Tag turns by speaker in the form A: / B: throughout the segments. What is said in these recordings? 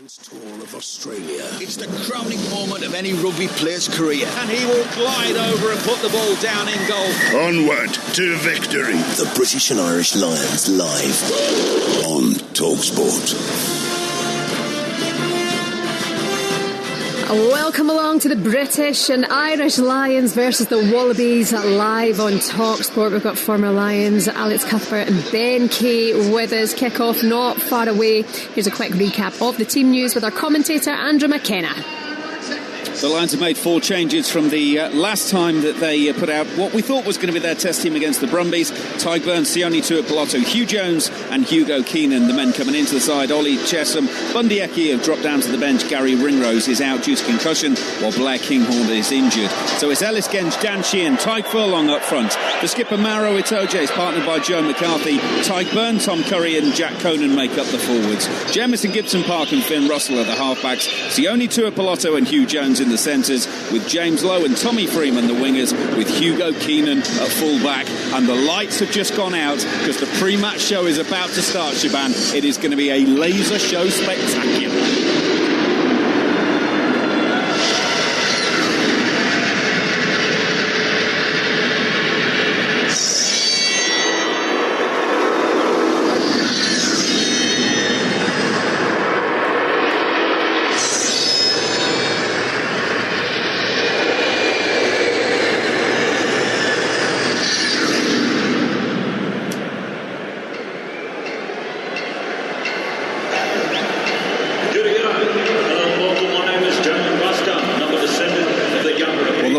A: Lions Tour of Australia.
B: It's the crowning moment of any rugby player's career. And he will glide over and put the ball down in goal.
A: Onward to victory. The British and Irish Lions live on Talksport.
C: Welcome along to the British and Irish Lions versus the Wallabies live on Talksport. We've got former Lions Alex Cuthbert and Ben Kay with us. Kick-off not far away. Here's a quick recap of the team news with our commentator Andrew McKenna.
D: The Lions have made 4 changes from the last time that they put out what we thought was going to be their test team against the Brumbies. Tyke Burns, Sione Tuipulotu, Hugh Jones and Hugo Keenan, the men coming into the side. Ollie Chesham, Bundy Eki have dropped down to the bench. Gary Ringrose is out due to concussion, while Blair Kinghorn is injured. So it's Ellis Genge, Dan Sheehan, Tyke Furlong up front. The skipper Maro Itoje is partnered by Joe McCarthy. Tyke Burns, Tom Curry and Jack Conan make up the forwards. Jamison Gibson Park and Finn Russell are the halfbacks. Sione Tuipulotu and Hugh Jones in the centres, with James Lowe and Tommy Freeman the wingers, with Hugo Keenan at full-back. And the lights have just gone out because the pre-match show is about to start, Shaban. It is going to be a laser show spectacular.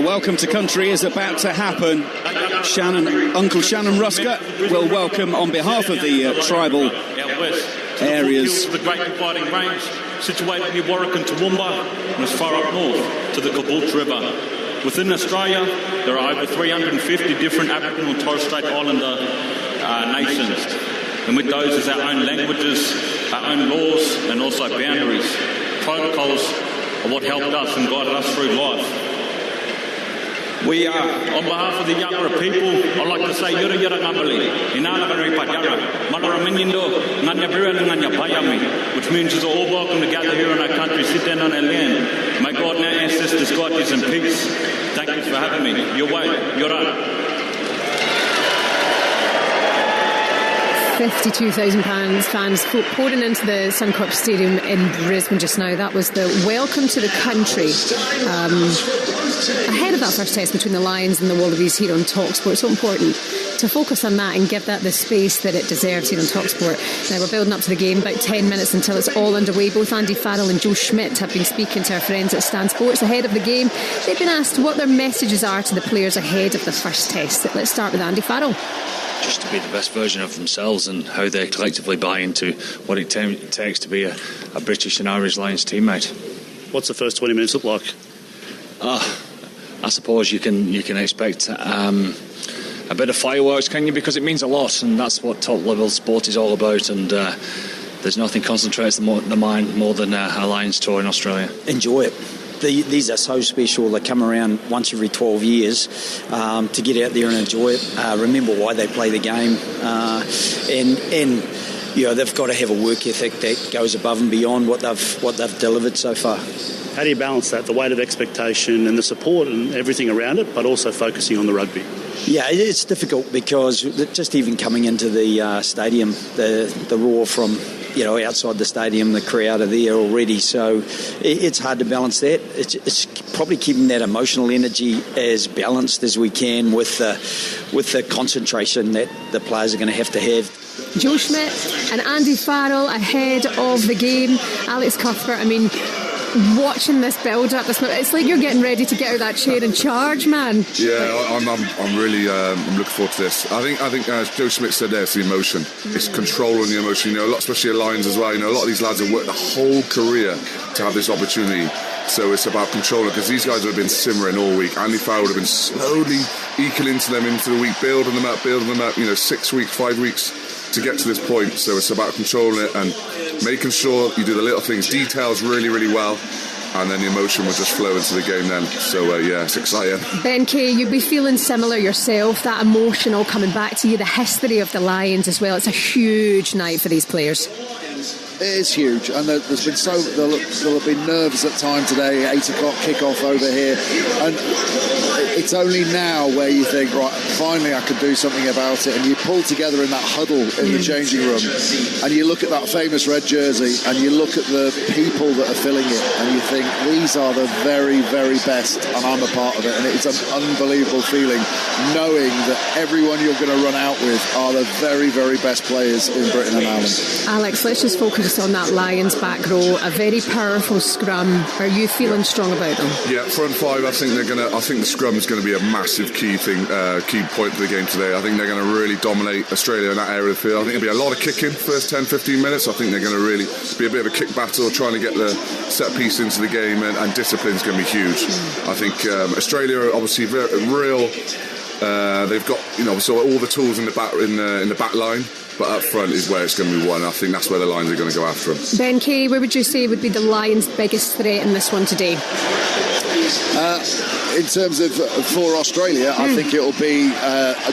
D: Welcome to country is about to happen. Uncle Shannon Rusker will welcome on behalf of the tribal areas.
E: The Great Dividing Range, situated near Warwick and Toowoomba, and as far up north to the Caboolture River. Within Australia, there are over 350 different Aboriginal and Torres Strait Islander nations. And with those is our own languages, our own laws, and also boundaries. Protocols are what helped us and guided us through life. We are, on behalf of the Yagara people, I'd like to say Yura Yura Ngabali, Inana Gari Pajara, Malara Minyindo, Nganya Bira and Nganya Payami, which means you're all welcome to gather here in our country, sit down on our land. May God and our ancestors guide you in peace. Thank you for having me. Your way, Yura.
C: 52,000 fans pouring into the Suncorp Stadium in Brisbane just now. That was the welcome to the country ahead of that first test between the Lions and the Wallabies here on Talksport. It's so important to focus on that and give that the space that it deserves here on Talksport. Now we're building up to the game, about 10 minutes until it's all underway. Both Andy Farrell and Joe Schmidt have been speaking to our friends at Stan Sports ahead of the game. They've been asked what their messages are to the players ahead of the first test. Let's start with Andy Farrell.
F: Just to be the best version of themselves and how they collectively buy into what it takes to be a British and Irish Lions teammate.
G: What's the first 20 minutes look like?
F: I suppose you can expect a bit of fireworks, can you? Because it means a lot, and that's what top level sport is all about. And there's nothing concentrates the mind more than a Lions tour in Australia.
H: Enjoy it. These are so special. They come around once every 12 years to get out there and enjoy it. Remember why they play the game, and you know they've got to have a work ethic that goes above and beyond what they've delivered so far.
G: How do you balance that, the weight of expectation and the support and everything around it, but also focusing on the rugby?
H: Yeah, it's difficult because just even coming into the stadium, the roar from outside the stadium, the crowd are there already, so it's hard to balance that. It's probably keeping that emotional energy as balanced as we can with the concentration that the players are going to have.
C: Joe Schmidt and Andy Farrell ahead of the game. Alex Cuthbert, watching this build up, it's like you're getting ready to get out of that chair and charge, man.
I: Yeah, I'm really I'm looking forward to this. I think as Joe Schmidt said there, it's the emotion. It's controlling the emotion. A lot, especially at Lions as well. A lot of these lads have worked their whole career to have this opportunity. So it's about controlling, because these guys have been simmering all week. Andy Farrell would have been slowly eking into them into the week, building them up. 6 weeks, 5 weeks to get to this point. So it's about controlling it and making sure you do the little things, details really, really well, and then the emotion will just flow into the game then. So it's exciting.
C: Ben Kay, you'd be feeling similar yourself, that emotion all coming back to you, the history of the Lions as well. It's a huge night for these players.
J: It is huge, and there'll have been nerves at time today. 8 o'clock kick-off over here, and it's only now where you think, right, finally I can do something about it. And you pull together in that huddle in the changing room, and you look at that famous red jersey, and you look at the people that are filling it, and you think, these are the very, very best, and I'm a part of it. And it's an unbelievable feeling knowing that everyone you're going to run out with are the very, very best players in Britain and Ireland.
C: Alex, let's just focus on that Lions back row. A very powerful scrum. Are you feeling strong about them?
I: Yeah, front five. I think the scrum is going to be a massive key point for the game today. I think they're going to really dominate Australia in that area of the field. I think there'll be a lot of kicking first 10-15 minutes. I think they're going to really be a bit of a kick battle, trying to get the set piece into the game, and discipline's going to be huge. I think Australia are obviously real. They've got so all the tools in the back line. But up front is where it's going to be won. I think that's where the Lions are going to go after them.
C: Ben Kay, where would you say would be the Lions' biggest threat in this one today?
J: In terms of for Australia, I think it'll be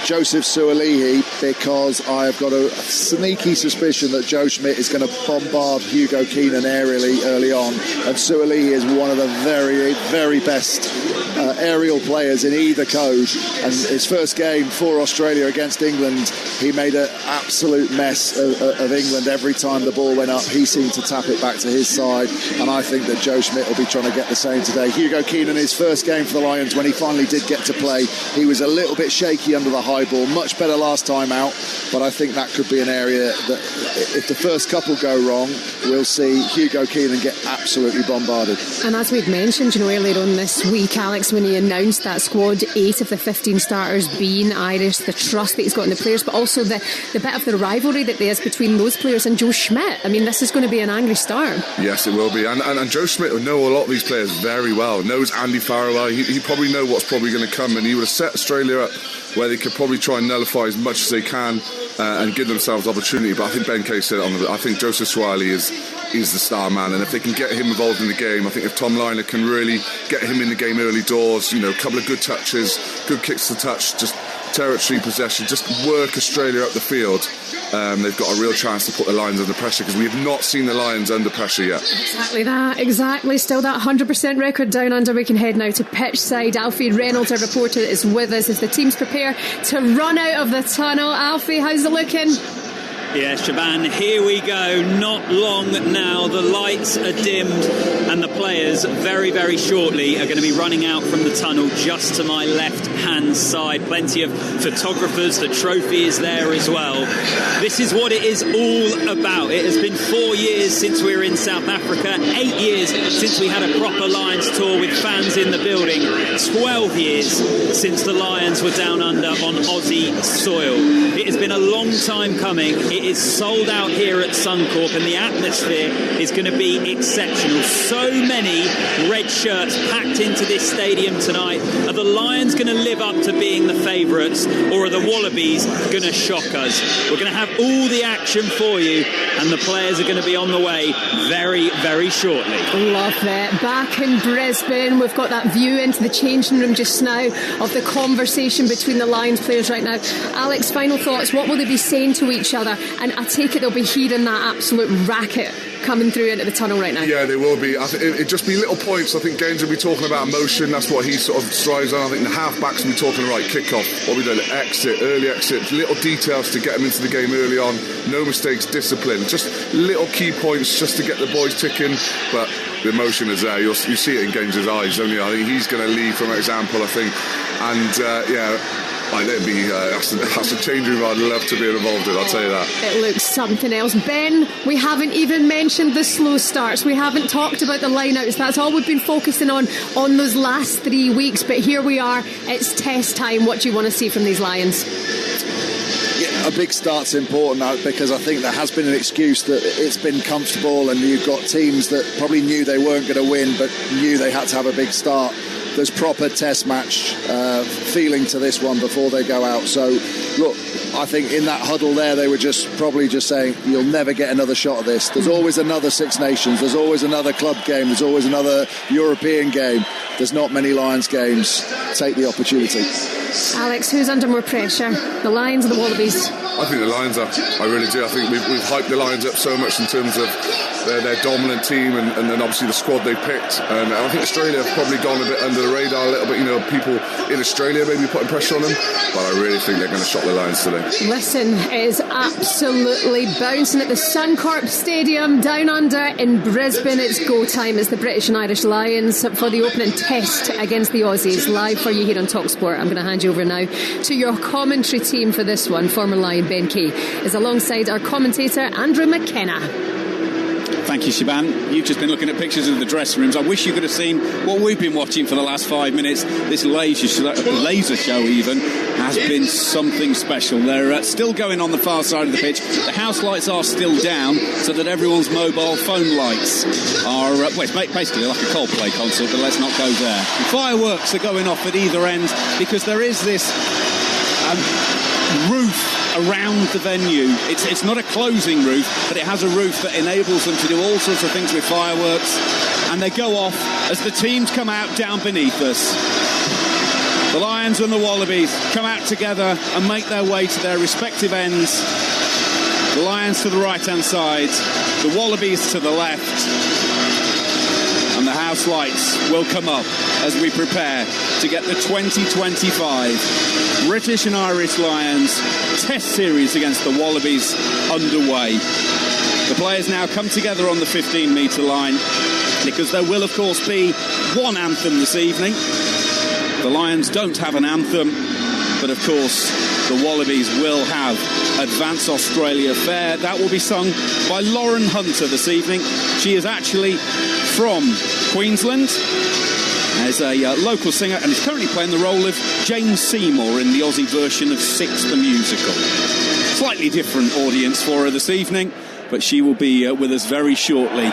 J: Joseph Suaalii, because I've got a sneaky suspicion that Joe Schmidt is going to bombard Hugo Keenan aerially early on, and Suaalii is one of the very, very best aerial players in either code. And his first game for Australia against England, he made an absolute mess of England every time the ball went up. He seemed to tap it back to his side, and I think that Joe Schmidt will be trying to get the same today. Hugo Keenan, his first game for the Lions, when he finally did get to play, he was a little bit shaky under the high ball. Much better last time out, but I think that could be an area that if the first couple go wrong, we'll see Hugo Keenan get absolutely bombarded.
C: And as we've mentioned, earlier on this week, Alex, when he announced that squad, 8 of the 15 starters being Irish, the trust that he's got in the players, but also the bit of the rivalry that there is between those players and Joe Schmidt. I mean, this is going to be an angry start.
I: Yes, it will be. And Joe Schmidt will know a lot of these players very well. Knows Andy Farrell well. He probably know what's probably going to come, and he would have set Australia up where they could probably try and nullify as much as they can and give themselves opportunity. But I think Ben Kay said I think Joseph Suaalii is the star man, and if they can get him involved in the game, I think if Tom Liner can really get him in the game early doors, a couple of good touches, good kicks to touch, just territory possession, just work Australia up the field, they've got a real chance to put the Lions under pressure, because we have not seen the Lions under pressure yet.
C: Exactly that, exactly. Still that 100% record down under. We can head now to pitch side. Alfie Reynolds, our reporter, is with us as the teams prepare to run out of the tunnel. Alfie, how's it looking?
D: Yes, Shaban, here we go. Not long now. The lights are dimmed and the players very, very shortly are going to be running out from the tunnel just to my left-hand side. Plenty of photographers. The trophy is there as well. This is what it is all about. It has been 4 years since we were in South Africa, 8 years since we had a proper Lions tour with fans in the building, 12 years since the Lions were down under on Aussie soil. It has been a long time coming. It is sold out here at Suncorp, and the atmosphere is going to be exceptional. So many red shirts packed into this stadium tonight. Are the Lions going to live up to being the favourites, or are the Wallabies going to shock us? We're going to have all the action for you, and the players are going to be on the way very, very shortly.
C: Love that. Back in Brisbane, we've got that view into the changing room just now of the conversation between the Lions players right now. Alex, final thoughts. What will they be saying to each other? And I take it they'll be hearing that absolute racket coming through into the tunnel right now.
I: Yeah, they will be. It'd just be little points. I think Gaines will be talking about motion. That's what he sort of strives on. I think the half-backs will be talking right kick-off, what we done, exit, early exit, little details to get them into the game early on. No mistakes, discipline. Just little key points just to get the boys ticking. But the emotion is there. You see it in Gaines' eyes, don't you? I think he's going to lead from example, I think. And, that's a change room I'd love to be involved in, I'll tell you that.
C: It looks something else. Ben, we haven't even mentioned the slow starts. We haven't talked about the line-outs. That's all we've been focusing on those last 3 weeks. But here we are. It's test time. What do you want to see from these Lions?
J: Yeah, a big start's important now, because I think there has been an excuse that it's been comfortable, and you've got teams that probably knew they weren't going to win but knew they had to have a big start. there's proper test match feeling to this one before they go out. So look, I think in that huddle there they were probably just saying, you'll never get another shot at this. There's always another Six Nations, there's always another club game, there's always another European game. There's not many Lions games. Take the opportunity.
C: Alex, who's under more pressure, the Lions or the Wallabies?
I: I think the Lions are. I really do. I think we've hyped the Lions up so much in terms of their dominant team and then obviously the squad they picked. And I think Australia have probably gone a bit under the radar a little bit. You know, people in Australia maybe putting pressure on them. But I really think they're going to shock the Lions today.
C: Listen, it is absolutely bouncing at the Suncorp Stadium down under in Brisbane. It's go time. It's the British and Irish Lions for the opening test against the Aussies. Live for you here on Talksport. I'm going to hand you over now to your commentary team for this one. Former Lion Ben Key is alongside our commentator Andrew McKenna.
D: Thank you, Siobhan. You've just been looking at pictures of the dressing rooms. I wish you could have seen what we've been watching for the last 5 minutes. This laser show even has been something special. They're still going on the far side of the pitch. The house lights are still down so that everyone's mobile phone lights are... well, it's basically like a Coldplay concert, but let's not go there. Fireworks are going off at either end because there is this roof around the venue. It's not a closing roof, but it has a roof that enables them to do all sorts of things with fireworks, and they go off as the teams come out down beneath us. The Lions and the Wallabies come out together and make their way to their respective ends. The Lions to the right-hand side, the Wallabies to the left, and the house lights will come up as we prepare to get the 2025 British and Irish Lions Test Series against the Wallabies underway. The players now come together on the 15-metre line because there will, of course, be one anthem this evening. The Lions don't have an anthem, but, of course, the Wallabies will have Advance Australia Fair. That will be sung by Lauren Hunter this evening. She is actually from Queensland as a local singer and is currently playing the role of Jane Seymour in the Aussie version of Six the Musical. Slightly different audience for her this evening, but she will be with us very shortly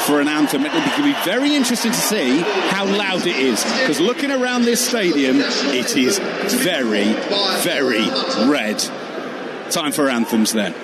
D: for an anthem. It will be very interesting to see how loud it is, because looking around this stadium, it is very, very red. Time for anthems then.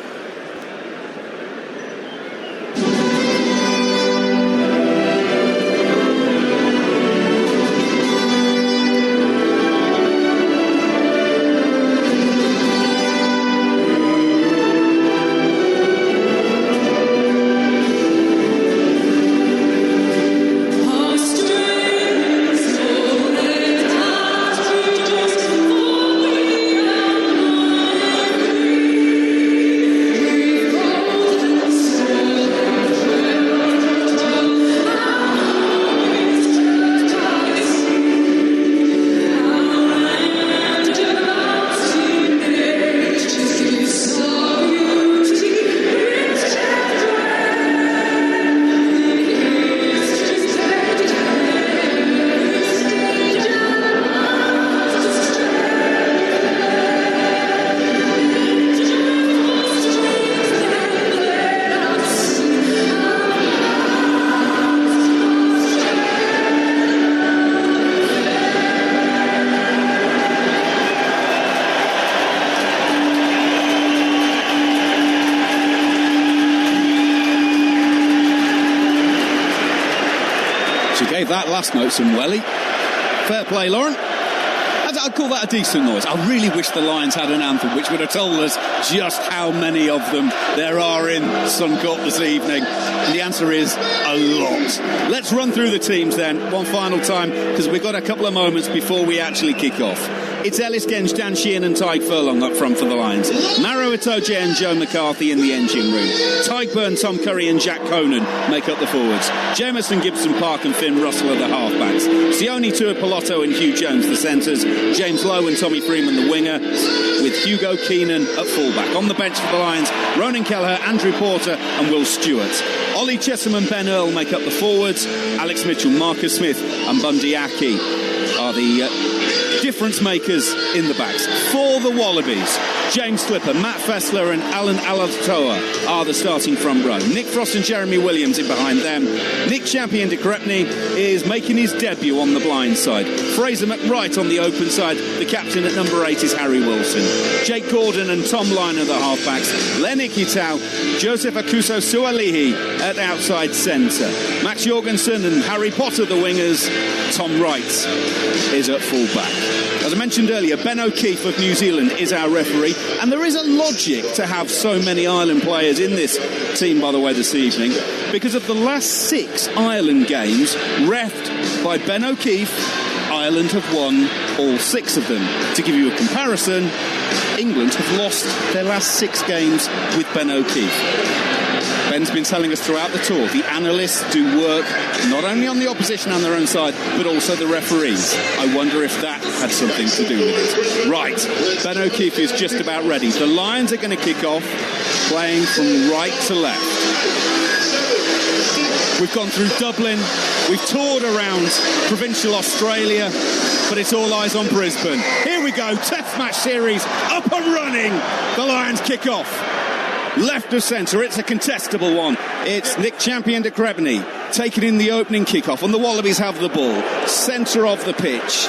D: That last note some welly. Fair play, Lauren. I'd call that a decent noise. I really wish the Lions had an anthem which would have told us just how many of them there are in Suncorp this evening. And the answer is a lot. Let's run through the teams then one final time, because we've got a couple of moments before we actually kick off. It's Ellis Genge, Dan Sheehan and Tyke Furlong up front for the Lions. Maro Itoje and Joe McCarthy in the engine room. Tyke Byrne, Tom Curry and Jack Conan make up the forwards. Jameson, Gibson Park and Finn Russell are the halfbacks. Sione Tuapoloto and Hugh Jones the centres. James Lowe and Tommy Freeman the winger, with Hugo Keenan at fullback. On the bench for the Lions, Ronan Kelleher, Andrew Porter and Will Stewart. Ollie Chesham and Ben Earl make up the forwards. Alex Mitchell, Marcus Smith and Bundy Aki are the difference makers in the backs. For the Wallabies, James Slipper, Matt Fessler and Alan Alatoa are the starting front row. Nick Frost and Jeremy Williams in behind them. Nick Champion de Crepney is making his debut on the blind side. Fraser McWright on the open side. The captain at number 8 is Harry Wilson. Jake Gordon and Tom Lynagh the halfbacks. Len Ikitau, Joseph Akuso Sualihi at outside centre. Max Jorgensen and Harry Potter the wingers. Tom Wright is at full-back. As I mentioned earlier, Ben O'Keefe of New Zealand is our referee, and there is a logic to have so many Ireland players in this team, by the way, this evening, because of the last 6 Ireland games reffed by Ben O'Keefe, Ireland have won all 6 of them. To give you a comparison, England have lost their last 6 games with Ben O'Keefe. Ben's been telling us throughout the tour, the analysts do work not only on the opposition and their own side, but also the referees. I wonder if that had something to do with it. Right, Ben O'Keefe is just about ready. The Lions are going to kick off, playing from right to left. We've gone through Dublin, we've toured around provincial Australia, but it's all eyes on Brisbane. Here we go, Test match series up and running. The Lions kick off. Left of centre, it's a contestable one. It's Nick Champion de Crepney taking in the opening kickoff, and the Wallabies have the ball. Centre of the pitch.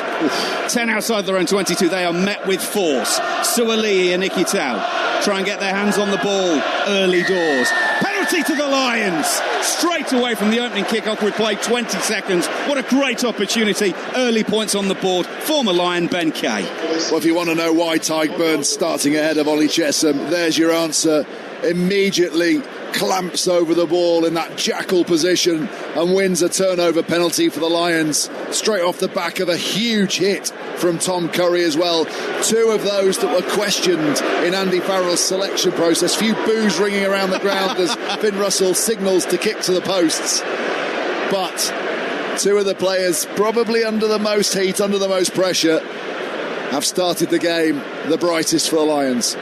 D: 10 outside their own 22. They are met with force. Sualihi and Ikitau try and get their hands on the ball early doors. Penalty to the Lions. Straight away from the opening kickoff. We played 20 seconds. What a great opportunity. Early points on the board. Former Lion Ben Kay.
J: Well, if you want to know why Tyke Byrne's starting ahead of Ollie Chesham, there's your answer. Immediately clamps over the ball in that jackal position and wins a turnover penalty for the Lions, straight off the back of a huge hit from Tom Curry as well. 2 of those that were questioned in Andy Farrell's selection process. Few boos ringing around the ground as Finn Russell signals to kick to the posts. But 2 of the players, probably under the most heat, under the most pressure, have started the game the brightest for the Lions.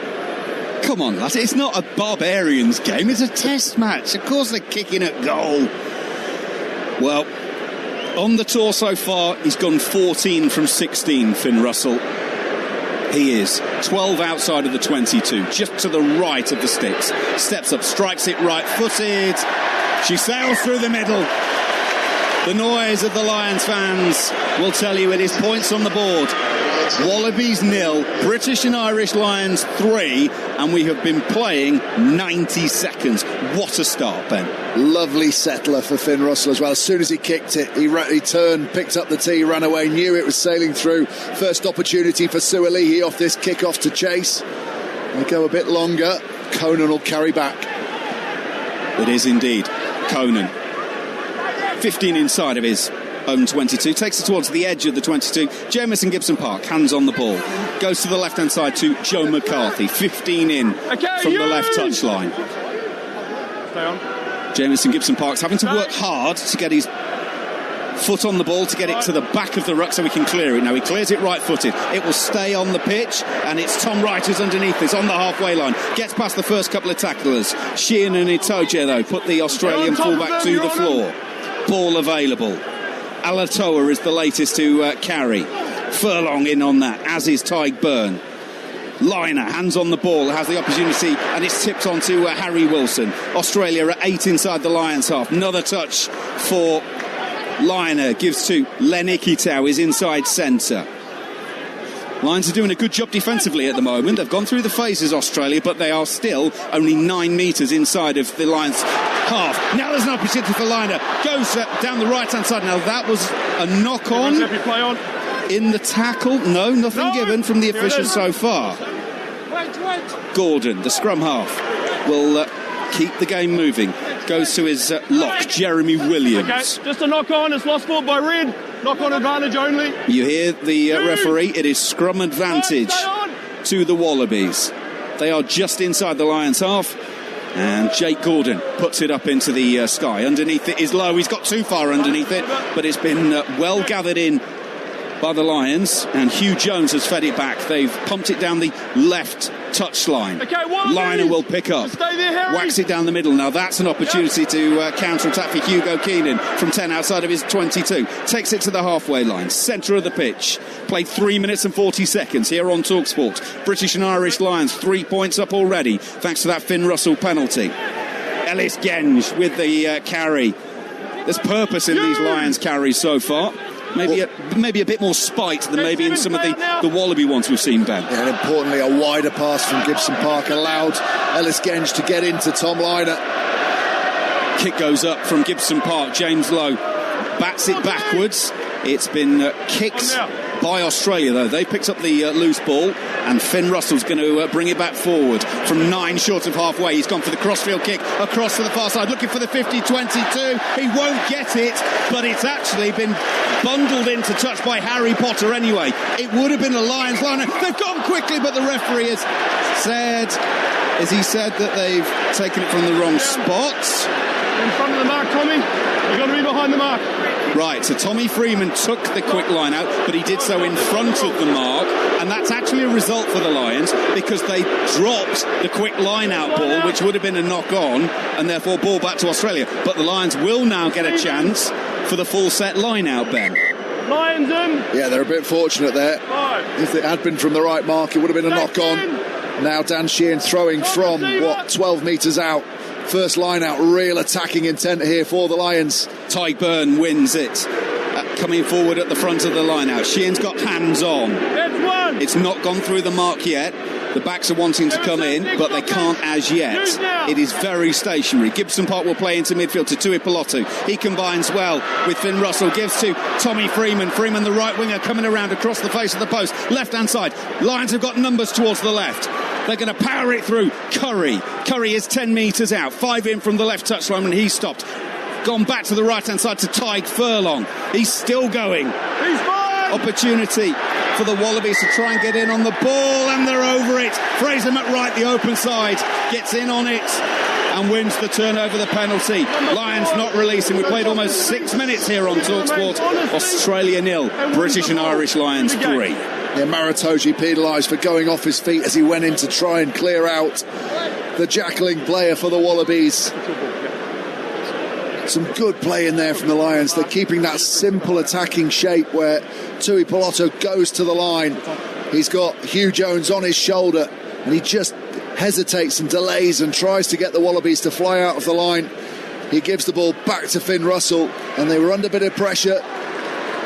D: Come on, lads, it's not a Barbarians game, it's a test match. Of course they're kicking at goal. Well, on the tour so far, he's gone 14 from 16, Finn Russell. He is 12 outside of the 22, just to the right of the sticks. Steps up, strikes it right-footed. She sails through the middle. The noise of the Lions fans will tell you it is points on the board. Wallabies 0, British and Irish Lions 3, and we have been playing 90 seconds. What a start, Ben.
J: Lovely settler for Finn Russell as well. As soon as he kicked it, he turned, picked up the tee, ran away, knew it was sailing through. First opportunity for Sualihi off this kick-off to chase. They go a bit longer. Conan will carry back.
D: It is indeed Conan. 15 inside of his own 22, takes it towards the edge of the 22. Jamieson Gibson Park, hands on the ball, goes to the left hand side to Joe McCarthy, 15 in from the left touchline.
K: Stay on.
D: Jamieson Gibson Park's having to work hard to get his foot on the ball, to get it to the back of the ruck so we can clear it. Now he clears it right footed, it will stay on the pitch, and it's Tom Wright who's underneath this on the halfway line, gets past the first couple of tacklers. Sheehan and Itoje though put the Australian fullback to the floor. Ball available. Alatoa is the latest to carry. Furlong in on that, as is Tyke Byrne. Lynagh, hands on the ball, has the opportunity, and it's tipped on to Harry Wilson. Australia at 8 inside the Lions half. Another touch for Lynagh, gives to Len Ikitau, is inside centre. Lions are doing a good job defensively at the moment. They've gone through the phases, Australia, but they are still only 9 metres inside of the Lions half. Now there's an opportunity for Lynagh. Goes down the right-hand side. Now that was a knock-on in the tackle. No, nothing given from the officials so far. Gordon, the scrum half, will keep the game moving. Goes to his lock, Jeremy Williams.
K: Okay, just a knock-on. It's lost ball by Red. Knock-on advantage only.
D: You hear the referee. It is scrum advantage to the Wallabies. They are just inside the Lions half. And Jake Gordon puts it up into the sky. Underneath it is low. He's got too far underneath it, but it's been well gathered in by the Lions, and Hugh Jones has fed it back. They've pumped it down the left touchline. Liner will pick up, whacks it down the middle. Now that's an opportunity to counter-attack for Hugo Keenan from 10 outside of his 22. Takes it to the halfway line, centre of the pitch. Played 3 minutes and 40 seconds here on Talksport. British and Irish Lions 3 points up already thanks to that Finn Russell penalty. Ellis Genge with the carry. There's purpose in these Lions carries so far. Maybe a bit more spite than maybe in some of the Wallaby ones we've seen, Ben.
J: Yeah, and importantly, a wider pass from Gibson Park allowed Ellis Genge to get into Tom Liner.
D: Kick goes up from Gibson Park. James Lowe bats it backwards. It's been kicked by Australia, though. They picked up the loose ball, and Finn Russell's going to bring it back forward from 9 short of halfway. He's gone for the crossfield kick across to the far side, looking for the 50-22. He won't get it, but it's actually been bundled into touch by Harry Potter anyway. It would have been a Lions liner. They've gone quickly, but the referee has said, that they've taken it from the wrong spots.
K: In front of the mark, Tommy. You've got to be behind the mark.
D: Right, so Tommy Freeman took the quick line out, but he did so in front of the mark, and that's actually a result for the Lions because they dropped the quick line out ball, which would have been a knock on, and therefore ball back to Australia. But the Lions will now get a chance for the full set line out, Ben.
K: Lions in.
J: Yeah, they're a bit fortunate there. If it had been from the right mark, it would have been a knock on. Now Dan Sheehan throwing from 12 metres out. First line out, real attacking intent here for the Lions.
D: Tyke Byrne wins it, coming forward at the front of the line out. Sheehan's got hands on. It's not gone through the mark yet. The backs are wanting to come in, but they can't as yet. It is very stationary. Gibson Park will play into midfield to Tui Pilotu. He combines well with Finn Russell. Gives to Tommy Freeman. Freeman, the right winger, coming around across the face of the post. Left-hand side. Lions have got numbers towards the left. They're going to power it through. Curry is 10 metres out. 5 in from the left touchline when he stopped. Gone back to the right-hand side to Tyke Furlong. He's still going. Opportunity for the Wallabies to try and get in on the ball, and they're over it. Fraser McWright, the open side, gets in on it and wins the turnover, the penalty. Lions not releasing. We played almost 6 minutes here on Talksport. Australia 0, British and Irish Lions 3.
J: Yeah, Maratoji penalised for going off his feet as he went in to try and clear out the Jackling player for the Wallabies. Some good play in there from the Lions. They're keeping that simple attacking shape where Tui Pilotu goes to the line. He's got Hugh Jones on his shoulder and he just hesitates and delays and tries to get the Wallabies to fly out of the line. He gives the ball back to Finn Russell and they were under a bit of pressure.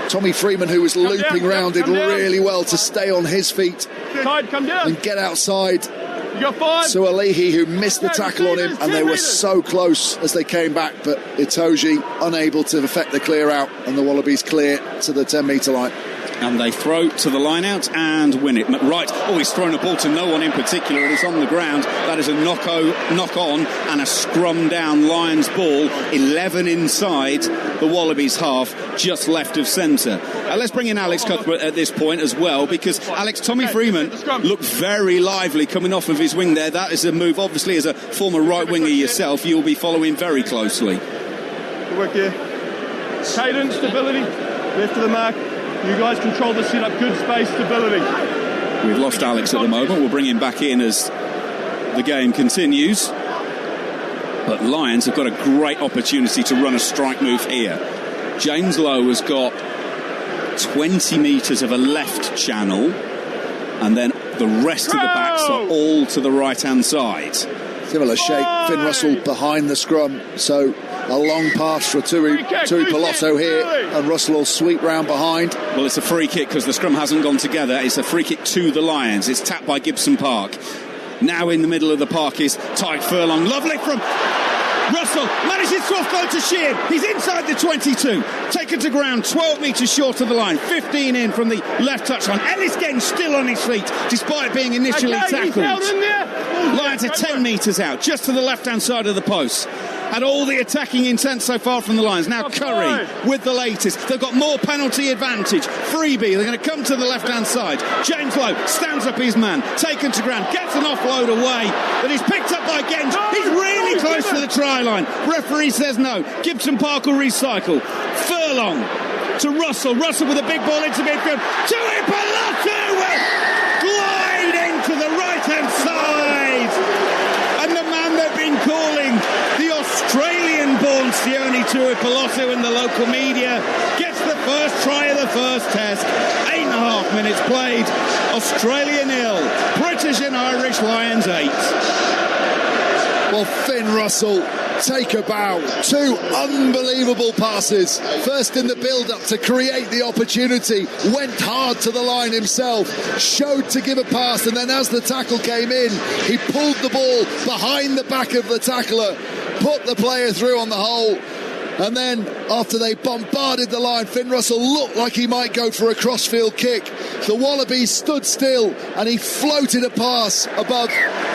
J: Tommy Freeman, who was looping round, did really well to stay on his feet and get outside. Sualihi, who missed the tackle on him, and they were so close as they came back, but Itoje unable to effect the clear out, and the Wallabies clear to the 10-metre line.
D: And they throw to the line out and win it. McWright, he's thrown a ball to no one in particular. It's on the ground. That is a knock on and a scrum down. Lions ball, 11 inside the Wallabies half, just left of centre. Let's bring in Alex Cuthbert at this point as well, because Alex, Tommy Freeman looked very lively coming off of his wing there. That is a move, obviously, as a former right winger yourself, you'll be following very closely.
K: Good work here. Cadence, stability, left of the mark. You guys control the setup, good space, stability.
D: We've lost Alex at the moment. We'll bring him back in as the game continues. But Lions have got a great opportunity to run a strike move here. James Lowe has got 20 metres of a left channel, and then the rest of the backs are all to the right-hand side.
J: Similar shape, Finn Russell behind the scrum, so a long pass for Tui Pilotu here, and Russell will sweep round behind.
D: Well, it's a free kick because the scrum hasn't gone together. It's a free kick to the Lions. It's tapped by Gibson Park. Now in the middle of the park is Tyke Furlong. Lovely from Russell. Manages to offload to Sheehan. He's inside the 22. Taken to ground, 12 metres short of the line. 15 in from the left touchline. Ellis Genge still on his feet, despite being initially tackled. Lions are 10 metres out, just to the left-hand side of the post. And all the attacking intent so far from the Lions. Now Curry with the latest. They've got more penalty advantage. Freebie, they're going to come to the left-hand side. James Lowe stands up his man. Taken to ground, gets an offload away. But he's picked up by Genge. He's really close to the try line. Referee says no. Gibson Park will recycle. Furlong to Russell. Russell with a big ball into midfield. Tui Pilotu will glide into the right-hand side. And the man they've been calling the Australian-born Sione Tuipulotu in the local media gets the first try of the first test. 8.5 minutes played. Australia 0, British and Irish Lions 8.
J: Well, Finn Russell, take a bow. 2 unbelievable passes. First in the build-up to create the opportunity, went hard to the line himself, showed to give a pass, and then as the tackle came in, he pulled the ball behind the back of the tackler, put the player through on the hole. And then, after they bombarded the line, Finn Russell looked like he might go for a crossfield kick. The Wallabies stood still, and he floated a pass above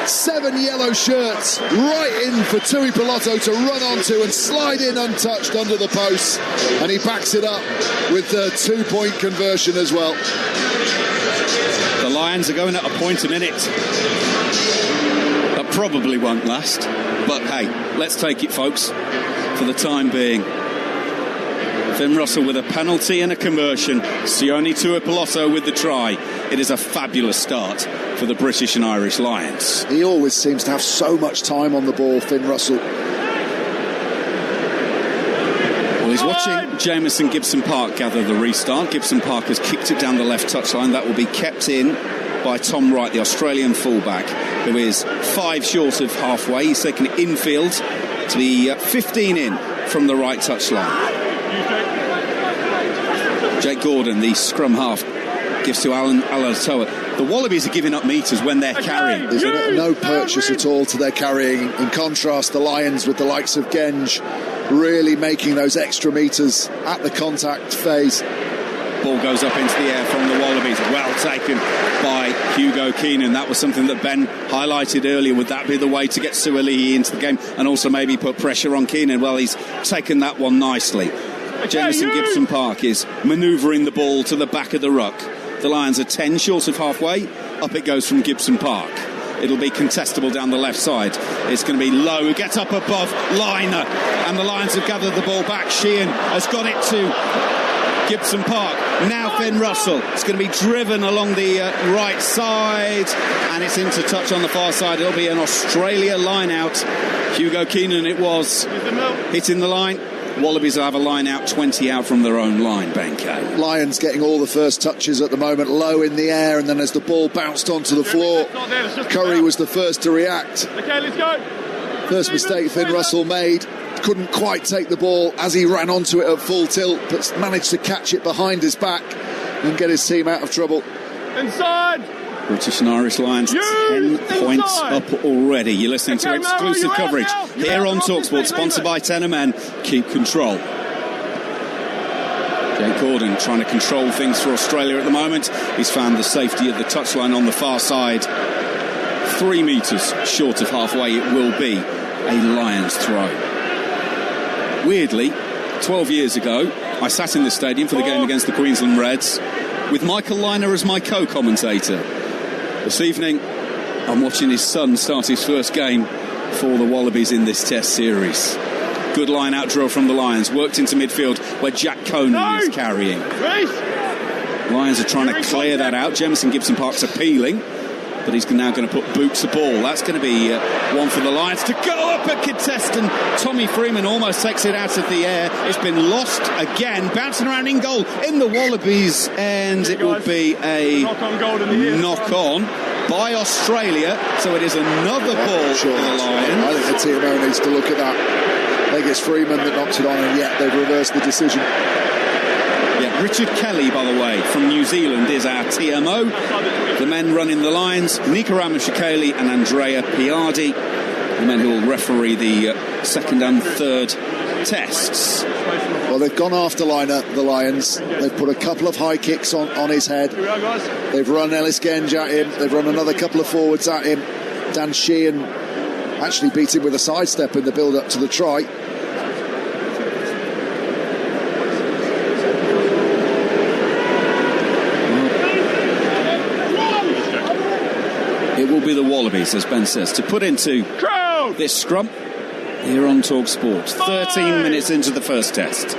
J: 7 yellow shirts, right in for Tui Pilotu to run onto and slide in untouched under the post. And he backs it up with the 2-point conversion as well.
D: The Lions are going at a point a minute. That probably won't last. But hey, let's take it, folks. For the time being, Finn Russell with a penalty and a conversion, Sione Tuipulotu with the try. It is a fabulous start for the British and Irish Lions.
J: He always seems to have so much time on the ball, Finn Russell.
D: Well, he's watching Jamison Gibson Park gather the restart. Gibson Park has kicked it down the left touchline. That will be kept in by Tom Wright, the Australian fullback, who is 5 short of halfway. He's taken it infield to be 15 in from the right touchline. Jake Gordon, the scrum half, gives to Alan Alatoa. The Wallabies are giving up metres when they're carrying.
J: There's no purchase at all to their carrying. In contrast, the Lions, with the likes of Genge, really making those extra metres at the contact phase.
D: Ball goes up into the air from the Wallabies. Well taken by Hugo Keenan. That was something that Ben highlighted earlier. Would that be the way to get Suali'i into the game and also maybe put pressure on Keenan? Well, he's taken that one nicely. Jamison Gibson Park is manoeuvring the ball to the back of the ruck. The Lions are 10 short of halfway. Up it goes from Gibson Park. It'll be contestable down the left side. It's going to be low. It gets up above Liner. And the Lions have gathered the ball back. Sheehan has got it to Gibson Park. Now Finn Russell. It's going to be driven along the right side, and it's into touch on the far side. It'll be an Australia line out. Hugo Keenan it was, hitting the line. Wallabies will have a line out, 20 out from their own line, Benko.
J: Lions getting all the first touches at the moment, low in the air, and then as the ball bounced onto the floor, Curry was the first to react.
K: Okay, let's go.
J: First mistake Finn Russell made. Couldn't quite take the ball as he ran onto it at full tilt, but managed to catch it behind his back and get his team out of trouble.
K: Inside!
D: British and Irish Lions 10 points up already. You're listening to exclusive coverage here on Talksport, sponsored by Tenor Men. Keep control. Jake Gordon trying to control things for Australia at the moment. He's found the safety of the touchline on the far side. 3 metres short of halfway. It will be a Lions throw. Weirdly, 12 years ago, I sat in the stadium for the game against the Queensland Reds with Michael Liner as my co-commentator. This evening, I'm watching his son start his first game for the Wallabies in this Test series. Good line-out drill from the Lions, worked into midfield where Jack Coney is carrying. Lions are trying to clear that out. Jamison Gibson Park's appealing, but he's now going to put boots to ball. That's going to be one for the Lions to go up at contestant. Tommy Freeman almost takes it out of the air. It's been lost again, bouncing around in goal in the Wallabies, and it will be a knock-on by Australia. So it is another ball for the Lions.
J: I think the TMO needs to look at that. I think it's Freeman that knocks it on, and yet they've reversed the decision.
D: Yeah, Richard Kelly, by the way, from New Zealand, is our TMO. The men running the Lions, Nika Ramashikeli and Andrea Piardi, the men who will referee the second and third tests.
J: Well, they've gone after Liner, the Lions. They've put a couple of high kicks on his head. They've run Ellis Genge at him. They've run another couple of forwards at him. Dan Sheehan actually beat him with a sidestep in the build-up to the try.
D: It will be the Wallabies, as Ben says, to put into this scrum here on Talksport. 13 minutes into the first test.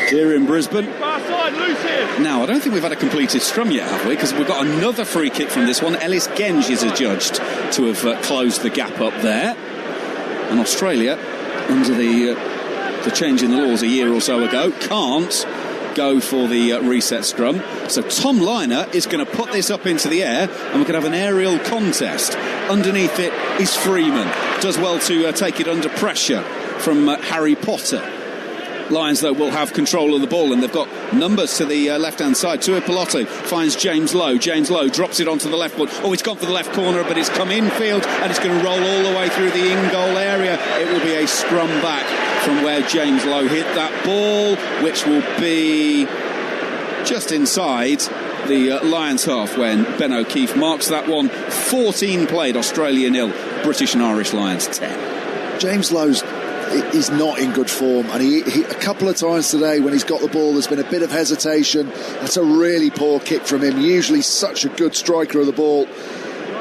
D: here in Brisbane.
K: Far side, loose here.
D: Now, I don't think we've had a completed scrum yet, have we? Because we've got another free kick from this one. Ellis Genge is adjudged to have closed the gap up there. And Australia, under the change in the laws a year or so ago, can't go for the reset scrum. So Tom Liner is going to put this up into the air, and we're going to have an aerial contest. Underneath it is Freeman. Does well to take it under pressure from Harry Potter. Lions, though, will have control of the ball, and they've got numbers to the left-hand side. Tuipulotu finds James Lowe. James Lowe drops it onto the left foot. Oh, it's gone for the left corner, but it's come infield, and it's going to roll all the way through the in-goal area. It will be a scrum back from where James Lowe hit that ball, which will be just inside the Lions half when Ben O'Keefe marks that one. 14 played, Australia 0, British and Irish Lions 10.
J: James Lowe's is not in good form, and he a couple of times today when he's got the ball there's been a bit of hesitation. That's a really poor kick from him, usually such a good striker of the ball.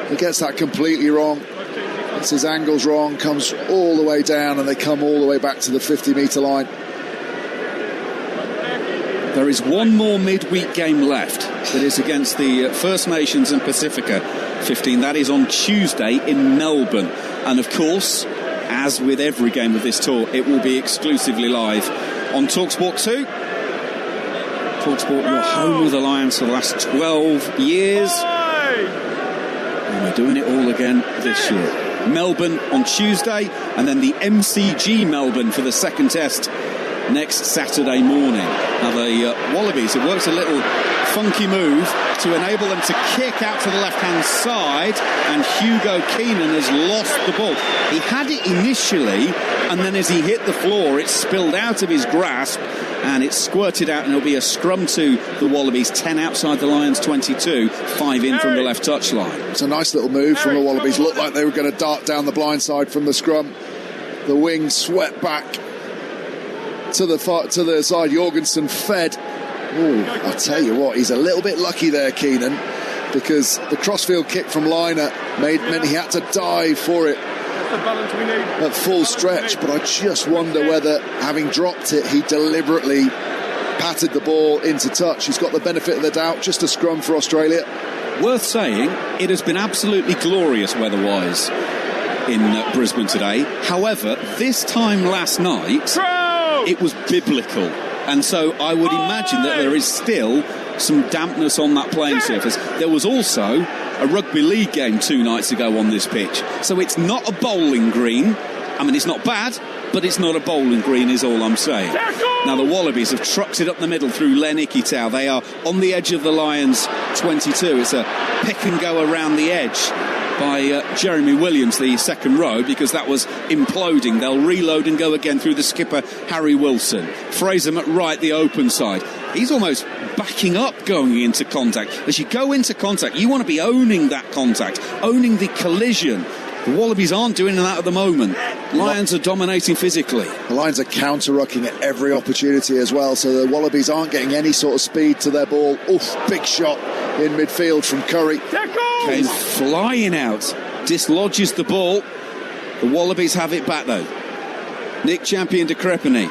J: He gets that completely wrong, gets his angles wrong, comes all the way down, and they come all the way back to the 50-metre line.
D: There is one more midweek game left. That is against the First Nations and Pacifica 15. That is on Tuesday in Melbourne, and of course, as with every game of this tour, it will be exclusively live on Talksport 2. Talksport, your home of the Lions for the last 12 years. And we're doing it all again this year. Melbourne on Tuesday, and then the MCG Melbourne for the second test next Saturday morning. Now the Wallabies, it works a little funky move to enable them to kick out to the left-hand side, and Hugo Keenan has lost the ball. He had it initially, and then as he hit the floor, it spilled out of his grasp, and it squirted out, and it'll be a scrum to the Wallabies, 10 outside the Lions, 22, 5 in from the left touchline.
J: It's a nice little move from the Wallabies. Looked like they were going to dart down the blind side from the scrum. The wing swept back to the side. Jorgensen fed. Ooh, I'll tell you what, he's a little bit lucky there, Keenan, because the crossfield kick from Liner meant he had to dive for it at full stretch. But I just wonder whether, having dropped it, he deliberately patted the ball into touch. He's got the benefit of the doubt. Just a scrum for Australia.
D: Worth saying, it has been absolutely glorious weather-wise in Brisbane today. However, this time last night, it was biblical. And so I would imagine that there is still some dampness on that playing surface. There was also a rugby league game 2 nights ago on this pitch. So it's not a bowling green. I mean, it's not bad, but it's not a bowling green is all I'm saying. Now the Wallabies have trucked it up the middle through Len Ikitau. They are on the edge of the Lions 22. It's a pick and go around the edge by Jeremy Williams, the second row, because that was imploding. They'll reload and go again through the skipper, Harry Wilson. Fraser McWright, the open side. He's almost backing up going into contact. As you go into contact, you want to be owning that contact, owning the collision. The Wallabies aren't doing that at the moment. Lions are dominating physically.
J: The Lions are counter-rucking at every opportunity as well, so the Wallabies aren't getting any sort of speed to their ball. Oof, big shot in midfield from Curry.
D: Came flying out, dislodges the ball. The Wallabies have it back though. Nick Champion de Crepini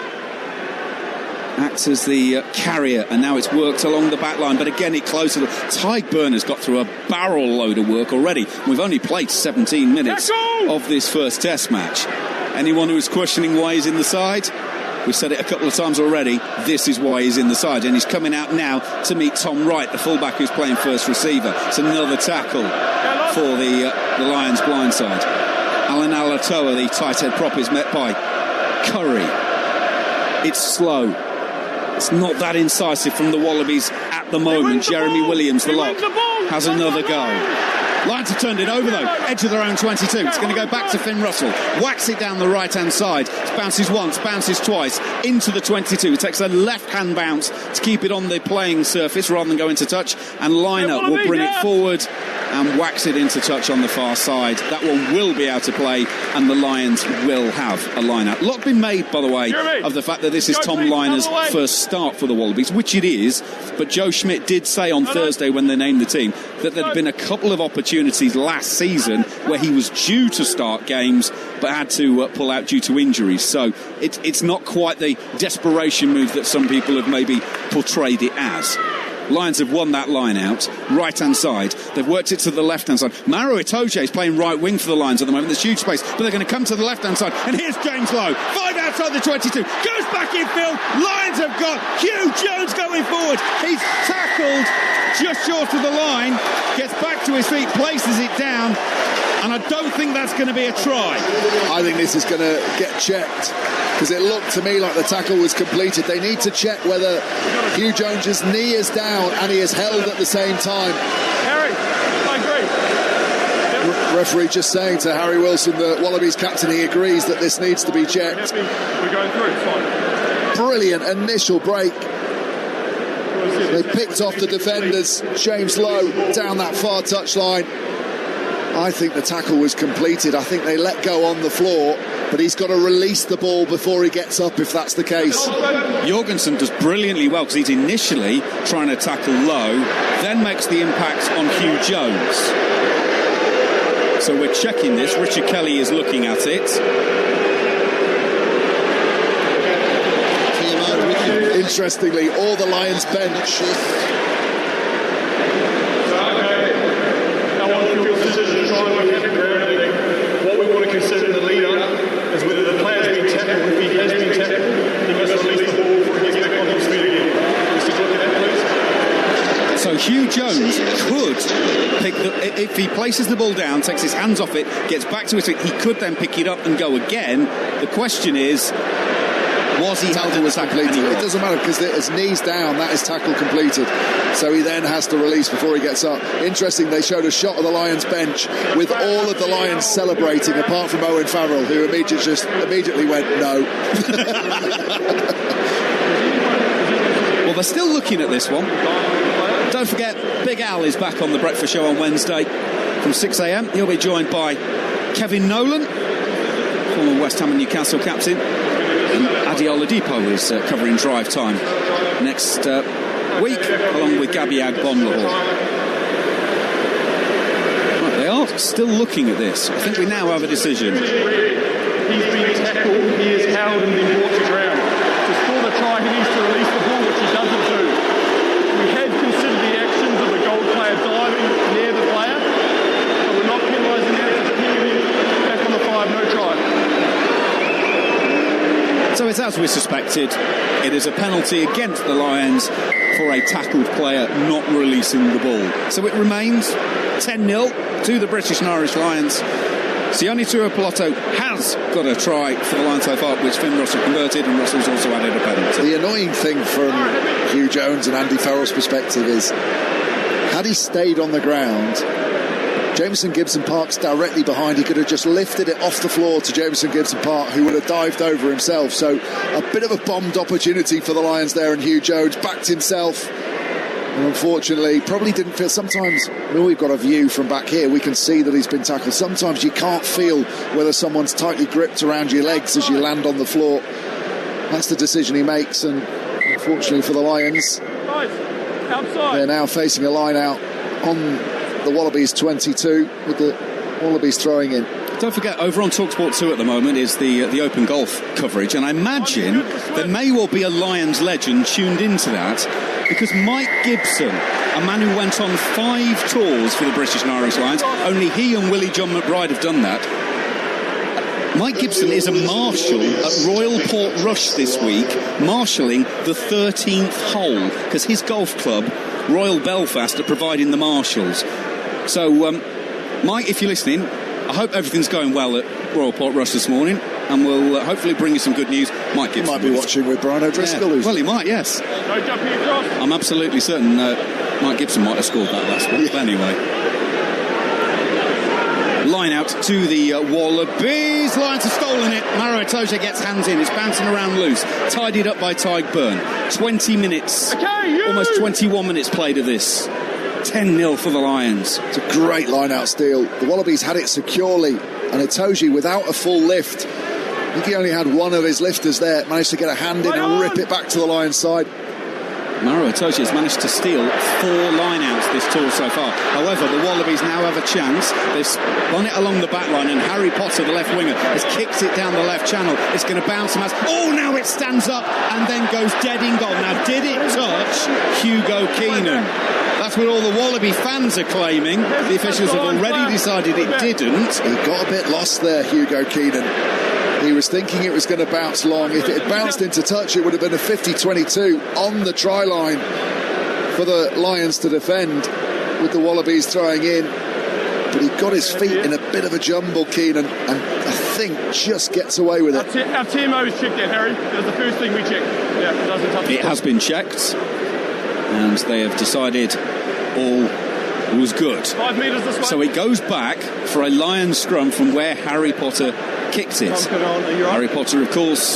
D: acts as the carrier, and now it's worked along the back line, but again it closer. Tyke Burner's got through a barrel load of work already. We've only played 17 minutes of this first test match. Anyone who's questioning why he's in the side, we've said it a couple of times already, this is why he's in the side, and he's coming out now to meet Tom Wright, the fullback who's playing first receiver. It's another tackle for the Lions blind side. Alan Alatoa, the tight head prop, is met by Curry. It's slow. It's not that incisive from the Wallabies at the moment. Jeremy Williams, the lock, has another go. Lions have turned it over though, edge of their own 22. It's going to go back to Finn Russell, whacks it down the right hand side, bounces once, bounces twice, into the 22. It takes a left hand bounce to keep it on the playing surface rather than go into touch, and Liner will bring it forward and whacks it into touch on the far side. That one will be out of play, and the Lions will have a line out. A lot been made, by the way, of the fact that this is Tom Liner's first start for the Wallabies, which it is, but Joe Schmidt did say on Thursday when they named the team that there'd been a couple of opportunities last season where he was due to start games but had to pull out due to injuries. So it's not quite the the desperation move that some people have maybe portrayed it as. Lions have won that line out, right-hand side. They've worked it to the left-hand side. Maro Itoje is playing right wing for the Lions at the moment. There's huge space, but they're going to come to the left-hand side. And here's James Lowe. 5 outside the 22. Goes back in field. Lions have got Hugh Jones going forward. He's tackled just short of the line. Gets back to his feet, places it down. And I don't think that's going to be a try.
J: I think this is going to get checked, because it looked to me like the tackle was completed. They need to check whether Hugh Jones's knee is down and he is held at the same time.
K: Harry, I agree.
J: Referee just saying to Harry Wilson, the Wallabies captain, he agrees that this needs to be checked.
K: We're going through, it's fine.
J: Brilliant initial break. They picked off the defenders. James Lowe down that far touchline. I think the tackle was completed. I think they let go on the floor, but he's got to release the ball before he gets up if that's the case.
D: Jorgensen does brilliantly well, because he's initially trying to tackle Lowe, then makes the impact on Hugh Jones. So we're checking this. Richard Kelly is looking at it.
J: Interestingly, all the Lions bench
K: what we want to consider the leader is whether the player's been tackled. If he has been tackled, he must release the ball before he gets back on the speed again. Let's just look at that, please.
D: So Hugh Jones could pick if he places the ball down, takes his hands off it, gets back to his feet, he could then pick it up and go again. The question is, was he held in the tackle?
J: It doesn't matter, because his knee's down, that is tackle completed. So he then has to release before he gets up. Interesting, they showed a shot of the Lions bench with all of the Lions celebrating, apart from Owen Farrell, who immediately went no.
D: Well, they're still looking at this one. Don't forget, Big Al is back on the Breakfast Show on Wednesday from 6 a.m. He'll be joined by Kevin Nolan, former West Ham and Newcastle captain. And Adi Oladipo is covering drive time next week, along with Gabby Agbonlahor. Right, they are still looking at this. I think we now have a decision.
K: He's been tackled, he is held and been brought to ground. To score the try, he needs to release the ball, which he doesn't do. We had considered the actions of the goal player diving near the player, but we're not penalising that. It's back on the 5, no try.
D: So it's as we suspected. It is a penalty against the Lions for a tackled player not releasing the ball. So it remains 10-0 to the British and Irish Lions. Sione Tuipulotu has got a try for the Lions so far, which Finn Russell converted, and Russell's also added a penalty.
J: The annoying thing from Hugh Jones and Andy Farrell's perspective is, had he stayed on the ground, Jameson Gibson-Park's directly behind. He could have just lifted it off the floor to Jameson Gibson-Park, who would have dived over himself. So a bit of a bombed opportunity for the Lions there, and Hugh Jones backed himself. And unfortunately, probably didn't feel. Sometimes, when we've got a view from back here, we can see that he's been tackled. Sometimes you can't feel whether someone's tightly gripped around your legs as you land on the floor. That's the decision he makes, and unfortunately for the Lions, they're now facing a line out on the Wallabies 22, with the Wallabies throwing in.
D: Don't forget, over on Talksport 2 at the moment is the Open Golf coverage, and I imagine there may well be a Lions legend tuned into that, because Mike Gibson, a man who went on 5 tours for the British and Irish Lions, only he and Willie John McBride have done that. Mike Gibson is a marshal at Royal Portrush this week, marshalling the 13th hole, because his golf club, Royal Belfast, are providing the marshals. So, Mike, if you're listening, I hope everything's going well at Royal Portrush this morning, and we'll hopefully bring you some good news. Mike Gibson
J: might be watching with Brian O'Driscoll.
D: Yeah. Well, he might, yes.
K: No jumping across.
D: I'm absolutely certain Mike Gibson might have scored that last one. Yeah. But anyway, line out to the Wallabies. Lions have stolen it. Maro Itoje gets hands in. It's bouncing around loose. Tidied up by Tyg Byrne. 20 minutes. Almost 21 minutes played of this. 10-0 for the Lions.
J: It's a great line-out steal. The Wallabies had it securely, and Itoje, without a full lift, I think he only had one of his lifters there, managed to get a hand in and rip it back to the Lions side.
D: Maro Itoje has managed to steal 4 line-outs this tour so far. However, the Wallabies now have a chance. They've spun it along the back line, and Harry Potter, the left winger, has kicked it down the left channel. It's going to bounce and now it stands up and then goes dead in goal. Now, did it touch Hugo Keenan? That's what all the Wallaby fans are claiming. The officials have already decided it didn't.
J: He got a bit lost there, Hugo Keenan. He was thinking it was going to bounce long. If it had bounced into touch, it would have been a 50-22 on the try line for the Lions to defend, with the Wallabies throwing in. But he got his feet in a bit of a jumble, Keenan, and I think just gets away with it.
K: Our TMO has checked that, Harry. That was the first thing we checked. Yeah, it doesn't touch
D: it. Has been checked, and they have decided all was good.
K: 5 metres this way.
D: So it goes back for a Lions scrum from where Harry Potter kicked it. Harry Potter, of course,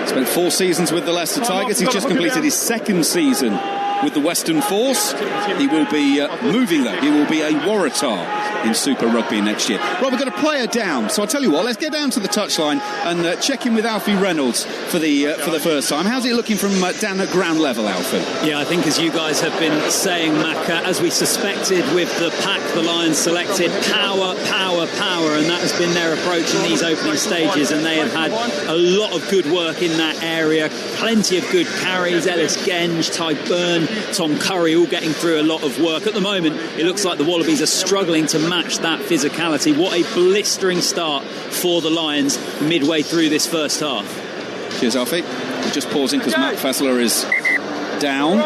D: spent 4 seasons with the Leicester Tigers. He's just completed his 2nd season with the Western Force. He will be moving, though. He will be a Waratah in Super Rugby next year. Right, we've got a player down, so I'll tell you what, let's get down to the touchline and check in with Alfie Reynolds for the first time. How's it looking from down at ground level, Alfie?
L: Yeah, I think as you guys have been saying, Mac, as we suspected with the pack the Lions selected, power, and that has been their approach in these opening stages, and they have had a lot of good work in that area, plenty of good carries. Ellis Genge, Ty Byrne, Tom Curry all getting through a lot of work. At the moment, it looks like the Wallabies are struggling to match that physicality. What a blistering start for the Lions midway through this first half.
D: Cheers, Alfie. We're just pausing because Matt Fessler is down.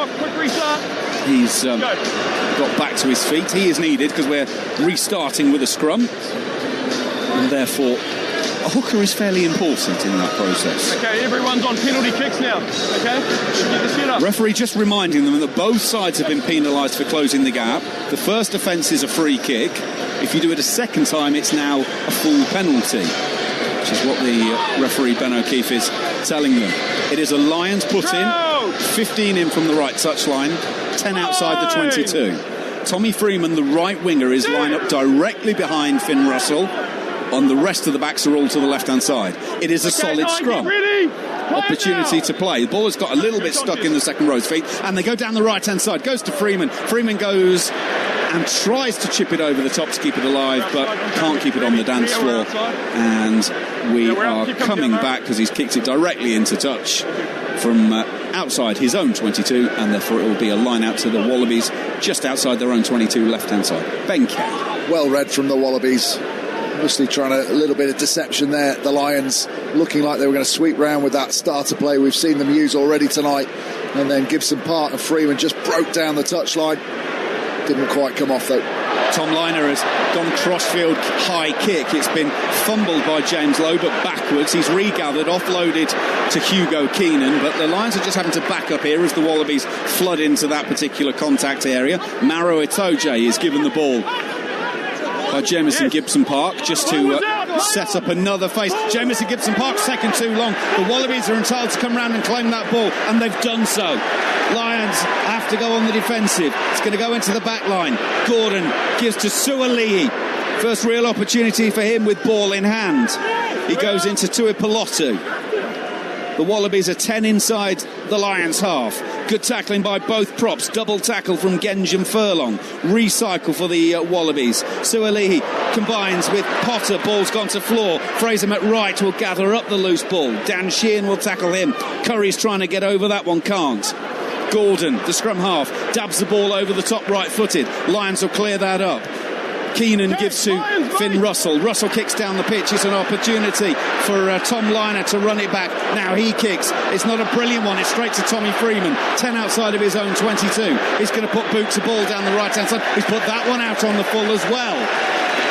D: He's got back to his feet. He is needed because we're restarting with a scrum, and therefore a hooker is fairly important in that process.
K: Okay, everyone's on penalty kicks now. Okay, get the set up.
D: Referee just reminding them that both sides have been penalised for closing the gap. The first offence is a free kick. If you do it a second time, it's now a full penalty, which is what the referee Ben O'Keefe is telling them. It is a Lions put in, 15 in from the right touchline, 10 outside the 22. Tommy Freeman, the right winger, is lined up directly behind Finn Russell. On the rest of the backs are all to the left-hand side. It is a solid scrum. Opportunity to play. The ball has got a little bit stuck in the second row's feet, and they go down the right-hand side. Goes to Freeman. Freeman goes and tries to chip it over the top to keep it alive, but can't keep it on the dance floor. And we are coming back because he's kicked it directly into touch from outside his own 22, and therefore it will be a line out to the Wallabies just outside their own 22 left-hand side. Ben Kay.
J: Well read from the Wallabies. Obviously trying a little bit of deception there. The Lions looking like they were going to sweep round with that starter play we've seen them use already tonight. And then Gibson Park and Freeman just broke down the touchline. Didn't quite come off though.
D: Tom Liner has gone crossfield high kick. It's been fumbled by James Lowe, but backwards. He's regathered, offloaded to Hugo Keenan, but the Lions are just having to back up here as the Wallabies flood into that particular contact area. Maro Itoje is given the ball by Jamison Gibson Park just to set up another face. Jamison Gibson Park's taken too long. The Wallabies are entitled to come round and claim that ball, and they've done so. Lions have to go on the defensive. It's going to go into the back line. Gordon gives to Suali'i. First real opportunity for him with ball in hand. He goes into Tuipulotu. The Wallabies are 10 inside the Lions half. Good tackling by both props. Double tackle from Genge and Furlong. Recycle for the Wallabies. Suali'i combines with Potter. Ball's gone to floor. Fraser McWright will gather up the loose ball. Dan Sheehan will tackle him. Curry's trying to get over that one. Can't. Gordon, the scrum half, dabs the ball over the top right-footed. Lions will clear that up. Keenan gives to Finn Russell. Russell kicks down the pitch. It's an opportunity for Tom Liner to run it back. Now he kicks. It's not a brilliant one. It's straight to Tommy Freeman. 10 outside of his own 22. He's going to put boot to ball down the right-hand side. He's put that one out on the full as well.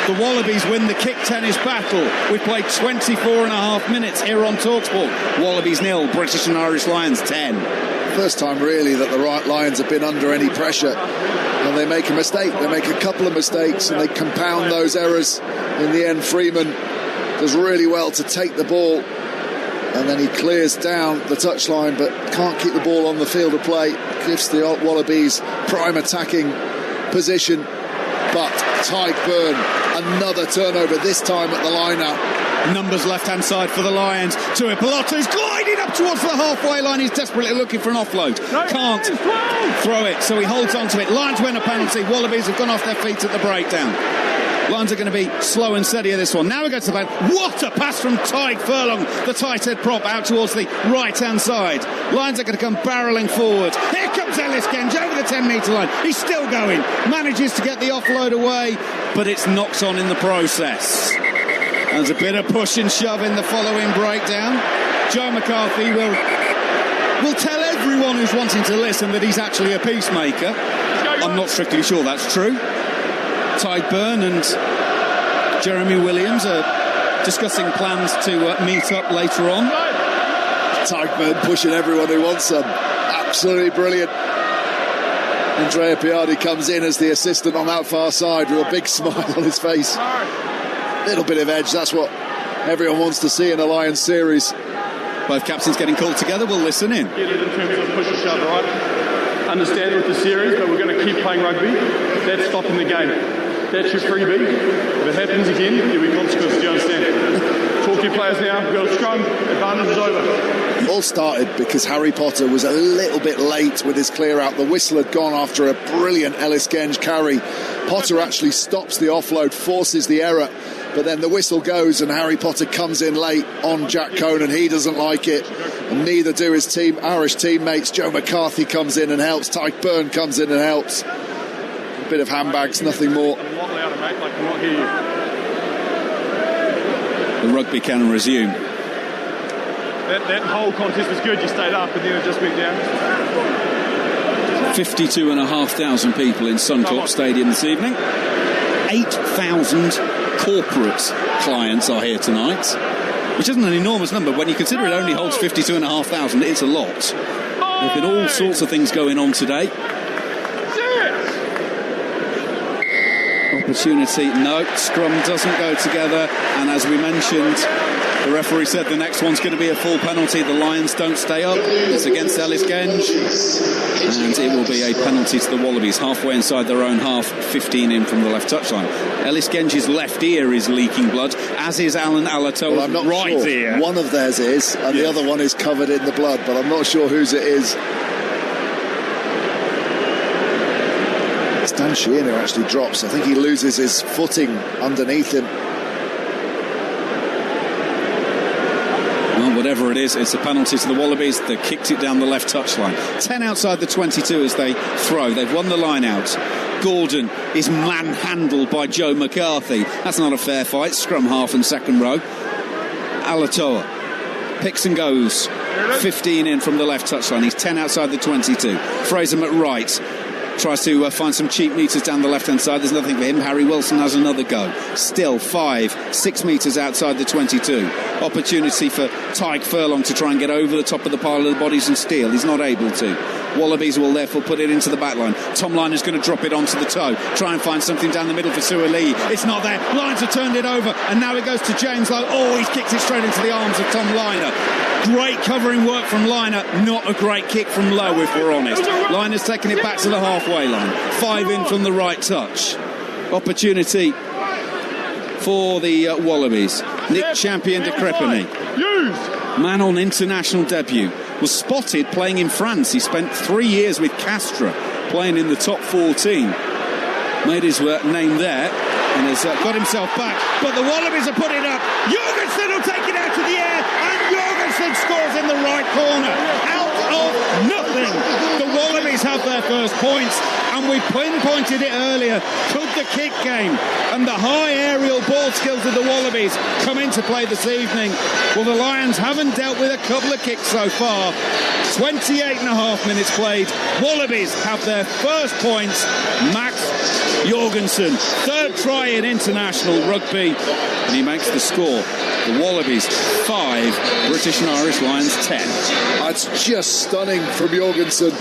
D: The Wallabies win the kick tennis battle. We've played 24 and a half minutes here on Talksport. Wallabies 0, British and Irish Lions 10.
J: First time really that the right Lions have been under any pressure, and they make a mistake. They make a couple of mistakes and they compound those errors. In the end, Freeman does really well to take the ball, and then he clears down the touchline but can't keep the ball on the field of play. Gives the Wallabies prime attacking position, but Ty Byrne, another turnover, this time at the line-out.
D: Numbers left-hand side for the Lions. Tuipulotu's gliding up up towards the halfway line. He's desperately looking for an offload. Can't throw it, so he holds on to it. Lions win a penalty. Wallabies have gone off their feet at the breakdown. Lions are going to be slow and steady at this one. Now we go to the back. What a pass from Tyke Furlong, the tight head prop, out towards the right-hand side. Lions are going to come barrelling forward. Here comes Ellis Genge over the 10-metre line. He's still going. Manages to get the offload away, but it's knocked on in the process. There's a bit of push and shove in the following breakdown. Joe McCarthy will tell everyone who's wanting to listen that he's actually a peacemaker. I'm not strictly sure that's true. Tyburn and Jeremy Williams are discussing plans to meet up later on.
J: Tyburn pushing everyone who wants some. Absolutely brilliant. Andrea Piardi comes in as the assistant on that far side with a big smile on his face. Little bit of edge, that's what everyone wants to see in a Lions series.
D: Both captains getting called together, we'll listen in.
K: Get it in terms of push and shove, right? Understand with the series, but we're going to keep playing rugby. That's stopping the game. That's your freebie. If it happens again, there'll be consequences, do you understand? Talk to your players now, we've got a scrum, advantage is over.
J: It all started because Harry Potter was a little bit late with his clear out. The whistle had gone after a brilliant Ellis Genge carry. Potter actually stops the offload, forces the error, but then the whistle goes and Harry Potter comes in late on Jack Conan. He doesn't like it, and neither do his Irish teammates. Joe McCarthy comes in and helps. Tyke Byrne comes in and helps. A bit of handbags, nothing more.
D: The rugby can resume.
K: That whole contest was good. You stayed up and then it just went down.
D: 52,500 people in Suncorp Stadium this evening. 8,000 corporate clients are here tonight, which isn't an enormous number. When you consider it only holds 52,500, it's a lot. There have been all sorts of things going on today. Opportunity, no, scrum doesn't go together, and as we mentioned, the referee said the next one's going to be a full penalty. The Lions don't stay up. It's against Ellis Genge, and it will be a penalty to the Wallabies, halfway inside their own half, 15 in from the left touchline. Ellis Genge's left ear is leaking blood, as is Alan Alatoa's right ear.
J: One of theirs is, and the other one is covered in the blood, but I'm not sure whose it is. It's Dan Sheehan who actually drops. I think he loses his footing underneath him.
D: Well, whatever it is, it's a penalty to the Wallabies. They kicked it down the left touchline. 10 outside the 22 as they throw. They've won the line out. Gordon is manhandled by Joe McCarthy. That's not a fair fight. Scrum half and second row. Alatoa picks and goes. 15 in from the left touchline. He's 10 outside the 22. Fraser McWright tries to find some cheap metres down the left-hand side. There's nothing for him. Harry Wilson has another go. Still 5-6 metres outside the 22. Opportunity for Tyke Furlong to try and get over the top of the pile of the bodies and steal. He's not able to. Wallabies will therefore put it into the back line. Tom Liner's going to drop it onto the toe. Try and find something down the middle for Suaalii. It's not there. Lions have turned it over, and now it goes to James Lowe. Oh, he's kicked it straight into the arms of Tom Liner. Great covering work from Liner. Not a great kick from Lowe, if we're honest. Liner's taking it back to the halfway line. 5 in from the right touch. Opportunity for the Wallabies. Nick Champion de Crepigny, man on international debut, was spotted playing in France. He spent 3 years with Castres, playing in the top 14. Made his name there and has got himself back. But the Wallabies are putting it up. Jorgensen will take it out to the air, and Jorgensen scores in the right corner. Out of nothing. The Wallabies have their first points, and we pinpointed it earlier. Could the kick game and the high aerial ball skills of the Wallabies come into play this evening? Well, the Lions haven't dealt with a couple of kicks so far. 28.5 minutes played. Wallabies have their first points. Max Jorgensen, third try in international rugby, and he makes the score. The Wallabies 5, British and Irish Lions 10.
J: That's just stunning from Jorgensen,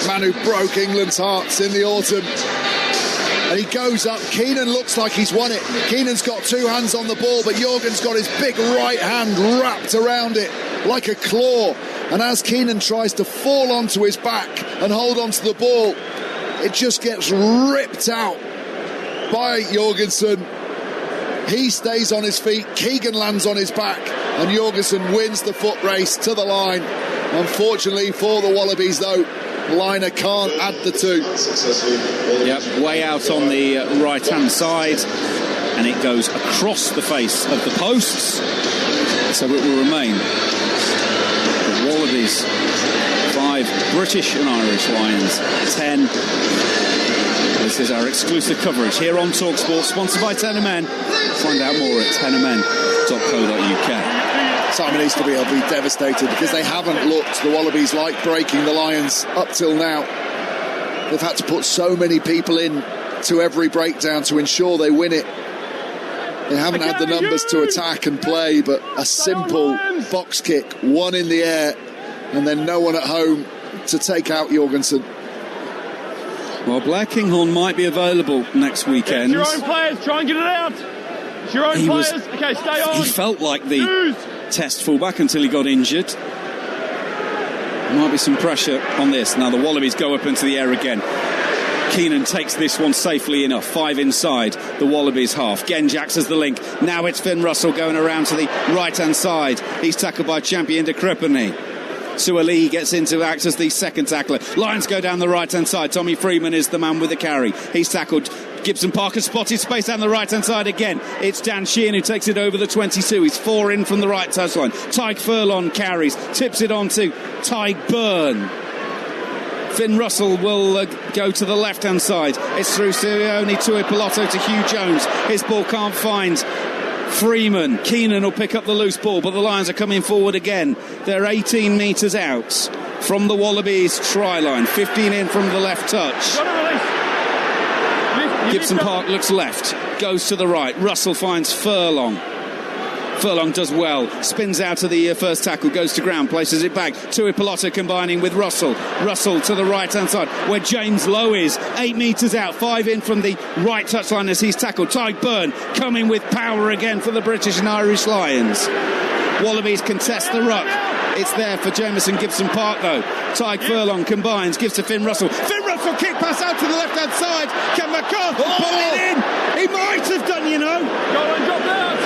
J: man who broke England's hearts in the autumn. And he goes up. Keenan looks like he's won it. Keenan's got 2 hands on the ball, but Jorgen's got his big right hand wrapped around it like a claw. And as Keenan tries to fall onto his back and hold onto the ball, it just gets ripped out by Jorgensen. He stays on his feet. Keegan lands on his back. and Jorgensen wins the foot race to the line. Unfortunately for the Wallabies, though, Liner can't add the 2.
D: Yep, way out on the right-hand side, and it goes across the face of the posts, so it will remain the Wallabies 5, British and Irish Lions 10. This is our exclusive coverage here on Talksport, sponsored by Tenor Men. Find out more at tenormen.co.uk.
J: Simon Easterby will be devastated because they haven't looked, the Wallabies, like breaking the Lions up till now. They've had to put so many people in to every breakdown to ensure they win it. They haven't had the numbers to attack and play, but a simple box kick, one in the air, and then no one at home to take out Jorgensen.
D: Well, Blair Kinghorn might be available next weekend.
K: It's your own players, try and get it out. It's your own players. Okay, stay on.
D: He felt like the test fullback until he got injured. There might be some pressure on this. Now the Wallabies go up into the air again. Keenan takes this one safely enough. 5 inside the Wallabies half. Genjaks as the link. Now it's Finn Russell going around to the right-hand side. He's tackled by Champion de Crepini. Suali gets into act as the second tackler. Lions go down the right-hand side. Tommy Freeman is the man with the carry. He's tackled. Gibson Parker spotted space down the right-hand side again. It's Dan Sheehan who takes it over the 22. He's 4 in from the right touchline. Tyke Furlong carries. Tips it on to Tyke Byrne. Finn Russell will go to the left-hand side. It's through Sione Tuipulotu to Hugh Jones. His ball can't find Freeman. Keenan will pick up the loose ball, but the Lions are coming forward again. They're 18 metres out from the Wallabies try line. 15 in from the left touch. Gibson Park looks left, goes to the right. Russell finds Furlong. Furlong does well, spins out of the first tackle, goes to ground, places it back. Tuipulotu combining with Russell. Russell to the right-hand side, where James Lowe is. 8 metres out, 5 in from the right touchline as he's tackled. Tyke Byrne coming with power again for the British and Irish Lions. Wallabies contest the ruck. It's there for Jamison Gibson Park, though. Tyke Furlong combines, gives to Finn Russell. Finn Russell kick pass out to the left-hand side. Can McCarthy put it in? He might have done, you know.
K: Go and drop that.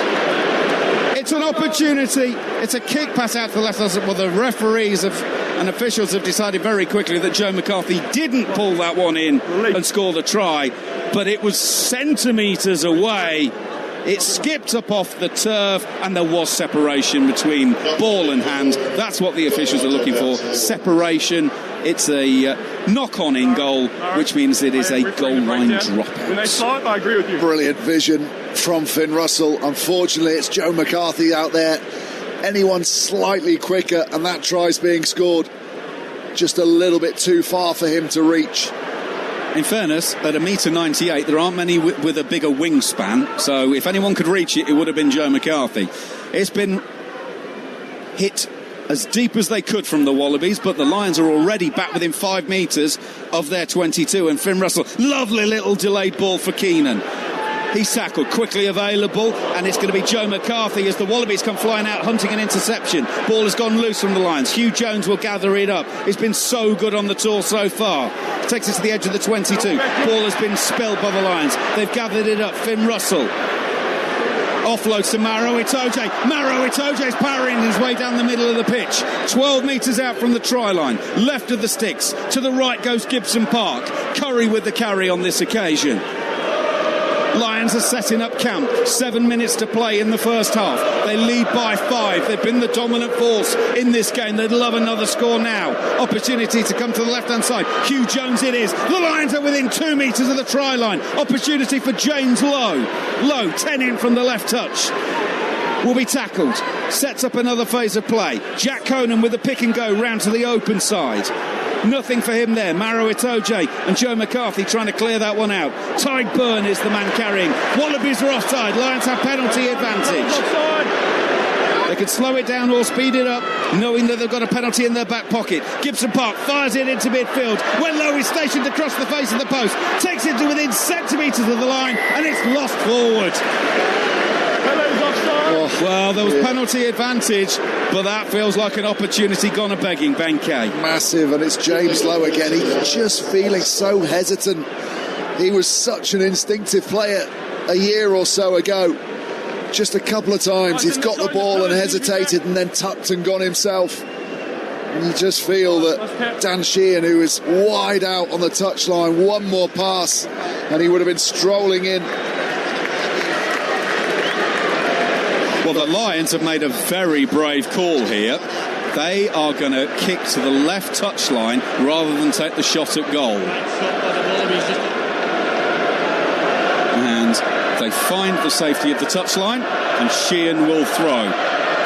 D: It's an opportunity. It's a kick pass out to the left. Well, the referees and officials have decided very quickly that Joe McCarthy didn't pull that one in and score the try, but it was centimetres away. It skipped up off the turf, and there was separation between ball and hand. That's what the officials are looking for. Separation. It's a knock-on in goal, which means it is a goal line dropout.
K: When they start, I agree with you.
J: Brilliant vision from Finn Russell. Unfortunately, it's Joe McCarthy out there. Anyone slightly quicker, and that try's being scored. Just a little bit too far for him to reach.
D: In fairness, at 1.98 m, there aren't many with a bigger wingspan, so if anyone could reach it, it would have been Joe McCarthy. It's been hit as deep as they could from the Wallabies, but the Lions are already back within 5 metres of their 22, and Finn Russell, lovely little delayed ball for Keenan. He's tackled, quickly available, and it's going to be Joe McCarthy as the Wallabies come flying out, hunting an interception. Ball has gone loose from the Lions. Hugh Jones will gather it up. It's been so good on the tour so far. Takes it to the edge of the 22. Ball has been spilled by the Lions. They've gathered it up. Finn Russell offloads to Maro Itoje. Maro Itoje is powering his way down the middle of the pitch. 12 metres out from the try line. Left of the sticks. To the right goes Gibson Park. Curry with the carry on this occasion. Lions are setting up camp. 7 minutes to play in the first half. They lead by 5. They've been the dominant force in this game. They'd love another score now. Opportunity to come to the left-hand side. Hugh Jones it is. The Lions are within 2 metres of the try line. Opportunity for James Lowe. Lowe, 10 in from the left touch. Will be tackled. Sets up another phase of play. Jack Conan with a pick and go round to the open side. Nothing for him there. Maro Itoje and Joe McCarthy trying to clear that one out. Tyke Byrne is the man carrying. Wallabies are offside. Lions have penalty advantage. They can slow it down or speed it up, knowing that they've got a penalty in their back pocket. Gibson Park fires it into midfield when Lowe is stationed across the face of the post. Takes it to within centimetres of the line, and it's lost forward. Well, there was penalty advantage, but that feels like an opportunity gone a-begging, Ben Kay.
J: Massive, and it's James Lowe again. He's just feeling so hesitant. He was such an instinctive player a year or so ago. just a couple of times he's got the ball and hesitated and then tucked and gone himself. And you just feel that Dan Sheehan, who is wide out on the touchline, one more pass and he would have been strolling in.
D: Well, the Lions have made a very brave call here. They are going to kick to the left touchline rather than take the shot at goal. And they find the safety of the touchline, and Sheehan will throw.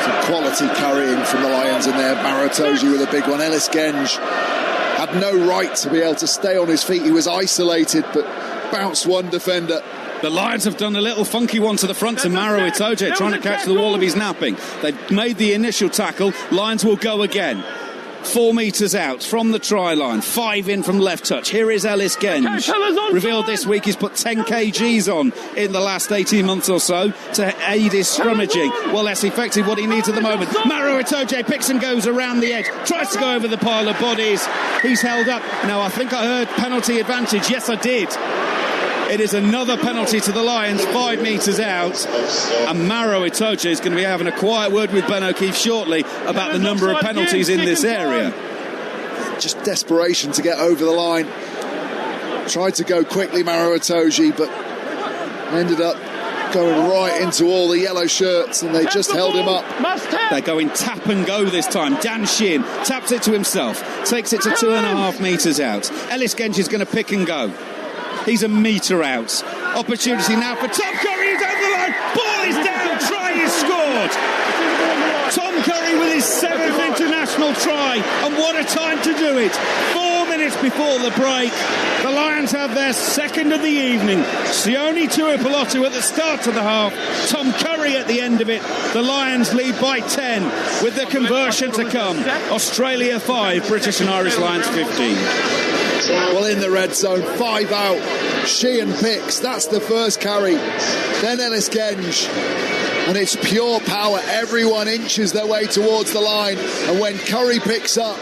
J: Some quality carrying from the Lions in there. Maratoji with a big one. Ellis Genge had no right to be able to stay on his feet. He was isolated, but bounced one defender.
D: The Lions have done a little funky one to the front to Maro Itoje, trying to catch the Wallabies napping. They've made the initial tackle. Lions will go again. 4 metres out from the try line, 5 in from left touch. Here is Ellis Genge. Revealed this week he's put 10 kgs on in the last 18 months or so to aid his scrummaging. Well, that's effectively what he needs at the moment. Maro Itoje picks and goes around the edge, tries to go over the pile of bodies. He's held up. Now, I think I heard penalty advantage. Yes, I did. It is another penalty to the Lions, 5 metres out. And Maro Itoje is going to be having a quiet word with Ben O'Keefe shortly about the number of penalties in this area.
J: Just desperation to get over the line. Tried to go quickly, Maro Itoje, but ended up going right into all the yellow shirts, and they just held him up.
D: They're going tap and go this time. Dan Sheehan taps it to himself, takes it to 2.5 metres out. Ellis Genge is going to pick and go. He's a metre out. Opportunity now for Tom Curry. He's over the line. Ball is down. Try is scored. Tom Curry with his 7th international try. And what a time to do it. 4 minutes before the break. The Lions have their second of the evening. Sione Tuipulotu at the start of the half. Tom Curry at the end of it. The Lions lead by 10 with the conversion to come. Australia 5, British and Irish Lions 15.
J: Well, in the red zone, 5 out. Sheehan picks. That's the first carry. Then Ellis Genge. And it's pure power. Everyone inches their way towards the line. And when Curry picks up,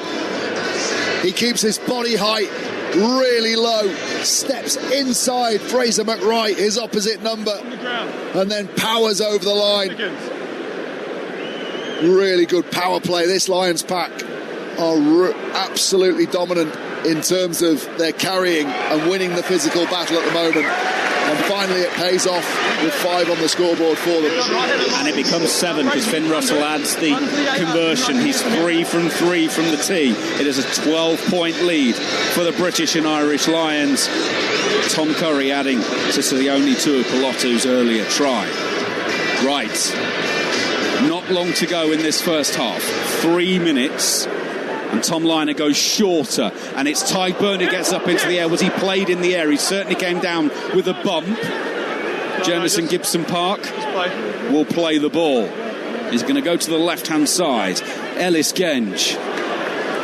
J: he keeps his body height really low. Steps inside Fraser McWright, his opposite number. And then powers over the line. Really good power play. This Lions pack are absolutely dominant in terms of their carrying and winning the physical battle at the moment. And finally it pays off with 5 on the scoreboard for them.
D: And it becomes 7 because Finn Russell adds the conversion. He's 3 from 3 from the tee. It is a 12-point lead for the British and Irish Lions. Tom Curry adding to Sione Tuipulotu's earlier try. Right. Not long to go in this first half. 3 minutes. And Tom Liner goes shorter, and it's Tyburn who gets up into the air. Was he played in the air? He certainly came down with a bump. Jamison Gibson Park will play the ball. He's going to go to the left-hand side. Ellis Genge.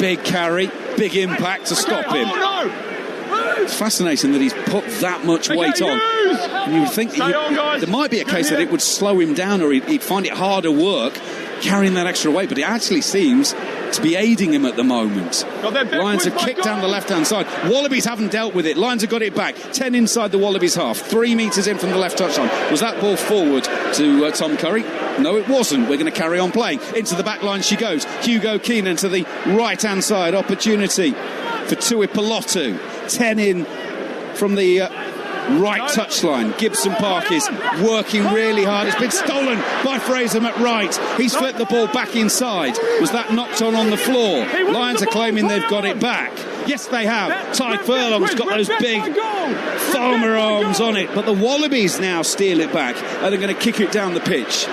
D: Big carry, big impact to stop him. It's fascinating that he's put that much weight on. And you would think there might be a case that it would slow him down, or he'd find it harder work carrying that extra weight, but it actually seems to be aiding him at the moment. Lions have kicked down the left-hand side. Wallabies haven't dealt with it. Lions have got it back. 10 inside the Wallabies half. 3 metres in from the left touchline. Was that ball forward to Tom Curry? No, it wasn't. We're going to carry on playing. Into the back line she goes. Hugo Keenan to the right-hand side. Opportunity for Tuipulotu. 10 in from the right touchline. Gibson Park is working really hard. It's been stolen by Fraser McWright. He's flipped the ball back inside. Was that knocked on the floor? Lions are claiming they've got it back. Yes, they have. Ty Furlong's got those big farmer arms on it, but the Wallabies now steal it back and they're going to kick it down the pitch.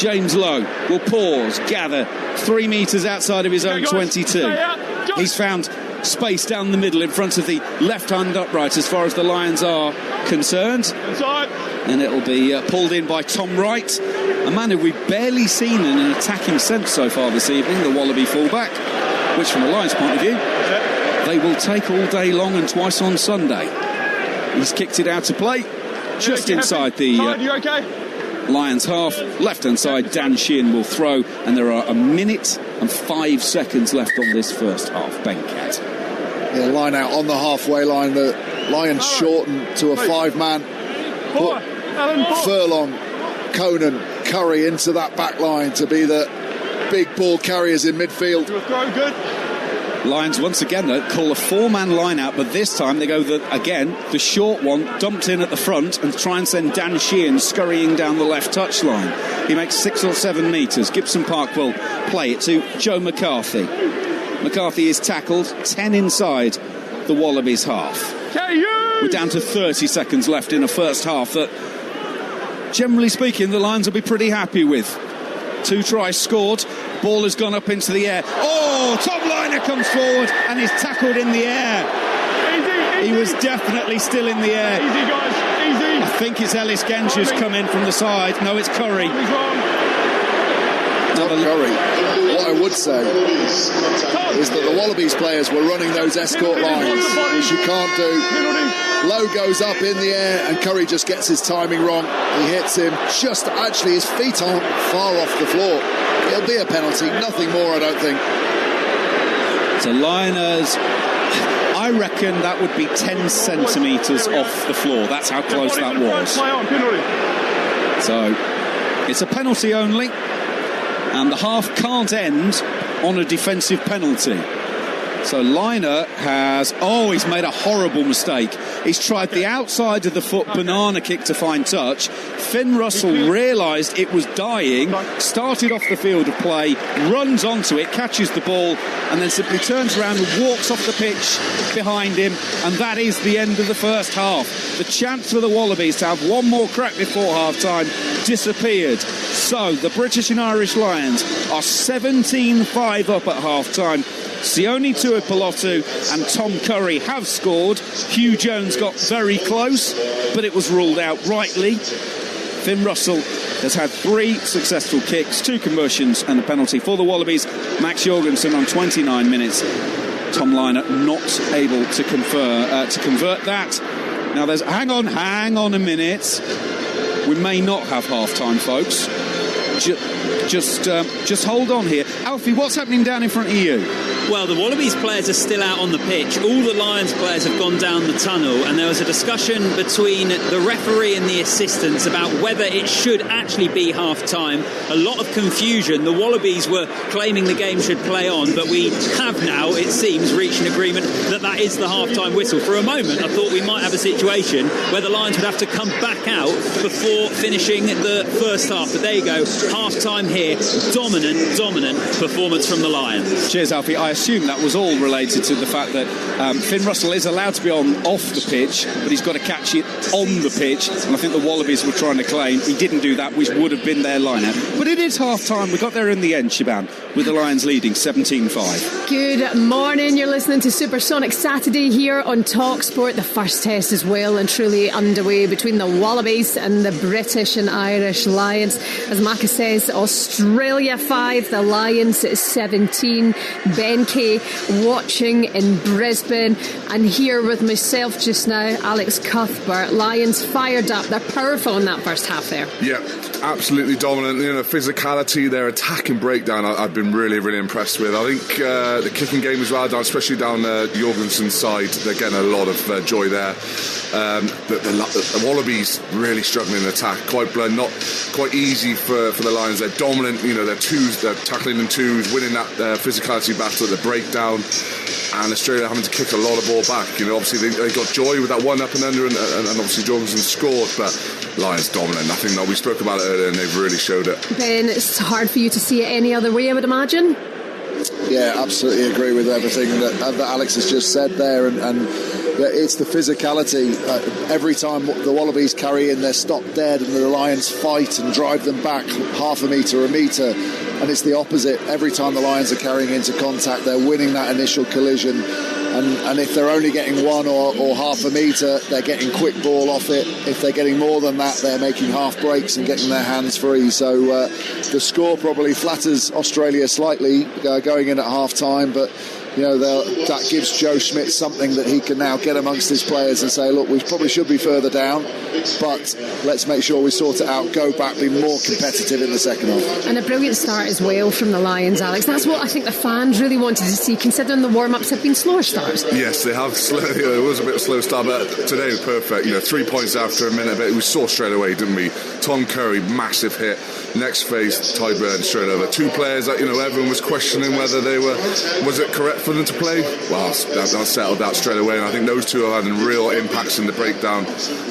D: James Lowe will pause, gather 3 metres outside of his own 22. He's found space down the middle in front of the left-hand upright as far as the Lions are concerned. And it'll be pulled in by Tom Wright, a man who we've barely seen in an attacking sense so far this evening, the Wallaby fullback, which from the Lions' point of view, they will take all day long and twice on Sunday. He's kicked it out to play just inside the Lions half. Left-hand side, Dan Sheehan will throw, and there are 1 minute and 5 seconds left on this first half. Bencat.
J: Yeah, line out on the halfway line. The Lions shorten to a 5-man. Furlong Conan, Curry into that back line to be the big ball carriers in midfield.
K: Good.
D: Lions once again call a 4-man line out, but this time they go the short one dumped in at the front and try and send Dan Sheehan scurrying down the left touchline. He makes 6 or 7 metres. Gibson Park will play it to Joe McCarthy. McCarthy is tackled 10 inside the Wallabies half. We're down to 30 seconds left in a first half that, generally speaking, the Lions will be pretty happy with. 2 tries scored. Ball has gone up into the air. Oh, Tom Liner comes forward and is tackled in the air.
K: Easy.
D: He was definitely still in the air.
K: Easy, guys. Easy.
D: I think it's Ellis Genge who's come in from the side. No, it's Curry.
J: Not Curry. What I would say is that the Wallabies players were running those escort lines, which you can't do. Lowe goes up in the air and Curry just gets his timing wrong. He hits him just, actually his feet aren't far off the floor. It'll be a penalty, nothing more, I don't think.
D: So Liners, I reckon that would be 10 centimetres off the floor. That's how close that was. So it's a penalty only, and the half can't end on a defensive penalty. So Liner he's made a horrible mistake. He's tried the outside of the foot banana kick to find touch. Finn Russell realised it was dying, started off the field of play, runs onto it, catches the ball, and then simply turns around and walks off the pitch behind him, and that is the end of the first half. The chance for the Wallabies to have one more crack before half-time disappeared. So the British and Irish Lions are 17-5 up at half-time. Sione Tuipulotu and Tom Curry have scored. Hugh Jones got very close, but it was ruled out rightly. Finn Russell has had 3 successful kicks, 2 conversions and a penalty for the Wallabies. Max Jorgensen on 29 minutes. Tom Liner not able to convert that. Now there's hang on a minute. We may not have half-time, folks. Just hold on here. Alfie, what's happening down in front of you?
L: Well, the Wallabies players are still out on the pitch. All the Lions players have gone down the tunnel, and there was a discussion between the referee and the assistants about whether it should actually be half-time. A lot of confusion. The Wallabies were claiming the game should play on, but we have now, it seems, reached an agreement that is the half-time whistle. For a moment, I thought we might have a situation where the Lions would have to come back out before finishing the first half. But there you go, half-time here. Dominant performance from the Lions.
D: Cheers, Alfie. I assume that was all related to the fact that Finn Russell is allowed to be off the pitch, but he's got to catch it on the pitch, and I think the Wallabies were trying to claim he didn't do that, which would have been their line-out. But it is half-time. We got there in the end, Shaban, with the Lions leading 17-5.
C: Good morning. You're listening to Supersonic Saturday here on Talksport. The first test is well and truly underway between the Wallabies and the British and Irish Lions. As Maka says, Australia 5, the Lions 17. Ben Kay watching in Brisbane, and here with myself just now, Alex Cuthbert. Lions fired up. They're powerful in that first half there.
I: Yeah, absolutely dominant. Physicality, their attacking breakdown, I've been really, really impressed with. I think the kicking game as well, especially down Jorgensen's side, they're getting a lot of joy there. The Wallabies really struggling in attack, quite blunt, not quite easy for the Lions. They're dominant, they're tackling in twos, winning that physicality battle at the breakdown, and Australia having to kick a lot of ball back. Obviously they got joy with that one up and under, and obviously Jorgensen scored, but Lions dominant. I think that we spoke about it earlier, and they've really showed it.
C: Ben, it's hard for you to see it any other way, I would imagine.
J: Yeah, absolutely agree with everything that Alex has just said there, and it's the physicality. Every time the Wallabies carry in, they're stopped dead, and the Lions fight and drive them back half a metre, and it's the opposite. Every time the Lions are carrying into contact, they're winning that initial collision, and if they're only getting 1 or half a metre, they're getting quick ball off it. If they're getting more than that, they're making half breaks and getting their hands free. So the score probably flatters Australia slightly going in at half time, but that gives Joe Schmidt something that he can now get amongst his players and say, look, we probably should be further down, but let's make sure we sort it out, go back, be more competitive in the second half.
C: And a brilliant start as well from the Lions, Alex. That's what I think the fans really wanted to see, considering the warm-ups have been slower starts.
I: Yes, they have. It was a bit of a slow start, but today was perfect. 3 points after a minute, but we saw straight away, didn't we? Tom Curry, massive hit. Next phase, Tyburn straight over. 2 players that everyone was questioning whether was it correct for them to play. Well, that settled that straight away, and I think those 2 have had real impacts in the breakdown.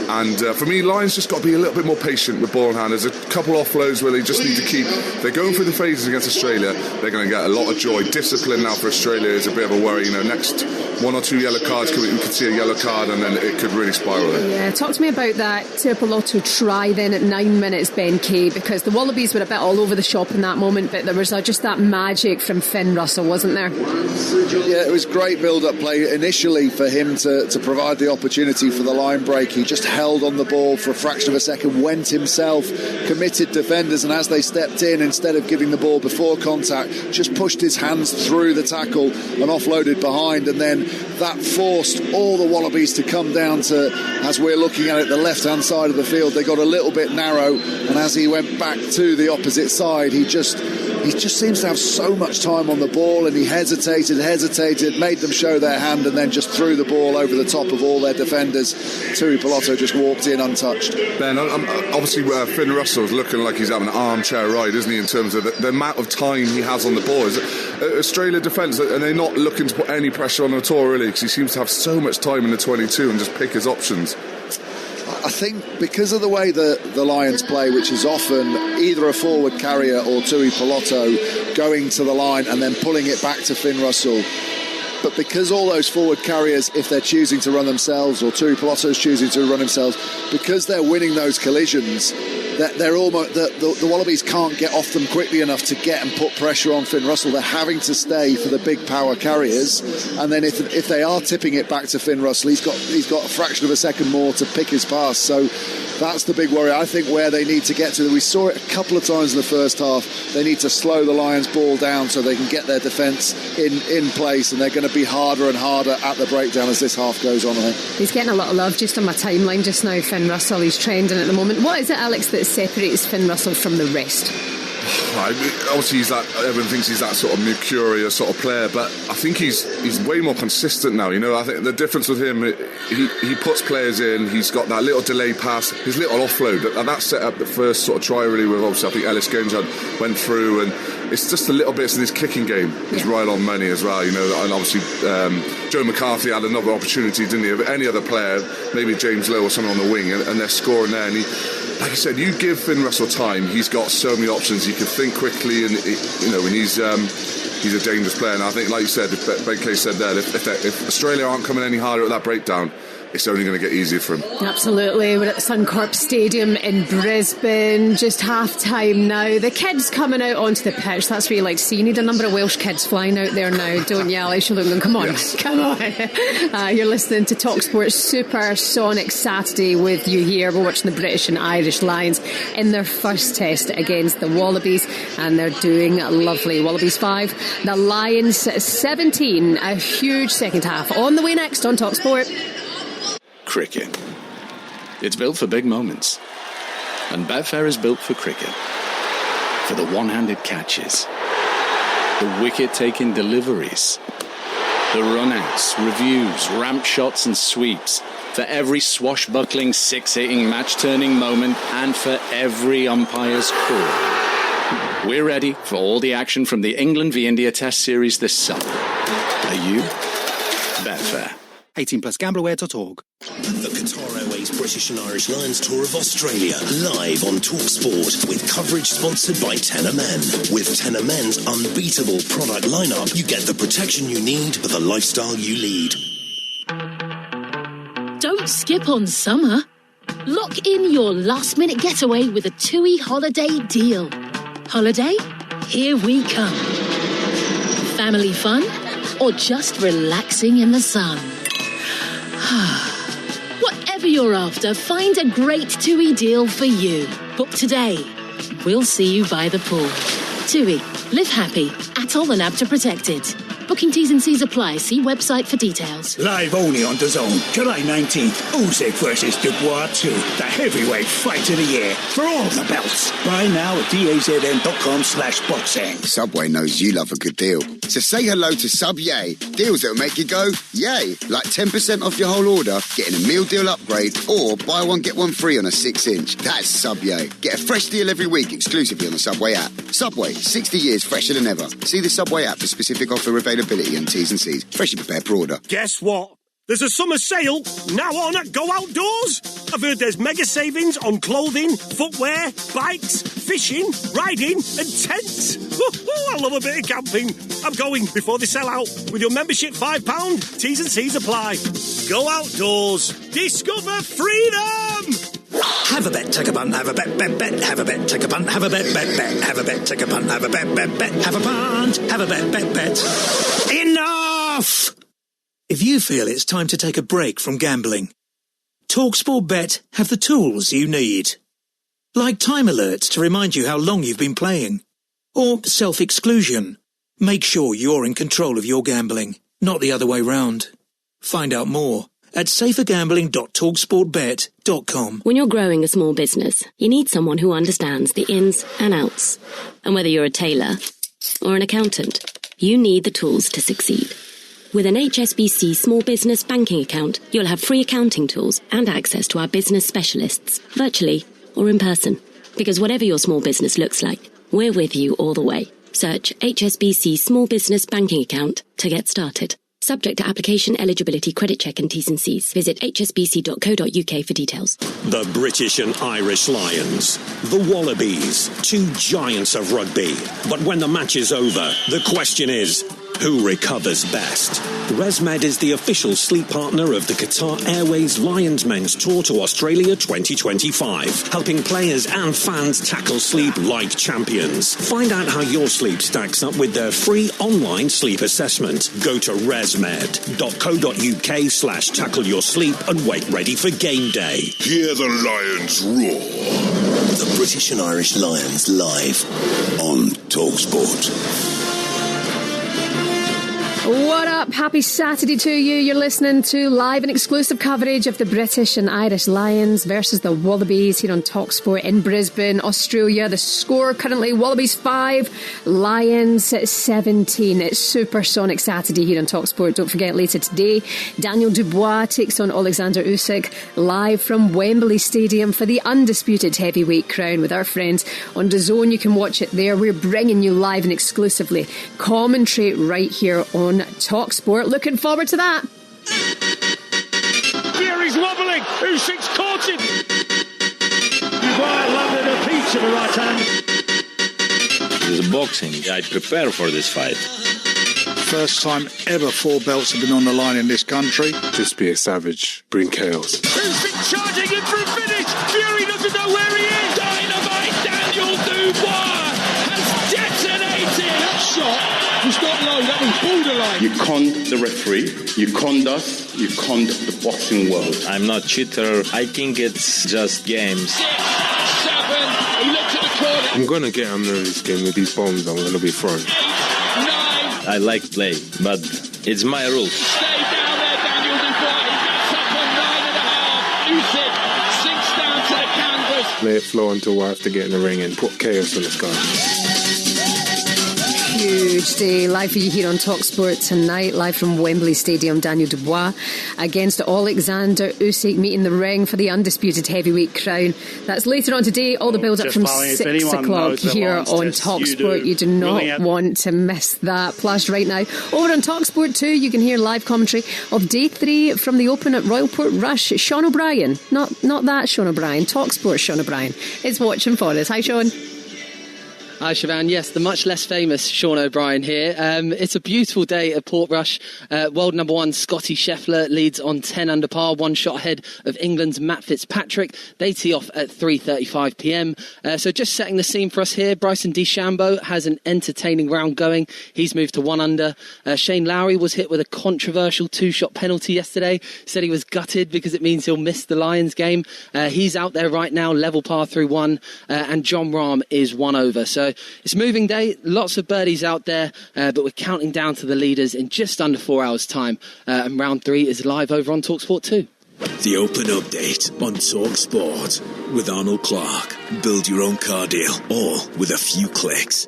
I: And for me, Lions just got to be a little bit more patient with ball in hand. There's a couple offloads where they just need to keep. They're going through the phases against Australia. They're going to get a lot of joy. Discipline now for Australia is a bit of a worry. Next 1 or 2 yellow cards, we could see a yellow card, and then it could really spiral.
C: Yeah, talk to me about that Tuipulotu try then at 9 minutes, Ben Kay, because the Wallabies were a bit all over the shop in that moment, but there was just that magic from Finn Russell, wasn't there?
J: Yeah, it was great build-up play initially for him to provide the opportunity for the line break. He just held on the ball for a fraction of a second, went himself, committed defenders, and as they stepped in, instead of giving the ball before contact, just pushed his hands through the tackle and offloaded behind, and then that forced all the Wallabies to come down to, as we're looking at it, the left-hand side of the field. They got a little bit narrow, and as he went back to the opposite side, he just seems to have so much time on the ball, and he hesitated, made them show their hand, and then just threw the ball over the top of all their defenders. Tuipulotu just walked in untouched.
I: Ben, obviously Finn Russell's looking like he's having an armchair ride, isn't he, in terms of the amount of time he has on the ball. Australia defence, and they're not looking to put any pressure on him at all, really, because he seems to have so much time in the 22 and just pick his options.
J: I think because of the way the Lions play, which is often either a forward carrier or Tuipulotu going to the line and then pulling it back to Finn Russell, but because all those forward carriers, if they're choosing to run themselves or Tuipulotu's choosing to run himself, because they're winning those collisions, that they're almost the Wallabies can't get off them quickly enough to get and put pressure on Finn Russell. They're having to stay for the big power carriers, and then if they are tipping it back to Finn Russell, he's got a fraction of a second more to pick his pass. So that's the big worry. I think where they need to get to, we saw it a couple of times in the first half, they need to slow the Lions ball down so they can get their defence in place, and they're going to be harder and harder at the breakdown as this half goes on, I think. He's
C: getting a lot of love just on my timeline just now, Finn Russell. He's trending at the moment. What is it, Alex, that separates Finn Russell from the rest?
I: Obviously everyone thinks he's that sort of mercurial sort of player, but I think he's way more consistent now. I think the difference with him, he puts players in, he's got that little delay pass, his little offload, that set up the first sort of try really with, obviously I think Ellis Gaines went through, and it's just the little bits in his kicking game is right on money as well, and obviously Joe McCarthy had another opportunity, didn't he? If any other player, maybe James Lowe or someone on the wing, and they're scoring there, and like I said, you give Finn Russell time, he's got so many options, he can think quickly, and and he's a dangerous player. And I think, like you said, Ben Kay said there, if Australia aren't coming any harder at that breakdown, it's only going to get easier for him.
C: Absolutely. We're at the Suncorp Stadium in Brisbane, just half time now. The kids coming out onto the pitch, that's what you like to see. You need a number of Welsh kids flying out there now, don't you, Alex? You're looking, come on, yes. Come on. You're listening to Talksport Supersonic Saturday with you here. We're watching the British and Irish Lions in their first test against the Wallabies, and they're doing lovely. Wallabies 5, the Lions 17. A huge second half. On the way next on Talksport.
M: Cricket. It's built for big moments. And Betfair is built for cricket. For the one-handed catches. The wicket-taking deliveries. The run-outs, reviews, ramp shots and sweeps. For every swashbuckling, six-hitting, match-turning moment. And for every umpire's call. We're ready for all the action from the England v India Test Series this summer. Are you? Betfair.
A: 18+Gamblerware.org. The Qatar Airways British and Irish Lions Tour of Australia, live on Talksport, with coverage sponsored by Tenor Men. With Tenor Men's unbeatable product lineup, you get the protection you need for the lifestyle you lead.
N: Don't skip on summer. Lock in your last-minute getaway with a TUI holiday deal. Holiday? Here we come. Family fun? Or just relaxing in the sun? Whatever you're after, find a great TUI deal for you. Book today. We'll see you by the pool. TUI. Live happy. Atoll and ABTA protected. Booking T's and C's apply. See website for details.
O: Live only on DAZN, July 19th. Usyk versus Dubois 2, the heavyweight fight of the year for all the belts. Buy now at dazn.com/boxing.
P: Subway knows you love a good deal. So say hello to Sub Yay. Deals that'll make you go, yay. Like 10% off your whole order, getting a meal deal upgrade, or buy one, get one free on a 6-inch. That's Sub Yay. Get a fresh deal every week exclusively on the Subway app. Subway, 60 years fresher than ever. See the Subway app for specific offer availability and T's and C's. Freshly prepared per order.
Q: Guess what? There's a summer sale now on at Go Outdoors. I've heard there's mega savings on clothing, footwear, bikes, fishing, riding and tents. I love a bit of camping. I'm going before they sell out. With your membership £5, T's and C's apply. Go Outdoors. Discover freedom.
O: Have a bet, take a punt, have a bet, bet, bet, have a bet, take a punt, have a bet, bet, bet, have a bet, take a punt, have a bet, bet, bet, have a punt, have a bet, bet, bet. Enough! If you feel it's time to take a break from gambling, Talksport Bet have the tools you need. Like time alerts to remind you how long you've been playing. Or self-exclusion. Make sure you're in control of your gambling, not the other way round. Find out more at safergambling.talksportbet.com.
R: When you're growing a small business, you need someone who understands the ins and outs. And whether you're a tailor or an accountant, you need the tools to succeed. With an HSBC small business banking account, you'll have free accounting tools and access to our business specialists, virtually or in person. Because whatever your small business looks like, we're with you all the way. Search HSBC Small Business Banking Account to get started. Subject to application, eligibility, credit check and T's and C's. Visit hsbc.co.uk for details.
S: The British and Irish Lions. The Wallabies. Two giants of rugby. But when the match is over, the question is, who recovers best? ResMed is the official sleep partner of the Qatar Airways Lions Men's Tour to Australia 2025, helping players and fans tackle sleep like champions. Find out how your sleep stacks up with their free online sleep assessment. Go to resmed.co.uk/tackle your sleep and wait ready for game day.
A: Hear the Lions roar. The British and Irish Lions live on Talksport.
C: What up? Happy Saturday to you. You're listening to live and exclusive coverage of the British and Irish Lions versus the Wallabies here on Talksport in Brisbane, Australia. The score currently Wallabies 5, Lions 17. It's Supersonic Saturday here on Talksport. Don't forget later today, Daniel Dubois takes on Alexander Usyk live from Wembley Stadium for the undisputed heavyweight crown with our friends on DAZN. You can watch it there. We're bringing you live and exclusively commentary right here on Talksport. Looking forward to that.
Q: Geary's wobbling. Usyk's caught him. Dubois landed a peach to the right hand.
T: This is boxing. I prepare for this fight.
U: First time ever 4 belts have been on the line in this country.
V: Just be a savage. Bring chaos.
Q: Usyk charging in for a finish. Geary doesn't know where he is. Dynamite Daniel Dubois has detonated. That shot was not low, that was borderline.
T: You conned the referee, you conned us, you conned the boxing world. I'm not cheater. I think it's just games.
Q: 6, 7, he looked at the corner.
V: I'm going to get under this game with these bombs I'm going to be throwing.
Q: 9.
T: I like play, but it's my rules.
Q: Stay down there, Daniel Dubois. He gets up on 9.5. Usyk sinks down to the canvas.
V: Let it flow until I have to get in the ring and put chaos on the sky.
C: Huge day live for you here on Talksport tonight, live from Wembley Stadium. Daniel Dubois against Alexander Usyk meeting the ring for the undisputed heavyweight crown. That's later on today. All the build up from 6 o'clock here on Talksport. You do not want to miss that. Plus right now over on Talksport 2 you can hear live commentary of day 3 from the Open at Royal Port Rush. Sean O'Brien, not that Sean O'Brien, Talksport Sean O'Brien is watching for us. Hi Sean.
W: Hi Siobhan, yes, the much less famous Sean O'Brien here. It's a beautiful day at Portrush. World number 1 Scotty Scheffler leads on 10 under par, 1 shot ahead of England's Matt Fitzpatrick. They tee off at 3:35pm. So just setting the scene for us here, Bryson DeChambeau has an entertaining round going. He's moved to 1 under. Shane Lowry was hit with a controversial 2-shot penalty yesterday. Said he was gutted because it means he'll miss the Lions game. He's out there right now, level par through 1. And John Rahm is 1 over. So So it's moving day, lots of birdies out there, but we're counting down to the leaders in just under 4 hours' time. And round 3 is live over on Talksport 2.
O: The Open Update on Talksport with Arnold Clark. Build your own car deal, all with a few clicks.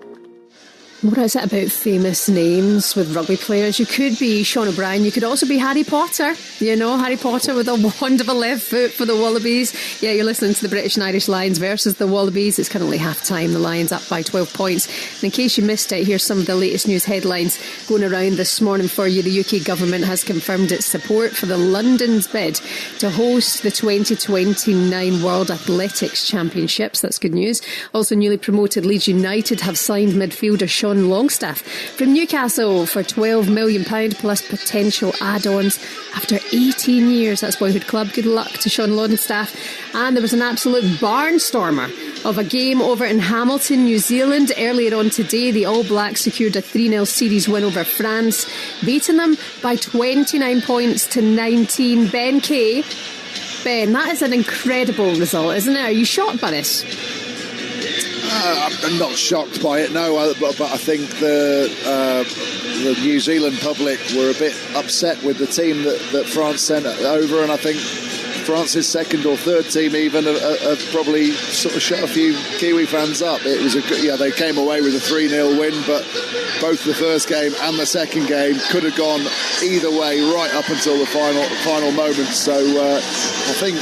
C: What is it about famous names with rugby players? You could be Sean O'Brien, you could also be Harry Potter. You know, Harry Potter with a wand of a left foot for the Wallabies. Yeah, you're listening to the British and Irish Lions versus the Wallabies. It's currently half-time. The Lions up by 12 points. And in case you missed it, here's some of the latest news headlines going around this morning for you. The UK government has confirmed its support for the London's bid to host the 2029 World Athletics Championships. That's good news. Also, newly promoted Leeds United have signed midfielder Sean Longstaff from Newcastle for £12 million plus potential add-ons after 18 years. That's Boyhood Club. Good luck to Sean Longstaff. And there was an absolute barnstormer of a game over in Hamilton, New Zealand. Earlier on today, the All Blacks secured a 3-0 series win over France, beating them by 29 points to 19. Ben Kay. Ben, that is an incredible result, isn't it? Are you shocked by this?
J: I'm not shocked by it, no, but I think the New Zealand public were a bit upset with the team that France sent over, and I think France's second or third team even have probably sort of shut a few Kiwi fans up. It was they came away with a 3-0 win, but both the first game and the second game could have gone either way right up until the final moments. So I think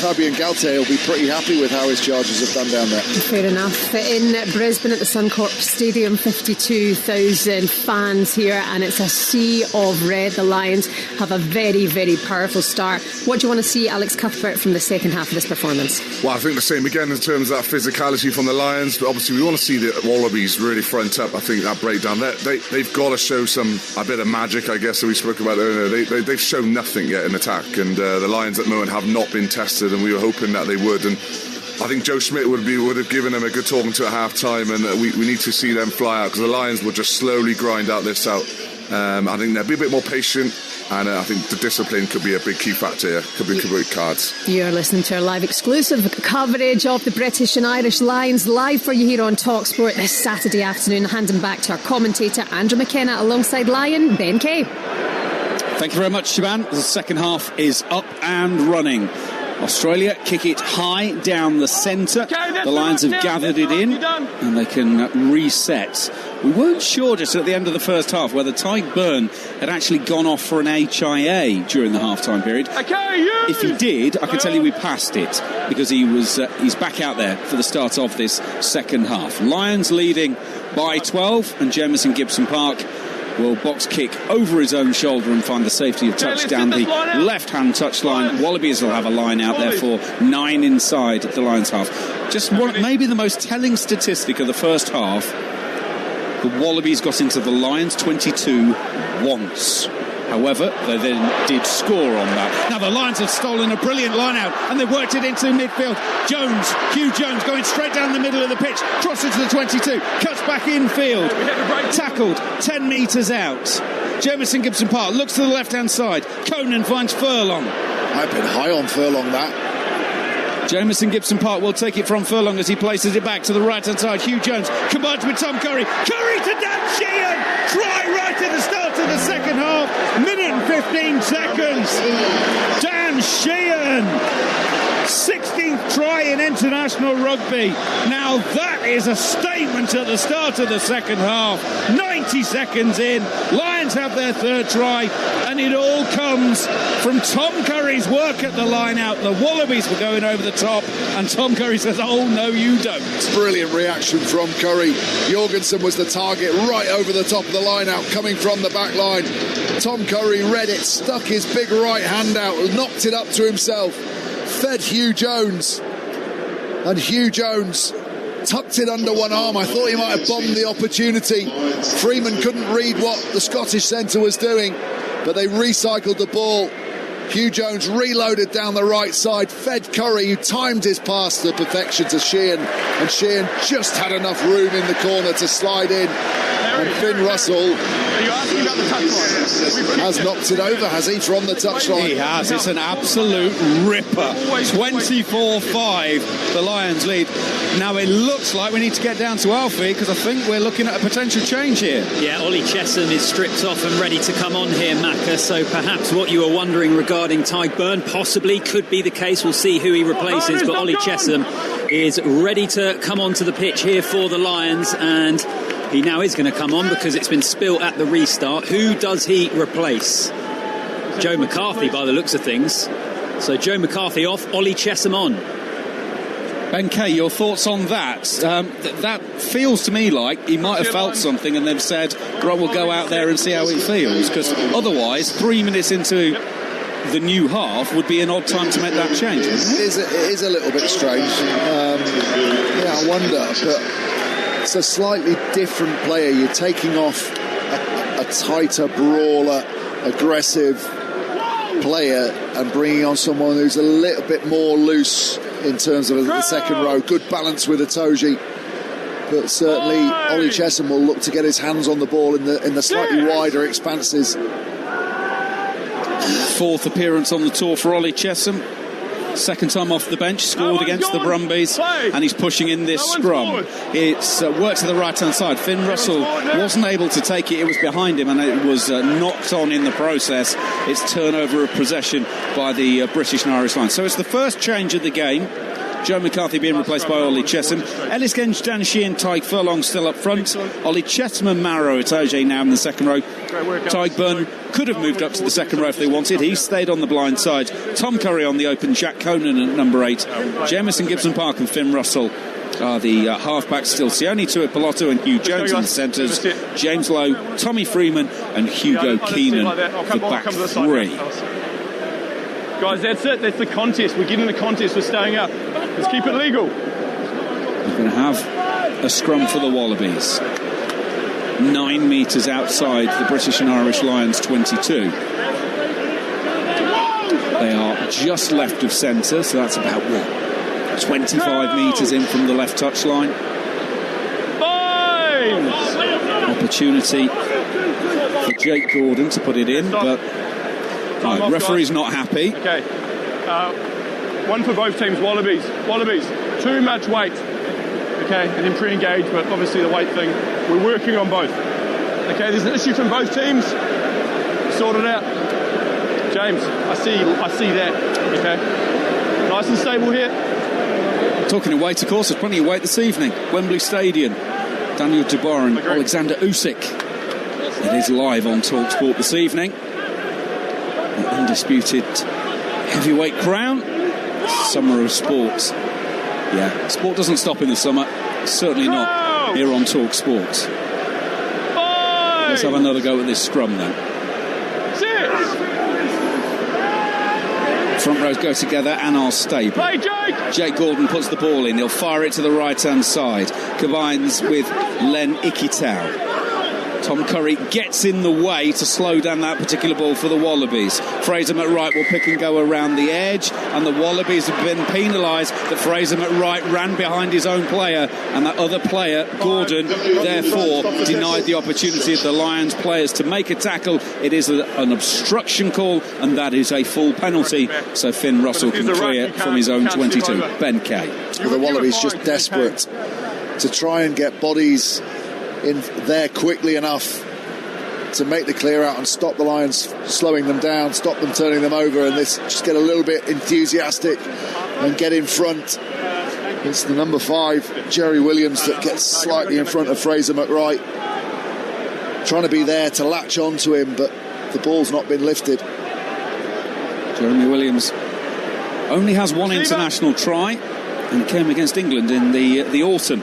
J: Fabien Galtier will be pretty happy with how his Chargers have done down there.
C: Fair enough. In Brisbane at the Suncorp Stadium, 52,000 fans here, and it's a sea of red. The Lions have a very, very powerful start. What do you want to see, Alex Cuthbert, from the second half of this performance?
I: Well, I think the same again in terms of that physicality from the Lions, but obviously we want to see the Wallabies really front up. I think that breakdown, they've got to show a bit of magic, I guess, that we spoke about earlier. They've shown nothing yet in attack, and the Lions at the moment have not been tested, and we were hoping that they would. And I think Joe Schmidt would have given them a good talking to at half-time, and we need to see them fly out, because the Lions will just slowly grind out this out. I think they'll be a bit more patient, and I think the discipline could be a big key factor here. Could be cards.
C: You're listening to our live exclusive coverage of the British and Irish Lions, live for you here on Talksport this Saturday afternoon. Handing back to our commentator Andrew McKenna alongside Lion Ben Kay.
D: Thank you very much, Shaban. The second half is up and running. Australia kick it high down the centre. The Lions have gathered it in, and they can reset. We weren't sure just at the end of the first half whether Tyg Byrne had actually gone off for an HIA during the half-time period. If he did, I can tell you we passed it, because he's back out there for the start of this second half. Lions leading by 12, and Jamison Gibson Park will box kick over his own shoulder and find the safety of touch down the left-hand touchline. Wallabies will have a line out there for 9 inside the Lions half. Just maybe the most telling statistic of the first half, the Wallabies got into the Lions 22 once. However, they then did score on that. Now the Lions have stolen a brilliant line out, and they've worked it into midfield. Hugh Jones going straight down the middle of the pitch, crosses to the 22, cuts back infield, tackled 10 metres out. Jamison Gibson Park looks to the left-hand side. Conan finds Furlong.
J: I've been high on Furlong that.
D: Jamison Gibson Park will take it from Furlong as he places it back to the right-hand side. Hugh Jones combines with Tom Curry. Curry to Dan Sheehan! Try right at the start of the second half. Minute and 15 seconds. Dan Sheehan! 16th try in international rugby. Now that is a statement at the start of the second half. 90 seconds in, Lions have their third try, and it all comes from Tom Curry's work at the line out. The Wallabies were going over the top, and Tom Curry says, oh no you don't.
J: Brilliant reaction from Curry. Jorgensen was the target right over the top of the line out, coming from the back line. Tom Curry read it, stuck his big right hand out, knocked it up to himself, fed Hugh Jones, and Hugh Jones tucked it under one arm. I thought he might have bombed the opportunity. Freeman couldn't read what the Scottish centre was doing, but they recycled the ball. Hugh Jones reloaded down the right side, fed Curry, who timed his pass to perfection to Sheehan, and Sheehan just had enough room in the corner to slide in. And Finn Russell has knocked it over, has he, from the touchline?
D: He has. It's an absolute ripper. 24-5, the Lions lead. Now it looks like we need to get down to Alfie, because I think we're looking at a potential change here.
L: Yeah, Ollie Chesham is stripped off and ready to come on here, Macca. So perhaps what you were wondering regarding Tyg Burn possibly could be the case. We'll see who he replaces, but Ollie Chesham is ready to come onto the pitch here for the Lions, and he now is going to come on because it's been spilt at the restart. Who does he replace? Joe McCarthy, by the looks of things. So Joe McCarthy off, Ollie Chesham on.
D: Ben Kay, your thoughts on that? That feels to me like he might have felt something and they've said, right, we'll go out there and see how it feels, because otherwise 3 minutes into the new half would be an odd time to make that change.
J: It is a little bit strange. I wonder, but it's a slightly different player. You're taking off a tighter, brawler, aggressive player and bringing on someone who's a little bit more loose in terms of the second row. Good balance with Itoje, but certainly Ollie Chesham will look to get his hands on the ball in the slightly wider expanses.
D: Fourth appearance on the tour for Ollie Chesham. Second time off the bench, scored against the Brumbies, and he's pushing in this scrum. It's worked to the right-hand side. Finn Russell wasn't able to take it. It was behind him, and it was knocked on in the process. It's turnover of possession by the British and Irish Lions. So it's the first change of the game. Joe McCarthy being replaced by Ollie Chesham. Ellis Genge, Dan Sheehan, Tyg Furlong still up front. Ollie Chesham and Maro Itoje now in the second row. Tyg Burn could have moved up to the second row if they wanted. He stayed on the blind side. Tom Curry on the open. Jack Conan at number 8. Jamison Gibson-Park and Finn Russell are the halfbacks still. Sione Tuipulotu and Hugh Jones in the centres. James Lowe, Tommy Freeman and Hugo Keenan, the back three.
K: Guys, that's it. That's the contest. We're getting the contest. We're staying up. Let's keep it legal.
D: We're going to have a scrum for the Wallabies. 9 metres outside the British and Irish Lions 22. They are just left of centre, so that's about 25 metres in from the left touchline. Opportunity for Jake Gordon to put it in, but no, referee's not happy.
K: Okay. One for both teams, Wallabies. Too much weight. Okay, and then pre-engage, but obviously the weight thing, we're working on both. Okay, there's an issue from both teams. Sort it out. James, I see that. Okay. Nice and stable here.
D: Talking of weight, of course, there's plenty of weight this evening. Wembley Stadium. Daniel Jabbar and Alexander Usyk. It is live on Talksport this evening. The undisputed heavyweight crown. Summer of sport. Yeah, sport doesn't stop in the summer. Certainly not here on Talksport. Let's have another go at this scrum then. Front rows go together and are stable. Jake Gordon puts the ball in. He'll fire it to the right-hand side. Combines with Len Ikitau. Tom Curry gets in the way to slow down that particular ball for the Wallabies. Fraser McWright will pick and go around the edge, and the Wallabies have been penalised that Fraser McWright ran behind his own player, and that other player, Gordon, therefore denied the opportunity of the Lions players to make a tackle. It is an obstruction call, and that is a full penalty, so Finn Russell can clear from his own 22. Ben Kay.
J: Well, the Wallabies just desperate to try and get bodies in there quickly enough to make the clear out and stop the Lions slowing them down, stop them turning them over, and this just get a little bit enthusiastic and get in front. It's the number 5, Jerry Williams, that gets slightly in front of Fraser McWright, trying to be there to latch on to him, but the ball's not been lifted.
D: Jeremy Williams only has one international try, and it came against England in the autumn.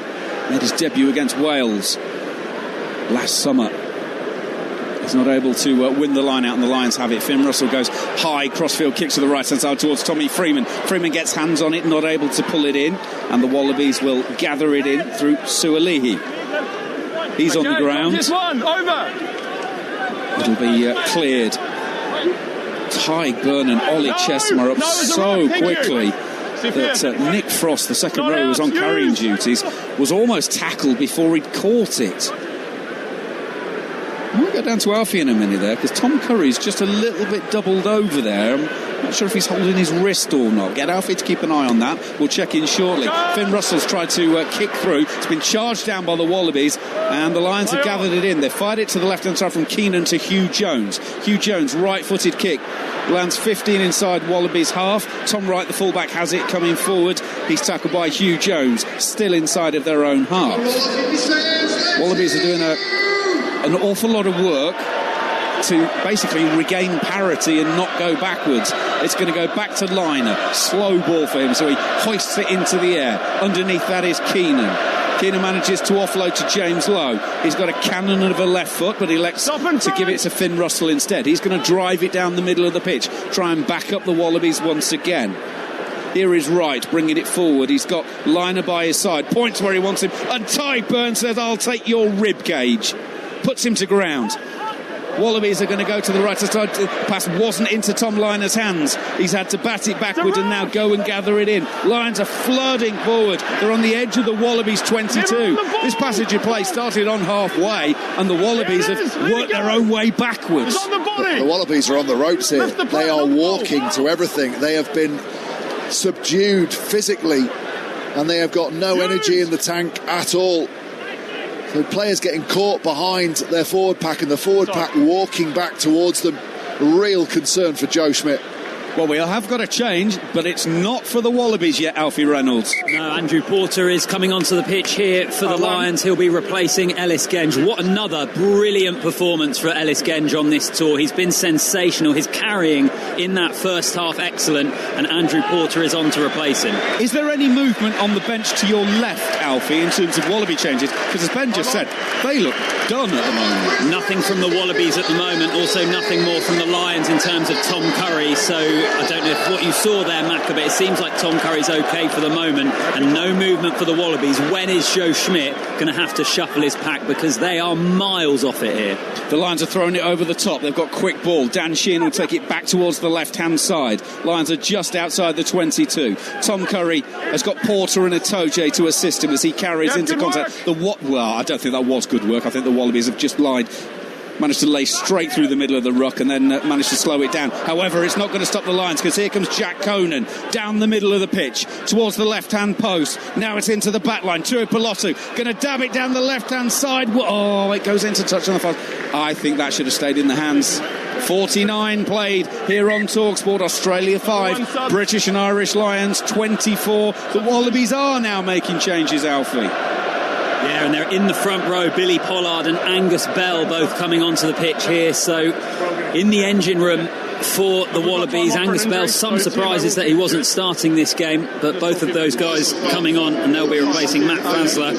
D: Made his debut against Wales last summer. He's not able to win the line out, and the Lions have it. Finn Russell goes high, crossfield kick to the right-hand side towards Tommy Freeman. Freeman gets hands on it, not able to pull it in, and the Wallabies will gather it in through Sualihi. He's on the ground. It'll be cleared. Tyg Burn and Ollie Chesham are up so quickly that Nick Frost, the second row, was on carrying duties, was almost tackled before he'd caught it. down to Alfie in a minute there, because Tom Curry's just a little bit doubled over there. I'm not sure if he's holding his wrist or not. Get Alfie to keep an eye on that. We'll check in shortly. Finn Russell's tried to kick through. It's been charged down by the Wallabies, and the Lions have gathered it in. They fired it to the left-hand side from Keenan to Hugh Jones. Hugh Jones, right-footed kick. Lands 15 inside Wallabies half. Tom Wright, the fullback, has it coming forward. He's tackled by Hugh Jones, still inside of their own half. Wallabies are doing an awful lot of work to basically regain parity and not go backwards. It's going to go back to Liner. Slow ball for him, so he hoists it into the air. Underneath that is Keenan. Keenan manages to offload to James Lowe. He's got a cannon of a left foot, but he elects to give it to Finn Russell instead. He's going to drive it down the middle of the pitch, try and back up the Wallabies once again. Here is Wright bringing it forward. He's got Liner by his side, points where he wants him, and Ty Burns says, "I'll take your rib cage." Puts him to ground. Wallabies are going to go to the right side. The pass wasn't into Tom Liner's hands. He's had to bat it backward and now go and gather it in. Lions are flooding forward. They're on the edge of the Wallabies 22. This passage of play started on halfway, and the Wallabies have worked their own way backwards.
J: The Wallabies are on the ropes here. They are walking to everything. They have been subdued physically, and they have got no energy in the tank at all. So players getting caught behind their forward pack, and the forward pack walking back towards them. Real concern for Joe Schmidt.
D: Well, we have got a change, but it's not for the Wallabies yet, Alfie Reynolds.
L: No, Andrew Porter is coming onto the pitch here for the Lions. He'll be replacing Ellis Genge. What another brilliant performance for Ellis Genge on this tour. He's been sensational. His carrying in that first half, excellent, and Andrew Porter is on to replace him.
D: Is there any movement on the bench to your left, Alfie, in terms of Wallaby changes? Because as Ben just said, they look done at the moment.
L: Nothing from the Wallabies at the moment. Also nothing more from the Lions in terms of Tom Curry. So I don't know if what you saw there, Macca, but it seems like Tom Curry's okay for the moment, and no movement for the Wallabies. When is Joe Schmidt going to have to shuffle his pack, because they are miles off it here?
D: The Lions are throwing it over the top. They've got quick ball. Dan Sheehan will take it back towards the left-hand side. Lions are just outside the 22. Tom Curry has got Porter and Itoje to assist him as he carries into contact. Well, I don't think that was good work. I think the Wallabies have just managed to lay straight through the middle of the ruck and then managed to slow it down. However, it's not going to stop the Lions, because here comes Jack Conan down the middle of the pitch towards the left-hand post. Now it's into the back line. Tuipulotu going to dab it down the left-hand side. Oh, it goes into touch on the far. I think that should have stayed in the hands. 49 played here on Talksport. Australia 5, British and Irish Lions 24. The Wallabies are now making changes, Alfie.
L: Yeah, and they're in the front row. Billy Pollard and Angus Bell both coming onto the pitch here. So in the engine room for the Wallabies, Angus Bell, some surprises that he wasn't starting this game, but both of those guys coming on, and they'll be replacing Matt Fasler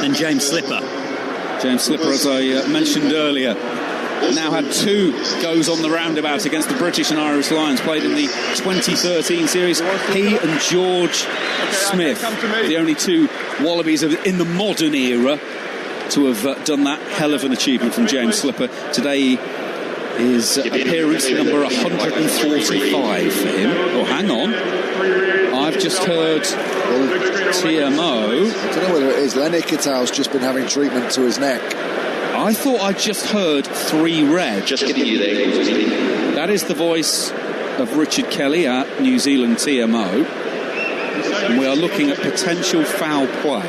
L: and James Slipper.
D: James Slipper, as I mentioned earlier, now had 2 goes on the roundabout against the British and Irish Lions, played in the 2013 series. He and George Smith, the only 2 Wallabies in the modern era to have done that. Hell of an achievement from James Slipper. Today is appearance number 145 for him. Oh, hang on, I've just heard TMO.
J: I don't know whether it is. Lenny Kitau's just been having treatment to his neck.
D: I thought I just heard 3 red.
B: Just getting you there.
D: That is the voice of Richard Kelly at New Zealand TMO. And we are looking at potential foul play.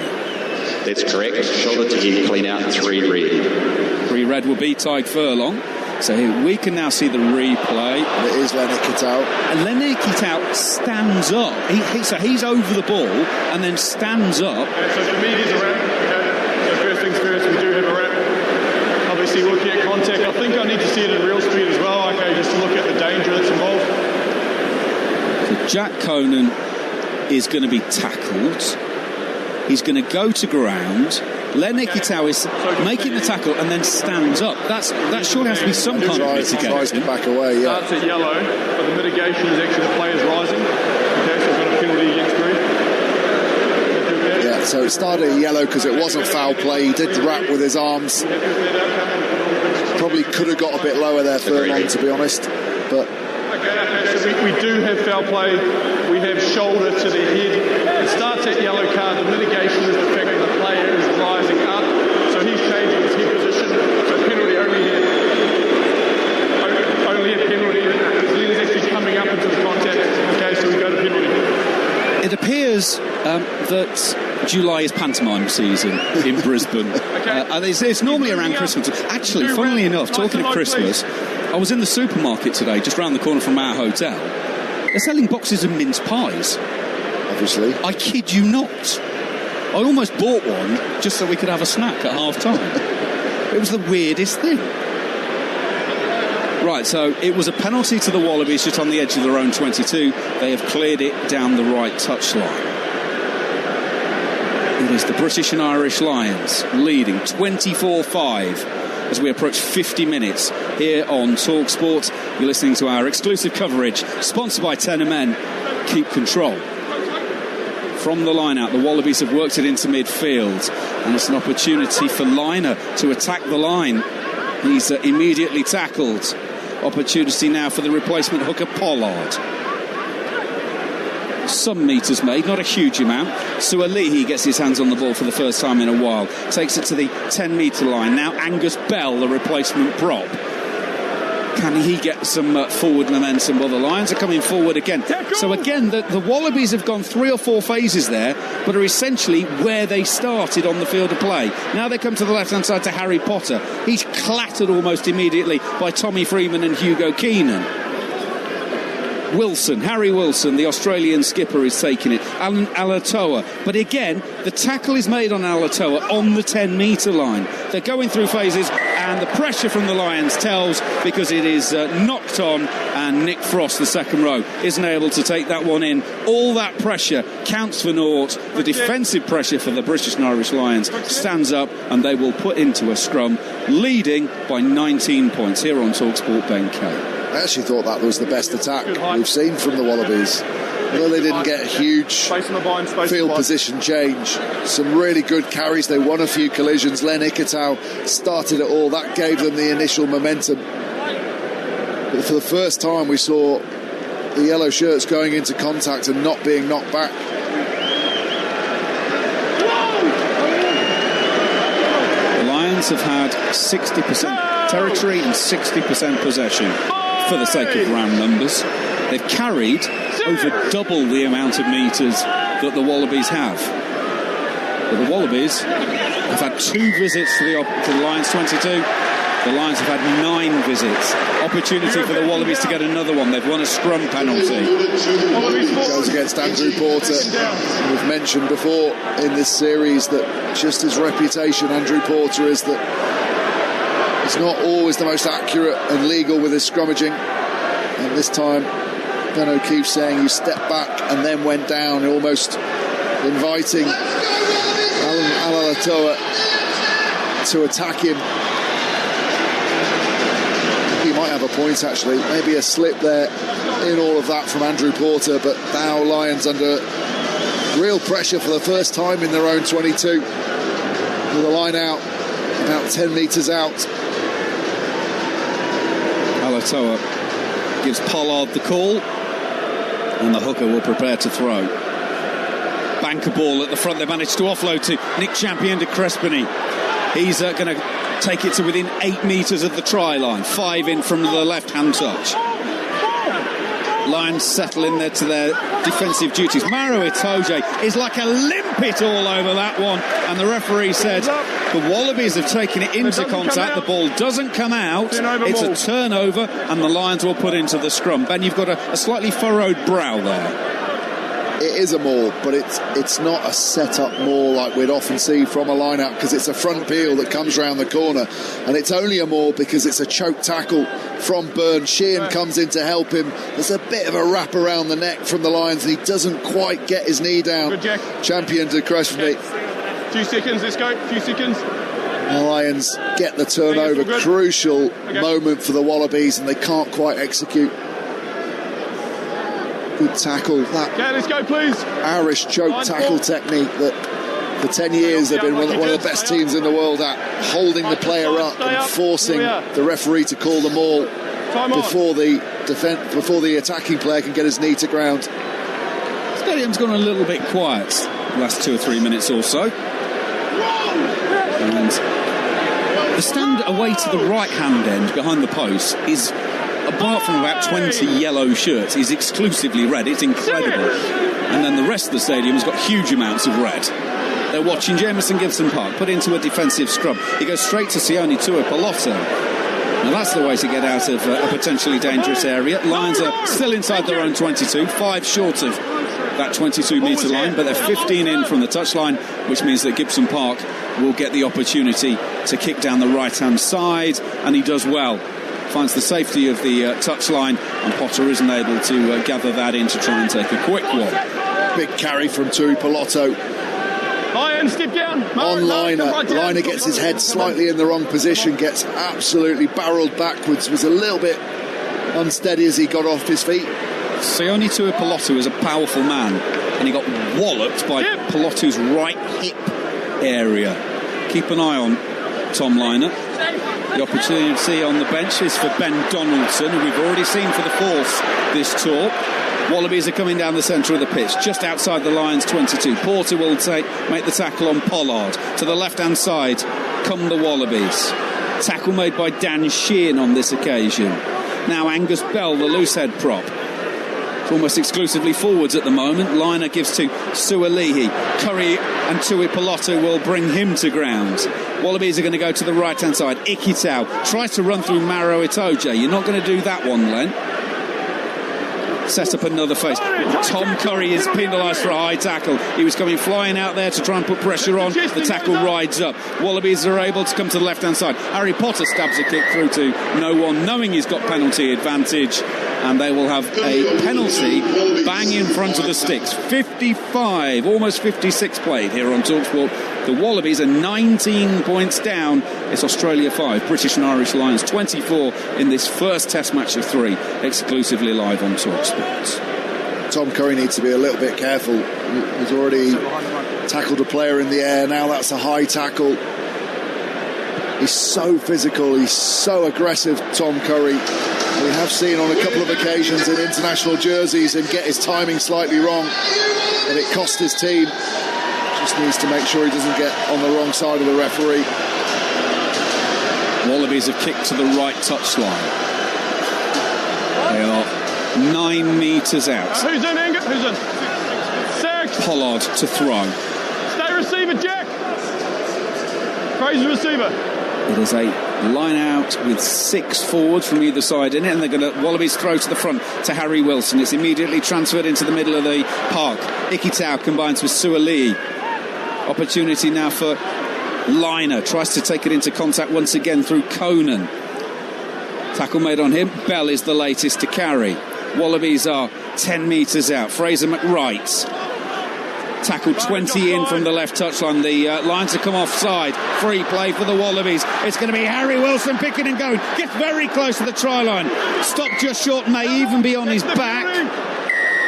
B: That's correct. Shoulder to head, clean out, 3 red.
D: 3 red will be Tyg Furlong. So we can now see the replay.
J: It is Lenny Kitau.
D: And Lenny Kitau stands up. So he's over the ball and then stands up.
K: Okay, so for me, it is a wrap. Okay. So first things first, we do have a wrap. Obviously looking at contact, I think I need to see it in real speed as well, okay, just to look at the danger that's involved.
D: So Jack Conan is going to be tackled. He's going to go to ground. Lenny Kitau is making the tackle and then stands up. That surely has to be some kind of mitigation.
J: Tries to back away, yeah.
K: Starts at yellow, but the mitigation is actually the players rising. Okay, so I've got a penalty against me.
J: Yeah, so it started at yellow because it wasn't foul play. He did wrap with his arms. Probably could have got a bit lower there, Furlong, to be honest. But
K: so we do have foul play. We have shoulder to the head. It starts at yellow card. The mitigation is the fact that the player is rising up, so he's changing his head position. So penalty only here.
D: appears that July is pantomime season in Brisbane. It's normally around Christmas. Actually, funnily enough, talking of Christmas, I was in the supermarket today, just round the corner from our hotel. They're selling boxes of mince pies.
J: Obviously.
D: I kid you not. I almost bought one just so we could have a snack at half-time. It was the weirdest thing. Right, so it was a penalty to the Wallabies just on the edge of their own 22. They have cleared it down the right touchline. It is the British and Irish Lions leading 24-5 as we approach 50 minutes here on Talksport. You're listening to our exclusive coverage, sponsored by Tenor Men. Keep control. From the line-out, the Wallabies have worked it into midfield, and it's an opportunity for Liner to attack the line. He's immediately tackled. Opportunity now for the replacement hooker Pollard. Some metres made, not a huge amount. Sualihi gets his hands on the ball for the first time in a while. Takes it to the 10-metre line. Now Angus Bell, the replacement prop. Can he get some forward momentum? Well, the Lions are coming forward again. So again, the Wallabies have gone 3 or 4 phases there, but are essentially where they started on the field of play. Now they come to the left-hand side to Harry Potter. He's clattered almost immediately by Tommy Freeman and Hugo Keenan. Harry Wilson, the Australian skipper, is taking it. Alan Alatoa. But again, the tackle is made on Alatoa on the 10-metre line. They're going through phases, and the pressure from the Lions tells, because it is knocked on, and Nick Frost, the second row, isn't able to take that one in. All that pressure counts for naught. The defensive pressure for the British and Irish Lions stands up, and they will put into a scrum, leading by 19 points here on Talksport. Ben Kay.
J: I actually thought that was the best attack we've seen from the Wallabies. Well, they didn't get a huge field position change. Some really good carries. They won a few collisions. Len Ikitau started it all. That gave them the initial momentum. But for the first time, we saw the yellow shirts going into contact and not being knocked back.
D: The Lions have had 60% territory and 60% possession. For the sake of round numbers, they've carried over double the amount of metres that the Wallabies have. But the Wallabies have had 2 visits to the Lions 22. The Lions have had 9 visits. Opportunity for the Wallabies to get another one. They've won a scrum penalty.
J: Goes against Andrew Porter. We've mentioned before in this series that just his reputation, Andrew Porter, is that he's not always the most accurate and legal with his scrummaging. And this time, Ben O'Keefe saying he stepped back and then went down, almost inviting Alan Alatoa to attack him. He might have a point, actually. Maybe a slip there in all of that from Andrew Porter, but now Lions under real pressure for the first time in their own 22. With the line out, about 10 metres out.
D: Alatoa gives Pollard the call, and the hooker will prepare to throw. Banker ball at the front. They managed to offload to Nick Champion de Crespigny. He's going to take it to within 8 metres of the try line. 5 in from the left-hand touch. Lions settle in there to their defensive duties. Maro Itoje is like a limpet all over that one, and the referee said the Wallabies have taken it into contact. The ball doesn't come out. It's a turnover, and the Lions will put into the scrum. Ben, you've got a slightly furrowed brow there.
J: It is a maul, but it's not a set-up maul like we'd often see from a line-out, because it's a front peel that comes round the corner, and it's only a maul because it's a choke tackle from Burn. Sheehan comes in to help him. There's a bit of a wrap around the neck from the Lions, and he doesn't quite get his knee down. Champion de Crespigny.
K: 2 seconds, let's go. 2 seconds.
J: The Lions get the turnover. Crucial moment for the Wallabies, and they can't quite execute. Good tackle. That
K: let's go, please.
J: Irish choke tackle technique that for 10 years they've been one of the best teams in the world at, holding the player up and forcing the referee to call the maul before the attacking player can get his knee to ground.
D: Stadium's gone a little bit quiet the last 2 or 3 minutes or so. And the stand away to the right-hand end behind the post is, apart from about 20 yellow shirts, is exclusively red. It's incredible. and then the rest of the stadium has got huge amounts of red. They're watching Jameson Gibson Park put into a defensive scrum. He goes straight to Sione Tuipulotu. Now that's the way to get out of a potentially dangerous area. Lions are still inside their own 22, 5 short of that 22-metre line, but they're 15 in from the touchline, which means that Gibson Park will get the opportunity to kick down the right-hand side, and he does well. Finds the safety of the touchline, and Potter isn't able to gather that in to try and take a quick one.
J: Big carry from Tuipulotu.
K: Lion, step down.
J: On Liner. Liner gets his head slightly in the wrong position, gets absolutely barrelled backwards, was a little bit unsteady as he got off his feet.
D: Sione Tuipulotu is a powerful man, and he got walloped by Pilotu's right hip area. Keep an eye on Tom Liner. The opportunity on the bench is for Ben Donaldson, who we've already seen for the fourth this tour. Wallabies are coming down the centre of the pitch, just outside the Lions 22. Porter will make the tackle on Pollard. To the left-hand side come the Wallabies. Tackle made by Dan Sheehan on this occasion. Now Angus Bell, the loose head prop. It's almost exclusively forwards at the moment. Liner gives to Sualihi. Curry and Tuipulotu will bring him to ground. Wallabies are going to go to the right-hand side. Ikitau tries to run through Maro Itoje. You're not going to do that one, Len. Set up another face. Tom Curry is penalised for a high tackle. He was coming flying out there to try and put pressure on. The tackle rides up. Wallabies are able to come to the left-hand side. Harry Potter stabs a kick through to no one, knowing he's got penalty advantage, and they will have a penalty bang in front of the sticks. 55, almost 56 played here on Talksport. The Wallabies are 19 points down. It's Australia 5, British and Irish Lions 24 in this first test match of 3, exclusively live on Talksport.
J: Tom Curry needs to be a little bit careful. He's already tackled a player in the air. Now that's a high tackle. He's so physical. He's so aggressive, Tom Curry. We have seen on a couple of occasions in international jerseys him get his timing slightly wrong, and it cost his team. Just needs to make sure he doesn't get on the wrong side of the referee.
D: Wallabies have kicked to the right touchline. They are 9 metres out.
K: Who's in, Inga? Who's in? 6.
D: Pollard to throw.
K: Stay receiver, Jack. Crazy receiver.
D: It is a line out with 6 forwards from either side in it, and they're going to Wallabies throw to the front to Harry Wilson. It's immediately transferred into the middle of the park. Ikitau combines with Sualihi. Opportunity now for Liner. Tries to take it into contact once again through Conan. Tackle made on him. Bell is the latest to carry. Wallabies are 10 metres out. Fraser McWright. Tackle 20 in from the left touchline. The Lions have come offside. Free play for the Wallabies. It's going to be Harry Wilson picking and going. Gets very close to the try line. Stopped just short. May even be on his back.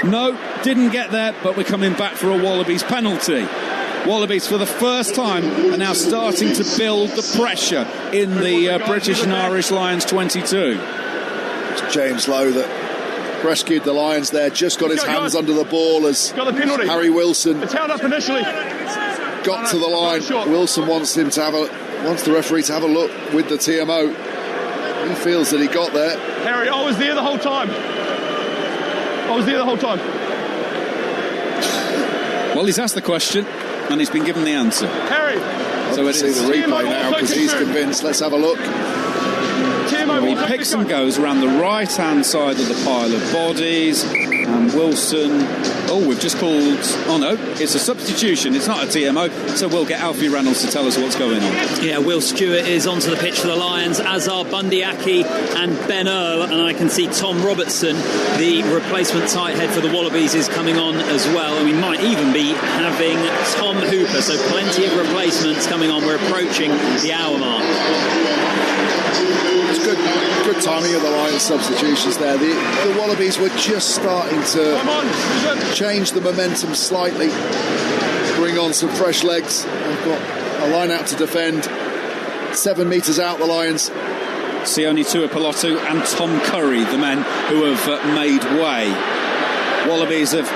D: No, didn't get there, but we're coming back for a Wallabies penalty. Wallabies for the first time are now starting to build the pressure in the British and Irish Lions 22.
J: It's James Lowe that rescued the Lions there, just got his hands under the ball as Harry Wilson
K: it's held up initially.
J: got to the line. Wilson wants the referee to have a look with the TMO. He feels that he got there.
K: Harry, I was there the whole time.
D: Well, he's asked the question and he's been given the answer.
K: Harry!
D: So it
J: see
D: is.
J: the replay now because he's convinced. Let's have a look.
D: He picks and goes around the right-hand side of the pile of bodies. And Wilson... Oh, we've just called... Oh, no, it's a substitution. It's not a TMO. So we'll get Alfie Reynolds to tell us what's going on.
L: Yeah, Will Stewart is onto the pitch for the Lions, as are Bundy Aki and Ben Earl. And I can see Tom Robertson, the replacement tight head for the Wallabies, is coming on as well. And we might even be having Tom Hooper. So plenty of replacements coming on. We're approaching the hour mark.
J: It's good timing of the Lions substitutions there. The Wallabies were just starting to change the momentum slightly, bring on some fresh legs. They've got a line out to defend. 7 metres out, the Lions.
D: Sione Tuipulotu and Tom Curry, the men who have made way. Wallabies have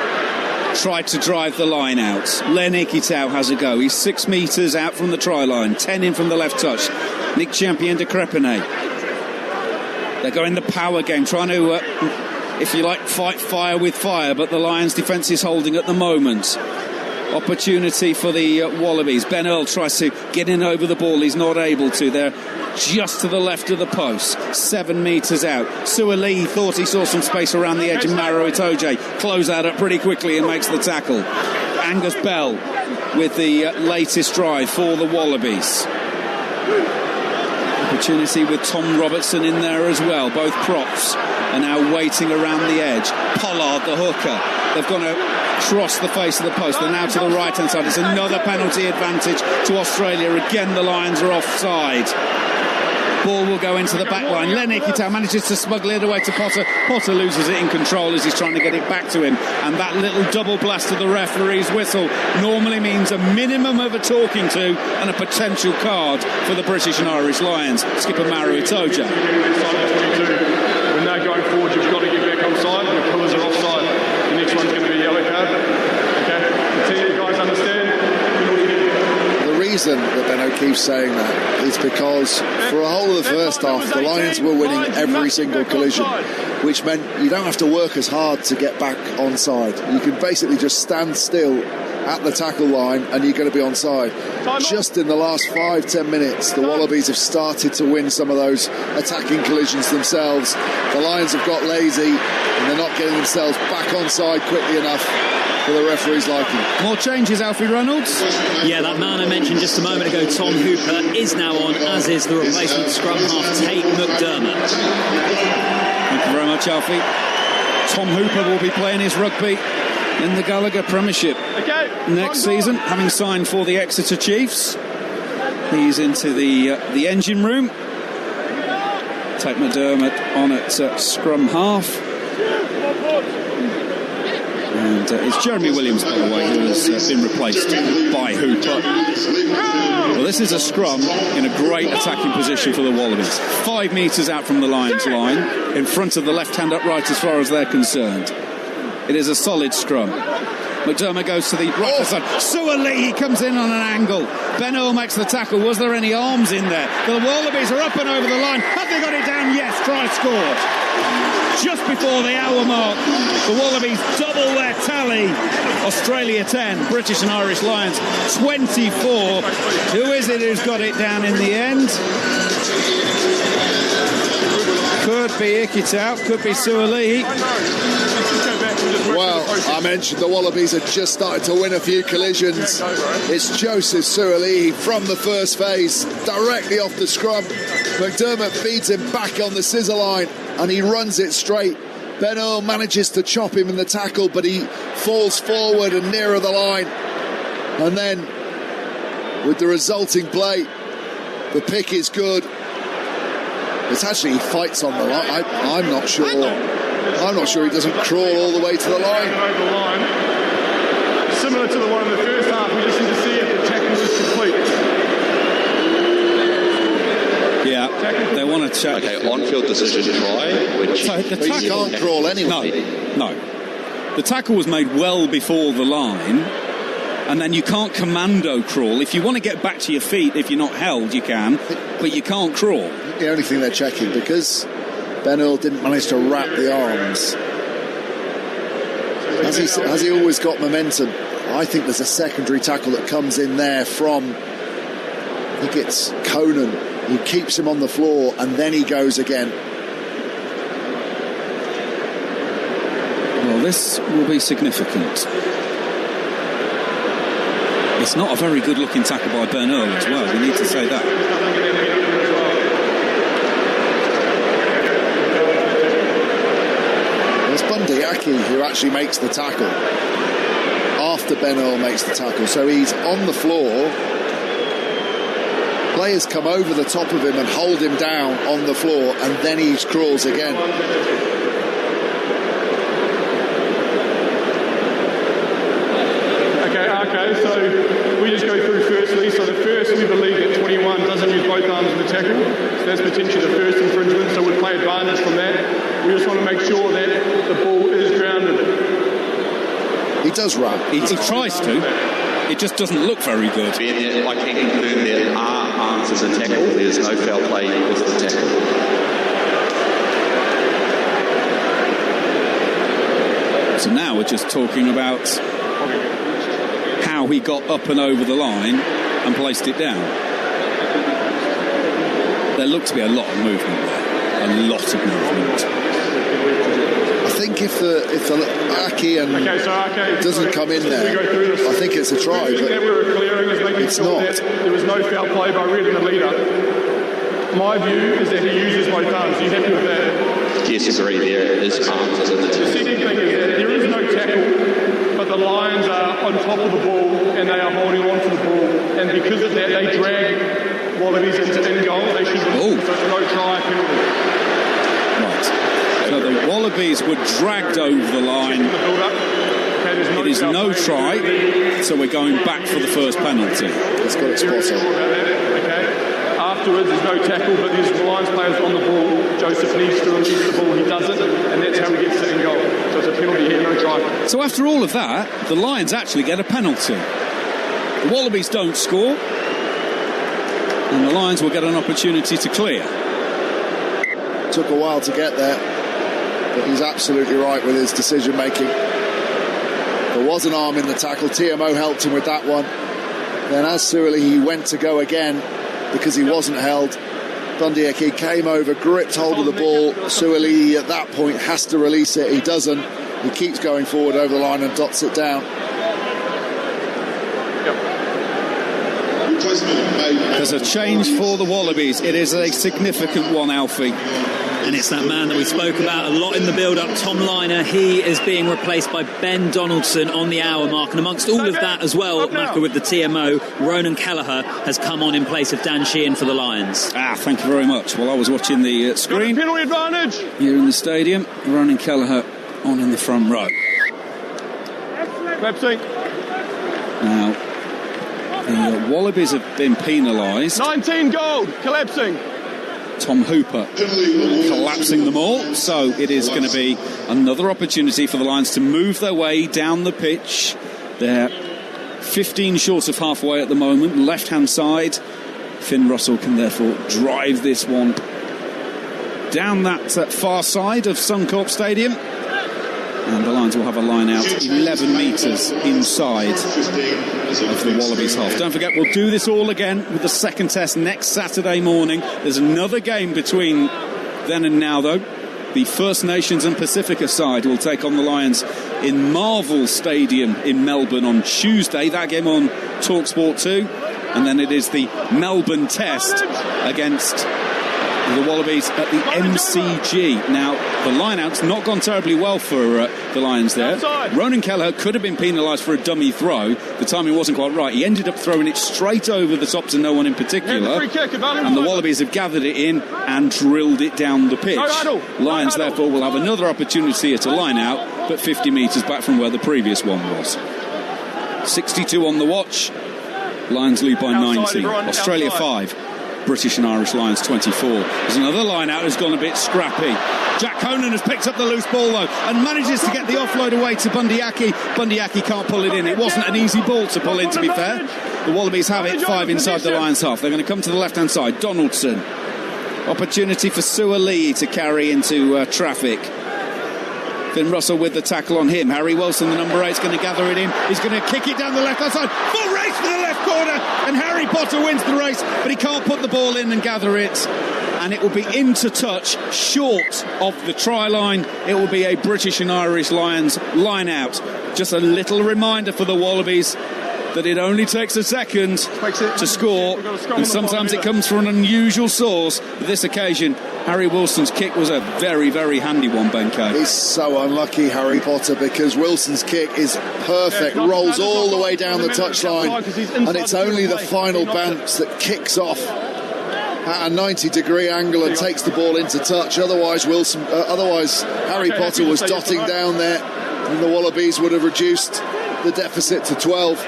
D: tried to drive the line out. Len Ikitau has a go. He's 6 metres out from the try line, 10 in from the left touch. Nick Champion de Crepine. They're going the power game, trying to if you like, fight fire with fire, but the Lions' defence is holding at the moment. Opportunity for the Wallabies. Ben Earl tries to get in over the ball. He's not able to. They're just to the left of the post, 7 metres out. Suaalii thought he saw some space around the edge, and Maro Itoje close that up pretty quickly and makes the tackle. Angus Bell with the latest drive for the Wallabies. Opportunity with Tom Robertson in there as well. Both props are now waiting around the edge. Pollard, the hooker. They've gone across the face of the post. They're now to the right-hand side. It's another penalty advantage to Australia. Again, the Lions are offside. Ball will go into the back line. Len Ikitau manages to smuggle it away to Potter. Potter loses it in control as he's trying to get it back to him. And that little double blast of the referee's whistle normally means a minimum of a talking to and a potential card for the British and Irish Lions. Skipper Maro Itoje.
K: When they're going forward, you've got to get back on side. The colours are offside. The next one's going to be a yellow card. Okay, you guys understand?
J: The reason that Ben O'Keefe's saying that is because for a whole of the first half, the Lions were winning every single collision, which meant you don't have to work as hard to get back onside. You can basically just stand still at the tackle line and you're going to be onside. Just in the last 5-10 minutes, the Wallabies have started to win some of those attacking collisions themselves. The Lions have got lazy and they're not getting themselves back onside quickly enough for the referee's liking.
D: More changes, Alfie Reynolds.
L: Yeah, that man I mentioned just a moment ago, Tom Hooper, is now on, as is the replacement scrum half, Tate McDermott.
D: Thank you very much, Alfie. Tom Hooper will be playing his rugby in the Gallagher Premiership next season, having signed for the Exeter Chiefs. He's into the engine room. Tate McDermott on at scrum half. And it's Jeremy Williams, by the way, who has been replaced by Hooper. Well, this is a scrum in a great attacking position for the Wallabies. 5 metres out from the Lions line, in front of the left-hand upright as far as they're concerned. It is a solid scrum. McDermott goes to the right side. Suaalii comes in on an angle. Ben Earl makes the tackle. Was there any arms in there? The Wallabies are up and over the line. Have they got it down? Yes, try scored. Just before the hour mark, the Wallabies double their tally. Australia 10, British and Irish Lions 24. Who is it who's got it down in the end? Could be Ikitau, could be Suaalii.
J: Well, I mentioned the Wallabies had just started to win a few collisions. It's Joseph Suaalii from the first phase, directly off the scrum. McDermott feeds him back on the scissor line and he runs it straight. Ben Earl manages to chop him in the tackle, but he falls forward and nearer the line. And then, with the resulting play, the pick is good. It's actually, he fights on the line. I'm not sure. I'm not sure he doesn't crawl all the way to the line.
K: Over the line. Similar to the one in the first half, we just need to see if the tackle is complete.
D: Yeah, they want to check.
B: Okay, on-field decision try. Which
J: so the tackle, you can't crawl anyway.
D: No. The tackle was made well before the line, and then you can't commando crawl. If you want to get back to your feet, if you're not held, you can, but you can't crawl.
J: The only thing they're checking, because Ben Earl didn't manage to wrap the arms, has he always got momentum? I think there's a secondary tackle that comes in there from, I think it's Conan, who keeps him on the floor and then he goes again.
D: Well, this will be significant. It's not a very good looking tackle by Ben Earl as well, we need to say that.
J: It's Bundyaki who actually makes the tackle after Ben Earl makes the tackle, so he's on the floor. Players come over the top of him and hold him down on the floor, and then he crawls again.
K: Okay, so we just go through firstly. So the first, we believe that 21 doesn't use both arms in the tackle. So that's potentially the first infringement, so we'll play advantage from that. We just want to make sure that the ball is grounded.
J: He does run.
D: He tries to. It just doesn't look very good.
B: I can confirm there are arms as a tackle. There's no foul play with the tackle.
D: So now we're just talking about how he got up and over the line and placed it down. There looked to be a lot of movement there. A lot of movement.
J: I think if the Aki doesn't come in there, I think it's a try, but it's not.
K: There was no foul play by Red and the leader. My view is that he uses both arms. Are you happy with that?
B: Yes, agree. There is arms, isn't it?
K: The second thing is that there is no tackle, but the Lions are on top of the ball and they are holding on to the ball, and because of that they drag Wallabies into in goal. They should win, so it's no try penalty.
D: Right. So the Wallabies were dragged over the line. It is no try, so we're going back for the first penalty.
J: It's got its spot on.
K: Afterwards, there's no tackle, but there's the Lions players on the ball. Joseph needs to release the ball, he doesn't, and that's how he gets it in goal. So it's a penalty here, no try.
D: So after all of that, the Lions actually get a penalty. The Wallabies don't score, and the Lions will get an opportunity to clear.
J: Took a while to get there, but he's absolutely right with his decision making. There was an arm in the tackle. TMO helped him with that one. Then as Suoli, he went to go again because he wasn't held. Bundyaki came over, gripped hold of the ball. Suoli at that point has to release it. He doesn't. He keeps going forward over the line and dots it down.
D: There's a change for the Wallabies. It is a significant one, Alfie.
L: And it's that man that we spoke about a lot in the build-up, Tom Liner. He is being replaced by Ben Donaldson on the hour mark. And amongst all of that as well, Macca, with the TMO, Ronan Kelleher has come on in place of Dan Sheehan for the Lions.
D: Thank you very much. Well, I was watching the screen.
K: Penalty advantage!
D: Here in the stadium, Ronan Kelleher on in the front row.
K: Clapsing.
D: Now, the Wallabies have been penalised.
K: 19 gold, collapsing.
D: Tom Hooper collapsing them all, so it is going to be another opportunity for the Lions to move their way down the pitch. They're 15 short of halfway at the moment, left hand side. Finn Russell can therefore drive this one down that far side of Suncorp Stadium, and the Lions will have a line out 11 metres inside of the Wallabies half. Don't forget, we'll do this all again with the second test next Saturday morning. There's another game between then and now, though. The First Nations and Pacifica side will take on the Lions in Marvel Stadium in Melbourne on Tuesday. That game on Talksport 2. And then it is the Melbourne Test against the Wallabies at the MCG. Now, the line-out's not gone terribly well for the Lions there. Ronan Kelleher could have been penalised for a dummy throw. The timing wasn't quite right. He ended up throwing it straight over the top to no one in particular. And the Wallabies have gathered it in and drilled it down the pitch. Lions, therefore, will have another opportunity at a line-out, but 50 metres back from where the previous one was. 62 on the watch. Lions lead by 90. Australia 5. British and Irish Lions 24. There's another line out who's gone a bit scrappy. Jack Conan has picked up the loose ball though and manages to get the offload away to Bundyaki. Bundyaki can't pull it in. It wasn't an easy ball to pull in, to be fair. The Wallabies have it, 5 inside the Lions half. They're going to come to the left hand side. Donaldson. Opportunity for Suoli to carry into traffic. Finn Russell with the tackle on him. Harry Wilson, the number 8, is going to gather it in. He's going to kick it down the left-hand side. Full race for the left corner. And Harry Potter wins the race, but he can't put the ball in and gather it. And it will be into touch, short of the try line. It will be a British and Irish Lions line out. Just a little reminder for the Wallabies that it only takes a second to score, and sometimes it comes from an unusual source. But this occasion, Harry Wilson's kick was a very, very handy one, Ben Kay.
J: He's so unlucky, Harry Potter, because Wilson's kick is perfect, rolls all the way down the touchline, and it's only the final bounce that kicks off at a 90-degree angle and takes the ball into touch. Otherwise, Harry Potter was dotting down there, and the Wallabies would have reduced the deficit to 12.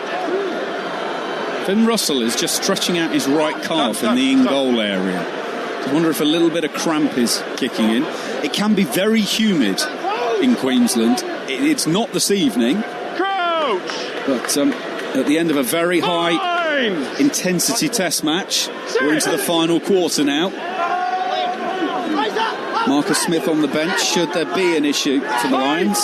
D: Finn Russell is just stretching out his right calf in the in-goal area. I wonder if a little bit of cramp is kicking in. It can be very humid in Queensland. It's not this evening. But at the end of a very high intensity test match, we're into the final quarter now. Marcus Smith on the bench, should there be an issue for the Lions.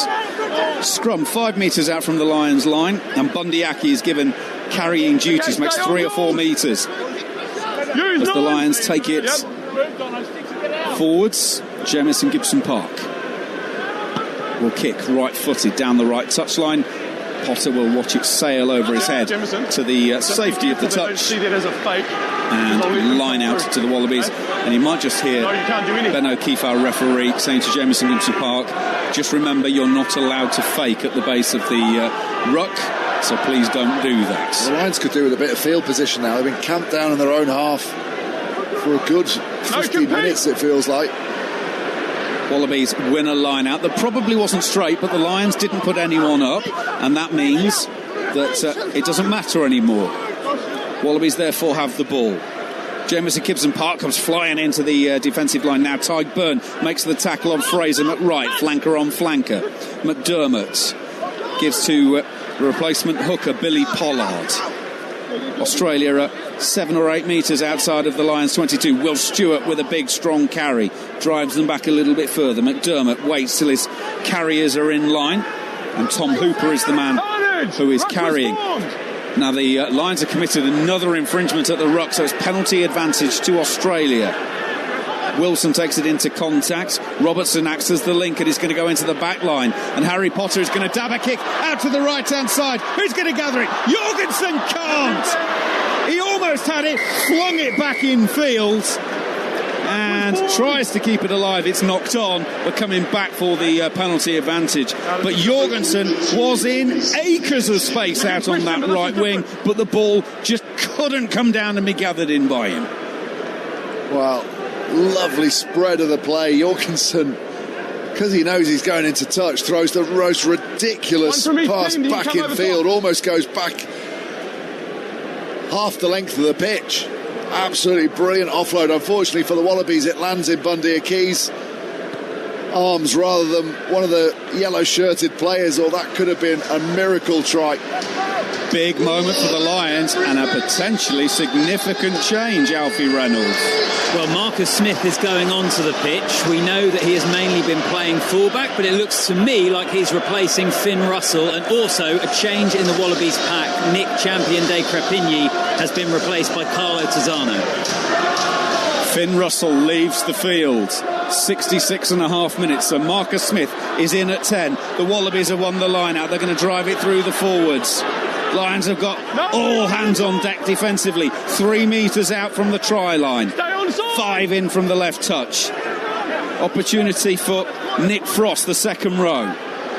D: scrum 5 metres out from the Lions line, and Bundyaki is given carrying duties, makes 3 or 4 metres as the Lions take it forwards. Jamison Gibson Park will kick right-footed down the right touchline. Potter will watch it sail over his head to the safety of the touch and line out to the Wallabies. And you might just hear Ben O'Keefe, our referee, saying to Jamison Gibson Park, just remember you're not allowed to fake at the base of the ruck, so please don't do that.
J: The Lions could do with a bit of field position now. They've been camped down in their own half for a good 15 minutes, it feels like.
D: Wallabies win a line out that probably wasn't straight, but the Lions didn't put anyone up, and that means that it doesn't matter anymore. Wallabies therefore have the ball. Jamison Gibson Park comes flying into the defensive line now. Tyke Byrne makes the tackle on Fraser McWright, flanker on flanker. McDermott gives to replacement hooker Billy Pollard. Australia are 7 or 8 metres outside of the Lions 22. Will Stewart with a big strong carry drives them back a little bit further. McDermott waits till his carriers are in line, and Tom Hooper is the man who is carrying. Now the Lions have committed another infringement at the ruck, so it's penalty advantage to Australia. Wilson takes it into contact. Robertson acts as the link and he's going to go into the back line, and Harry Potter is going to dab a kick out to the right hand side. Who's going to gather it? Jorgensen can't. He almost had it, flung it back in field and tries to keep it alive. It's knocked on, but coming back for the penalty advantage. But Jorgensen was in acres of space out on that right wing, but the ball just couldn't come down and be gathered in by him.
J: Well, lovely spread of the play. Jorgensen, because he knows he's going into touch, throws the most ridiculous pass back in field, almost goes back half the length of the pitch. Absolutely brilliant offload. Unfortunately for the Wallabies, it lands in Bundy Aki's arms rather than one of the yellow-shirted players, or that could have been a miracle try.
D: Big moment for the Lions and a potentially significant change, Alfie Reynolds.
L: Well, Marcus Smith is going onto the pitch. We know that he has mainly been playing fullback, but it looks to me like he's replacing Finn Russell, and also a change in the Wallabies pack. Nick Champion de Crepigny has been replaced by Carlo Tizzano.
D: Finn Russell leaves the field. 66.5 minutes, so Marcus Smith is in at 10. The Wallabies have won the line out. They're going to drive it through the forwards. Lions have got all hands on deck defensively. 3 metres out from the try line. 5 in from the left touch. Opportunity for Nick Frost, the second row.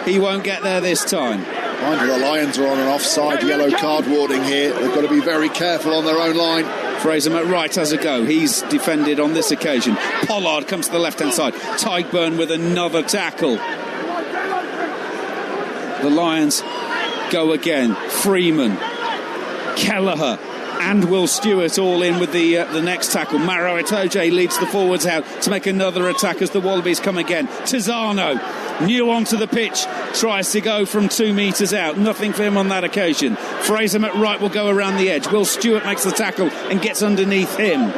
D: He won't get there this time.
J: Mind you, the Lions are on an offside yellow card warning here. They've got to be very careful on their own line.
D: Fraser McWright has a go. He's defended on this occasion. Pollard comes to the left-hand side. Tyke Byrne with another tackle. The Lions go again. Freeman, Kelleher and Will Stewart all in with the next tackle. Maro Itoje leads the forwards out to make another attack as the Wallabies come again. Tizzano, new onto the pitch, tries to go from 2 metres out. Nothing for him on that occasion. Fraser McWright will go around the edge. Will Stewart makes the tackle and gets underneath him.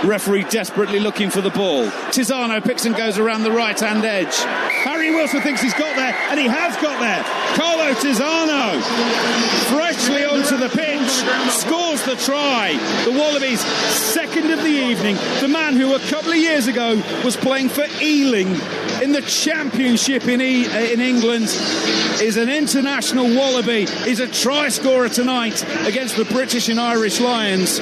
D: Referee desperately looking for the ball. Tizzano picks and goes around the right-hand edge. Harry Wilson thinks he's got there, and he has got there. Carlo Tizzano, freshly onto the pitch, scores the try. The Wallabies' second of the evening. The man who a couple of years ago was playing for Ealing in the Championship in England is an international Wallaby. He's a try scorer tonight against the British and Irish Lions.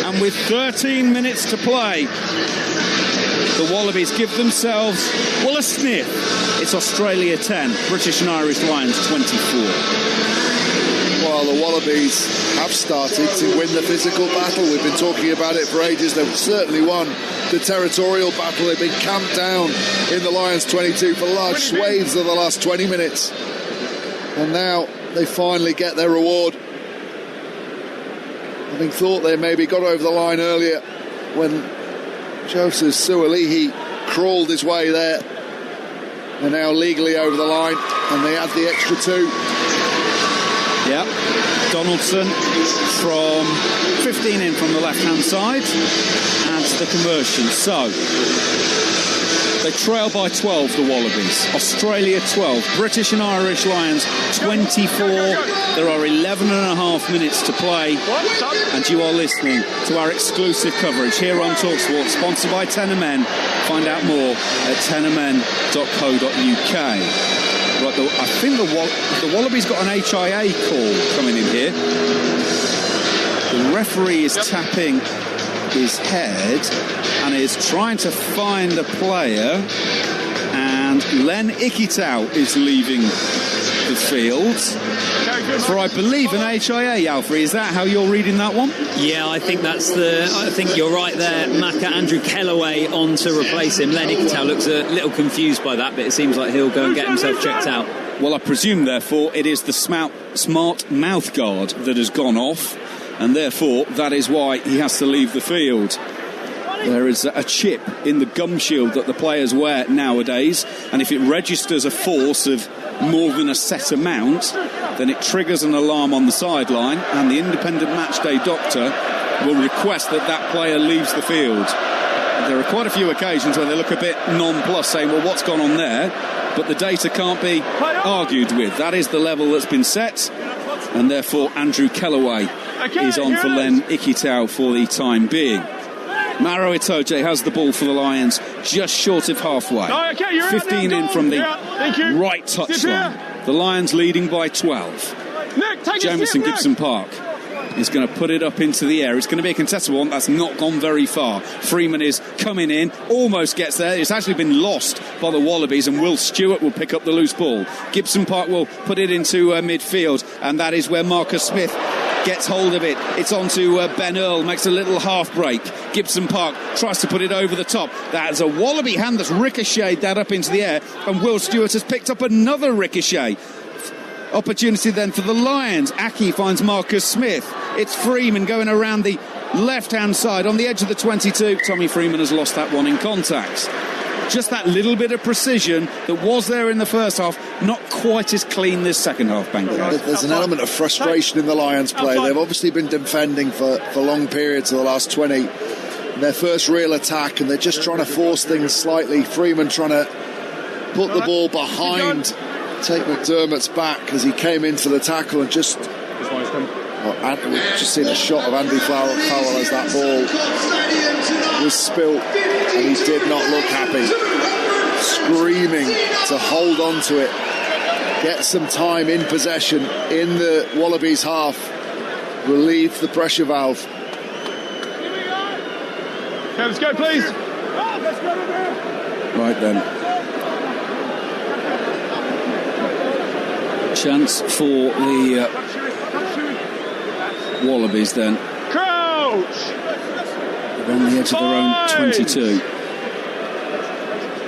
D: And with 13 minutes to play, the Wallabies give themselves, well, a sniff. It's Australia 10, British and Irish Lions 24.
J: Well, the Wallabies have started to win the physical battle. We've been talking about it for ages. They've certainly won the territorial battle. They've been camped down in the Lions 22 for large swathes of the last 20 minutes. And now they finally get their reward. Having thought they maybe got over the line earlier when Joseph Sualihi crawled his way there. They're now legally over the line, and they add the extra 2.
D: Yeah, Donaldson from 15 in from the left-hand side adds the conversion. So They trail by 12, the Wallabies. Australia 12. British and Irish Lions 24. There are 11 and a half minutes to play. And you are listening to our exclusive coverage here on Talksport, sponsored by Tenor Men. Find out more at tenormen.co.uk. Right, I think the Wallabies got an HIA call coming in here. The referee is tapping his head and is trying to find a player, and Len Ikitau is leaving the field for, I believe, an HIA. Alfie, is that how you're reading that one?
L: Yeah, I think you're right there, Macca. Andrew Kellaway on to replace him. Len Ikitau looks a little confused by that, but it seems like he'll go and get himself checked out.
D: Well, I presume, therefore, it is the smart mouth guard that has gone off, and therefore that is why he has to leave the field. There is a chip in the gum shield that the players wear nowadays, and if it registers a force of more than a set amount, then it triggers an alarm on the sideline, and the independent matchday doctor will request that player leaves the field. There are quite a few occasions where they look a bit nonplussed, saying, well, what's gone on there? But the data can't be argued with. That is the level that's been set, and therefore Andrew Kellaway is on for Len Ikitau for the time being. Maro Itoje has the ball for the Lions, just short of halfway. 15 in from the right touchline. The Lions leading by 12. Jamison Gibson Park is going to put it up into the air. It's going to be a contested one. That's not gone very far. Freeman is coming in, almost gets there. It's actually been lost by the Wallabies, and Will Stewart will pick up the loose ball. Gibson Park will put it into midfield, and that is where Marcus Smith gets hold of it. It's on to Ben Earl, makes a little half break. Gibson Park tries to put it over the top. That's a Wallaby hand that's ricocheted that up into the air, and Will Stewart has picked up another ricochet. Opportunity then for the Lions. Aki finds Marcus Smith. It's Freeman going around the left-hand side on the edge of the 22. Tommy Freeman has lost that one in contact. Just that little bit of precision that was there in the first half, not quite as clean this second half, Bankers.
J: There's an element of frustration in the Lions play. They've obviously been defending for long periods of the last 20. Their first real attack, and they're just trying to force things slightly. Freeman trying to put the ball behind, take McDermott's back as he came into the tackle, and just... we've just seen a shot of Andy Farrell as that ball was spilt, and he did not look happy, screaming to hold on to it, get some time in possession in the Wallabies half, relieve the pressure valve.
K: Okay, let's go, please.
D: Right then, chance for the Wallabies then.
K: Crouch!
D: They're on the edge of their own 22.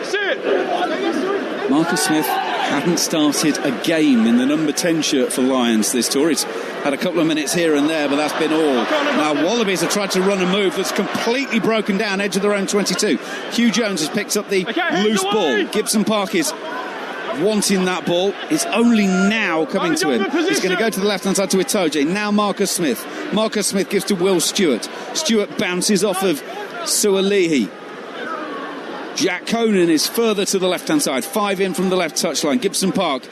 K: Sit!
D: Marcus Smith hadn't started a game in the number 10 shirt for Lions this tour. It's had a couple of minutes here and there, but that's been all. Now Wallabies have tried to run a move that's completely broken down, edge of their own 22. Hugh Jones has picked up the loose ball. Gibson Park is wanting that ball. It's only now coming to him. He's going to go to the left hand side to Itoje. Now Marcus Smith. Marcus Smith gives to Will Stewart. Stewart bounces off of Sualihi. Jack Conan is further to the left hand side. 5 in from the left touchline. Gibson Park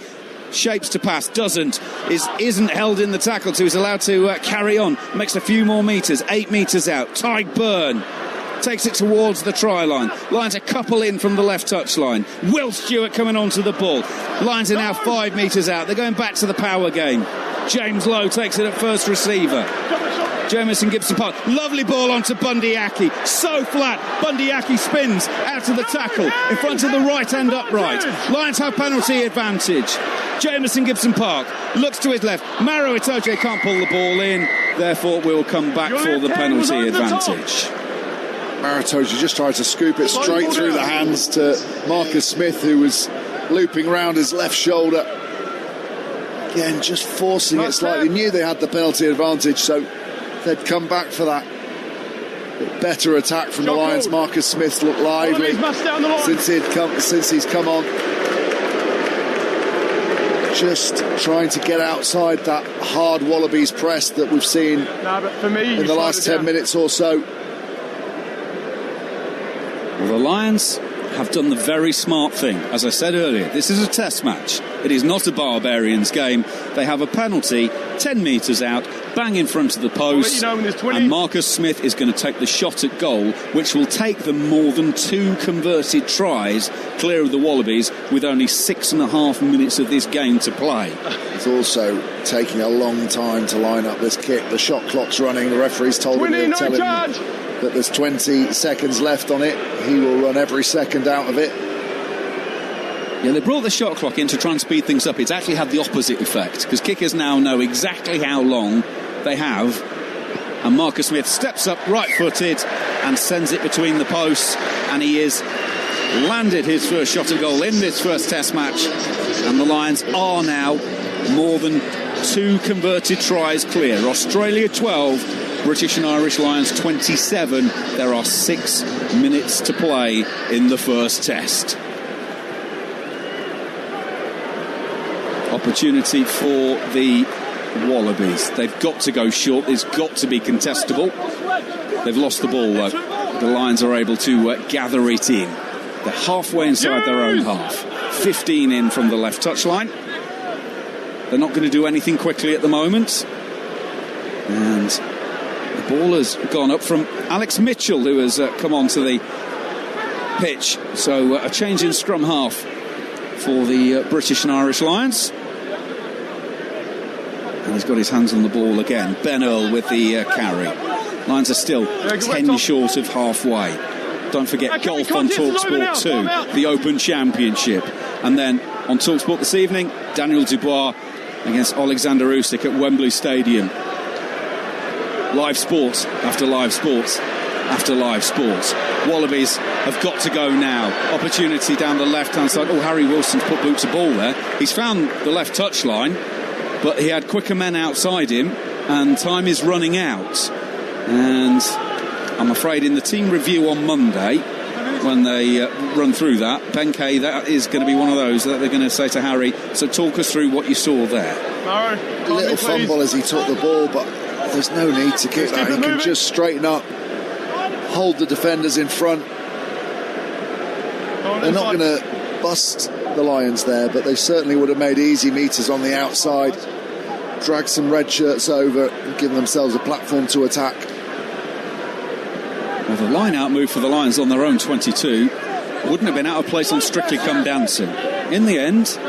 D: shapes to pass, isn't held in the tackle, so he's allowed to carry on. Makes a few more metres. 8 metres out. Tyke Byrne takes it towards the try line. Lions a couple in from the left touchline. Will Stewart coming onto the ball. Lions are now 5 metres out. They're going back to the power game. James Lowe takes it at first receiver. Jamison Gibson Park. Lovely ball onto Bundy Aki. So flat. Bundy Aki spins out of the tackle in front of the right hand upright. Lions have penalty advantage. Jamison Gibson Park looks to his left. Maro Itoje can't pull the ball in. Therefore, we'll come back for the penalty advantage.
J: Maro Itoje just tried to scoop it straight through the hands to Marcus Smith, who was looping around his left shoulder. Again, just forcing it slightly. Knew they had the penalty advantage, so they'd come back for that. Better attack from the Lions. Marcus Smith looked lively since he's come on. Just trying to get outside that hard Wallabies press that we've seen in the last 10 minutes or so.
D: Well, the Lions have done the very smart thing. As I said earlier, this is a test match. It is not a Barbarians game. They have a penalty 10 metres out, bang in front of the post, and Marcus Smith is going to take the shot at goal, which will take them more than 2 converted tries clear of the Wallabies with only 6.5 minutes of this game to play.
J: It's also taking a long time to line up this kick. The shot clock's running. The referee's told him that there's 20 seconds left on it. He will run every second out of it.
D: Yeah, they brought the shot clock in to try and speed things up. It's actually had the opposite effect, because kickers now know exactly how long they have. And Marcus Smith steps up right-footed and sends it between the posts, and he has landed his first shot at goal in this first test match. And the Lions are now more than 2 converted tries clear. Australia 12, British and Irish Lions 27. There are 6 minutes to play in the first test. Opportunity for the Wallabies. They've got to go short. It's got to be contestable. They've lost the ball, though. The Lions are able to gather it in. They're halfway inside their own half. 15 in from the left touchline. They're not going to do anything quickly at the moment. And the ball has gone up from Alex Mitchell, who has come onto the pitch. So a change in scrum half for the British and Irish Lions. And he's got his hands on the ball again. Ben Earl with the carry. Lions are still 10 short of halfway. Don't forget golf on Talksport 2, the Open Championship. And then on Talksport this evening, Daniel Dubois against Alexander Usyk at Wembley Stadium. Live sports after live sports after live sports. Wallabies have got to go now. Opportunity down the left-hand side. Oh, Harry Wilson's put boots of ball there. He's found the left touchline, but he had quicker men outside him, and time is running out. And I'm afraid in the team review on Monday, when they run through that, Ben Kay, that is going to be one of those that they're going to say to Harry, so talk us through what you saw there.
J: A little fumble as he took the ball, but there's no need to kick that. He can just straighten up, hold the defenders in front. They're not going to bust the Lions there, but they certainly would have made easy meters on the outside, dragged some red shirts over and given themselves a platform to attack.
D: Well, the line-out move for the Lions on their own 22 wouldn't have been out of place on Strictly Come Dancing. In the end,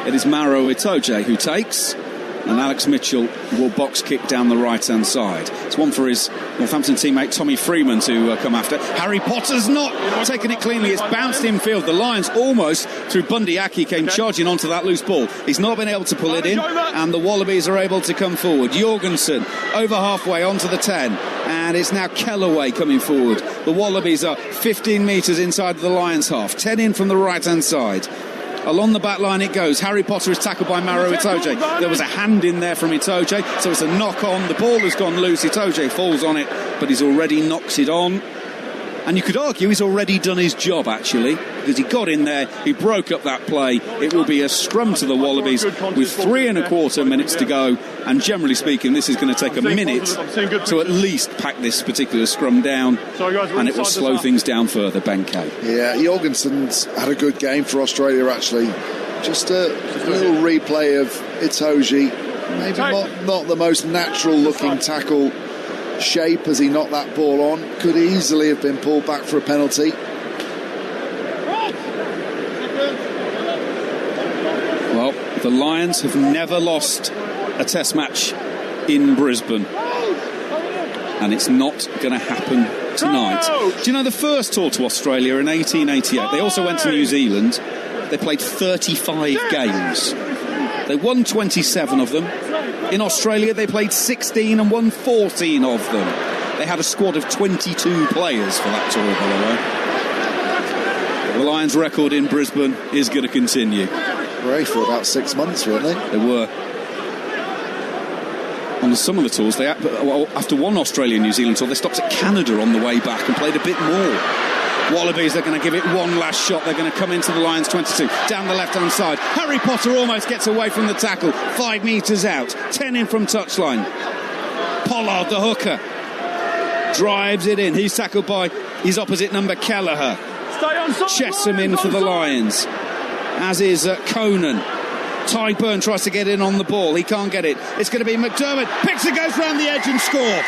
D: it is Maro Itoje who takes, and Alex Mitchell will box kick down the right-hand side. It's one for his Northampton teammate Tommy Freeman to come after. Harry Potter's not taken it cleanly. It's bounced infield. The Lions almost, through Bundy Aki, came charging onto that loose ball. He's not been able to pull it in, and the Wallabies are able to come forward. Jorgensen over halfway onto the 10, and it's now Kellaway coming forward. The Wallabies are 15 metres inside the Lions' half. 10 in from the right-hand side. Along the back line it goes. Harry Potter is tackled by Maro Itoje. There was a hand in there from Itoje, so it's a knock on. The ball has gone loose. Itoje falls on it, but he's already knocked it on. And you could argue he's already done his job, actually, because he got in there, he broke up that play. It will be a scrum to the Wallabies with 3 1/4 minutes to go. And generally speaking, this is going to take a minute to at least pack this particular scrum down, and it will slow things down further, Ben Kay.
J: Yeah, Jorgensen's had a good game for Australia, actually. Just a little replay of Itoje. Maybe not the most natural-looking tackle shape as he knocked that ball on. Could easily have been pulled back for a penalty.
D: Well, the Lions have never lost a test match in Brisbane, and it's not going to happen tonight. Do you know the first tour to Australia in 1888? They also went to New Zealand. They played 35 games. They won 27 of them. In Australia, they played 16 and won 14 of them. They had a squad of 22 players for that tour, by the way. The Lions' record in Brisbane is going to continue.
J: Great for about 6 months, weren't they?
D: They were. On some of the tours, after one Australia-New Zealand tour, they stopped at Canada on the way back and played a bit more. Wallabies are going to give it one last shot. They're going to come into the Lions 22 down the left-hand side. Harry Potter almost gets away from the tackle. 5 metres out. 10 in from touchline. Pollard, the hooker, drives it in. He's tackled by his opposite number, Kelleher. Chesham in for the Lions, as is Conan. Tyburn tries to get in on the ball. He can't get it. It's going to be McDermott. Picks it, goes round the edge and score.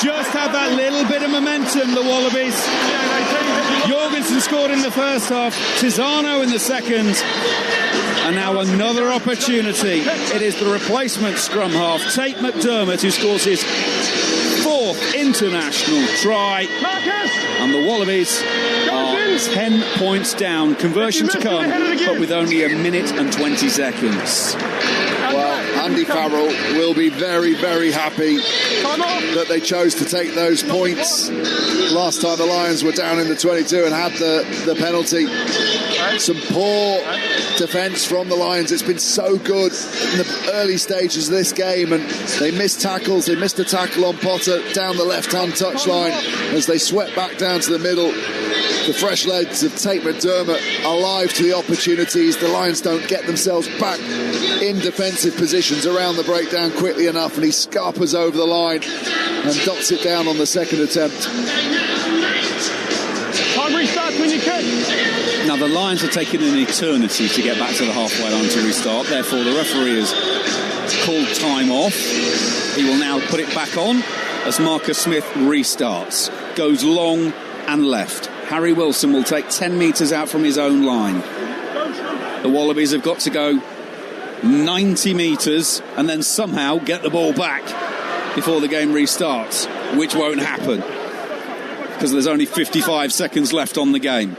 D: Just had that little bit of momentum, the Wallabies. Jorgensen scored in the first half. Tisano in the second. And now another opportunity. It is the replacement scrum half, Tate McDermott, who scores his 4th international try. And the Wallabies are 10 points down. Conversion to come, but with only a minute and 20 seconds.
J: Well, Andy Farrell will be very, very happy that they chose to take those points. Last time the Lions were down in the 22 and had the penalty. Some poor defence from the Lions. It's been so good in the early stages of this game, and they missed tackles. They missed a tackle on Potter down the left-hand touchline as they swept back down to the middle. The fresh legs of Tate McDermott alive to the opportunities. The Lions don't get themselves back in defensive positions around the breakdown quickly enough, and he scarpers over the line and dots it down on the second attempt.
K: Time restarts when you can.
D: Now the Lions are taking an eternity to get back to the halfway line to restart. Therefore the referee has called time off. He will now put it back on as Marcus Smith restarts. Goes long and left. Harry Wilson will take 10 metres out from his own line. The Wallabies have got to go 90 metres and then somehow get the ball back before the game restarts, which won't happen because there's only 55 seconds left on the game.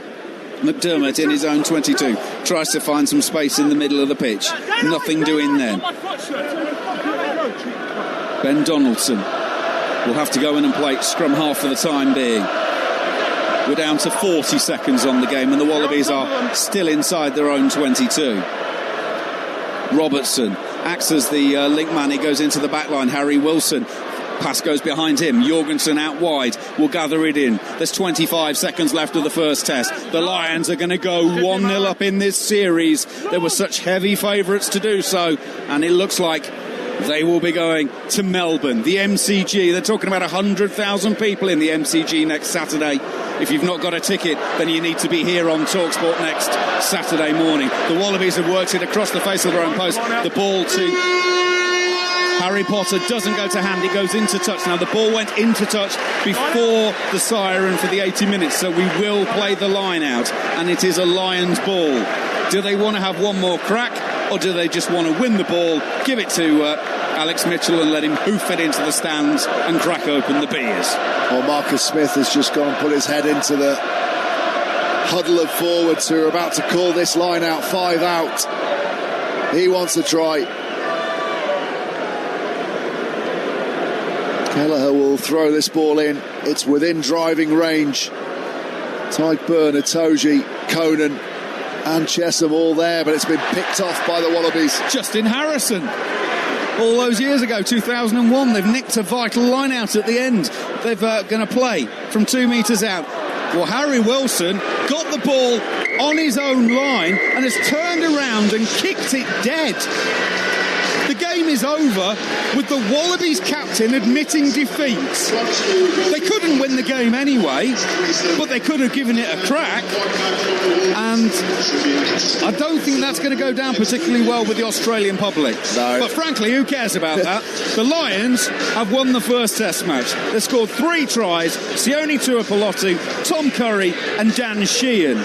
D: McDermott in his own 22 tries to find some space in the middle of the pitch. Nothing doing then. Ben Donaldson will have to go in and play scrum half for the time being. We're down to 40 seconds on the game and the Wallabies are still inside their own 22. Robertson acts as the link man. He goes into the back line. Harry Wilson. Pass goes behind him. Jorgensen out wide will gather it in. There's 25 seconds left of the first test. The Lions are going to go 1-0 up in this series. There were such heavy favourites to do so, and it looks like they will be going to Melbourne, the MCG. They're talking about 100,000 people in the MCG next Saturday. If you've not got a ticket, then you need to be here on Talksport next Saturday morning. The Wallabies have worked it across the face of their own post. The ball to Harry Potter doesn't go to hand, it goes into touch. Now the ball went into touch before the siren for the 80 minutes, so we will play the line out, and it is a Lions ball. Do they want to have one more crack, or do they just want to win the ball, give it to Alex Mitchell and let him hoof it into the stands and crack open the beers?
J: Well, Marcus Smith has just gone and put his head into the huddle of forwards who are about to call this line out, 5 out. He wants a try. Kelleher will throw this ball in. It's within driving range. Tyburn, Itoje, Conan and Chesham all there, but it's been picked off by the Wallabies.
D: Justin Harrison, all those years ago, 2001, they've nicked a vital line out at the end. They're going to play from 2 metres out. Well, Harry Wilson got the ball on his own line and has turned around and kicked it dead. The game is over with the Wallabies captain admitting defeat. They couldn't win the game anyway, but they could have given it a crack, and I don't think that's going to go down particularly well with the Australian public. No. But frankly, who cares about that? The Lions have won the first test match. They scored 3 tries: Sione Tuipulotu, Tom Curry and Dan Sheehan.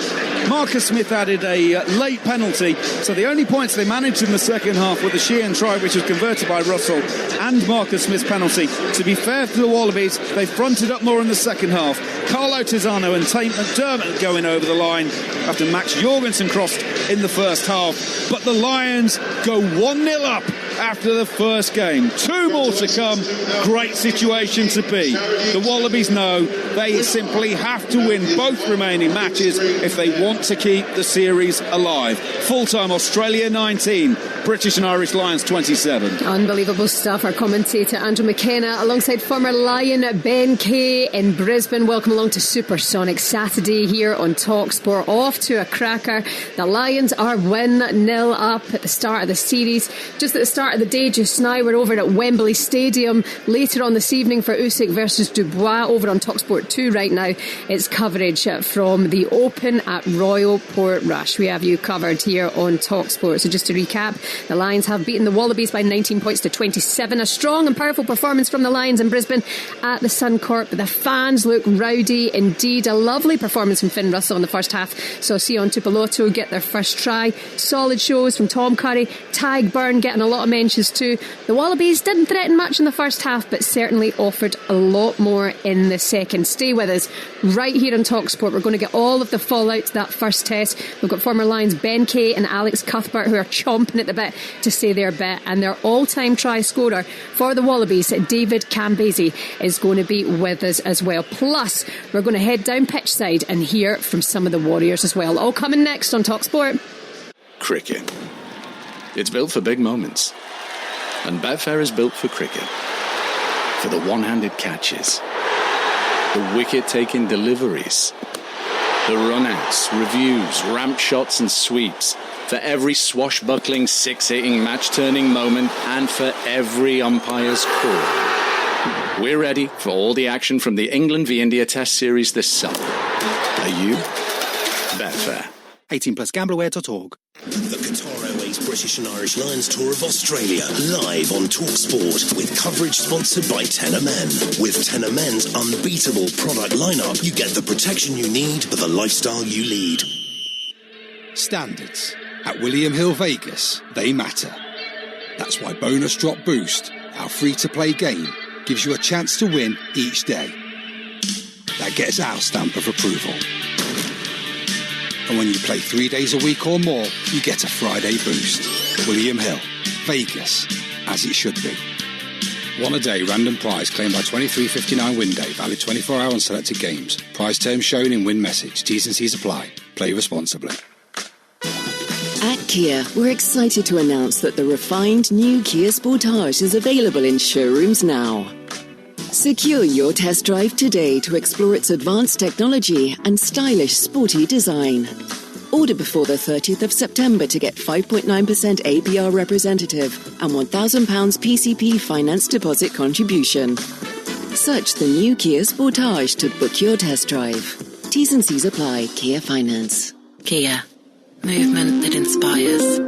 D: Marcus Smith added a late penalty, so the only points they managed in the second half were the Sheehan try, which was converted by Russell, and Marcus Smith's penalty. To be fair to the Wallabies, they fronted up more in the second half. Carlo Tisano and Tate McDermott going over the line after Max Jorgensen crossed in the first half. But the Lions go 1-0 up after the first game. 2 more to come. Great situation to be. The Wallabies know they simply have to win both remaining matches if they want to keep the series alive. Full-time Australia 19, British and Irish Lions 27.
C: Unbelievable stuff. Our commentator Andrew McKenna alongside former Lion Ben Kay in Brisbane. Welcome along to Supersonic Saturday here on Talksport. Off to a cracker. The Lions are 1-0 up at the start of the series. Just at the start of the day just now, we're over at Wembley Stadium. Later on this evening for Usyk versus Dubois over on Talksport 2 right now. It's coverage from the Open at Royal Portrush. We have you covered here on Talksport. So just to recap, the Lions have beaten the Wallabies by 19 points to 27. A strong and powerful performance from the Lions in Brisbane at the Suncorp. The fans look rowdy indeed. A lovely performance from Finn Russell in the first half. Saw Sion Tuipulotu get their first try. Solid shows from Tom Curry. Tadhg Beirne getting a lot of mentions too. The Wallabies didn't threaten much in the first half, but certainly offered a lot more in the second. Stay with us right here on Talksport. We're going to get all of the fallout to that first test. We've got former Lions Ben Kay and Alex Cuthbert who are chomping at the bit to say their bit, and their all-time try scorer for the Wallabies, David Cambese, is going to be with us as well. Plus, we're going to head down pitch side and hear from some of the Warriors as well. All coming next on Talksport.
M: Cricket. It's built for big moments. And Betfair is built for cricket. For the one-handed catches, the wicket-taking deliveries, the run-outs, reviews, ramp shots and sweeps, for every swashbuckling, six-hitting, match-turning moment, and for every umpire's call. We're ready for all the action from the England v India Test Series this summer. Are you? Betfair.
A: 18+ gamblerware.org. The Qatar Airways British and Irish Lions Tour of Australia, live on Talksport, with coverage sponsored by Tenor Men. With Tenor Men's unbeatable product lineup, you get the protection you need for the lifestyle you lead.
E: Standards. At William Hill Vegas, they matter. That's why Bonus Drop Boost, our free-to-play game, gives you a chance to win each day. That gets our stamp of approval. And when you play 3 days a week or more, you get a Friday boost. William Hill, Vegas, as it should be. One a day random prize claimed by 23.59 win day, valid 24 hour on selected games. Prize terms shown in win message. T's and C's apply. Play responsibly.
F: At Kia, we're excited to announce that the refined new Kia Sportage is available in showrooms now. Secure your test drive today to explore its advanced technology and stylish, sporty design. Order before the 30th of September to get 5.9% APR representative and £1,000 PCP finance deposit contribution. Search the new Kia Sportage to book your test drive. T's and C's apply. Kia Finance.
N: Kia. Movement that inspires.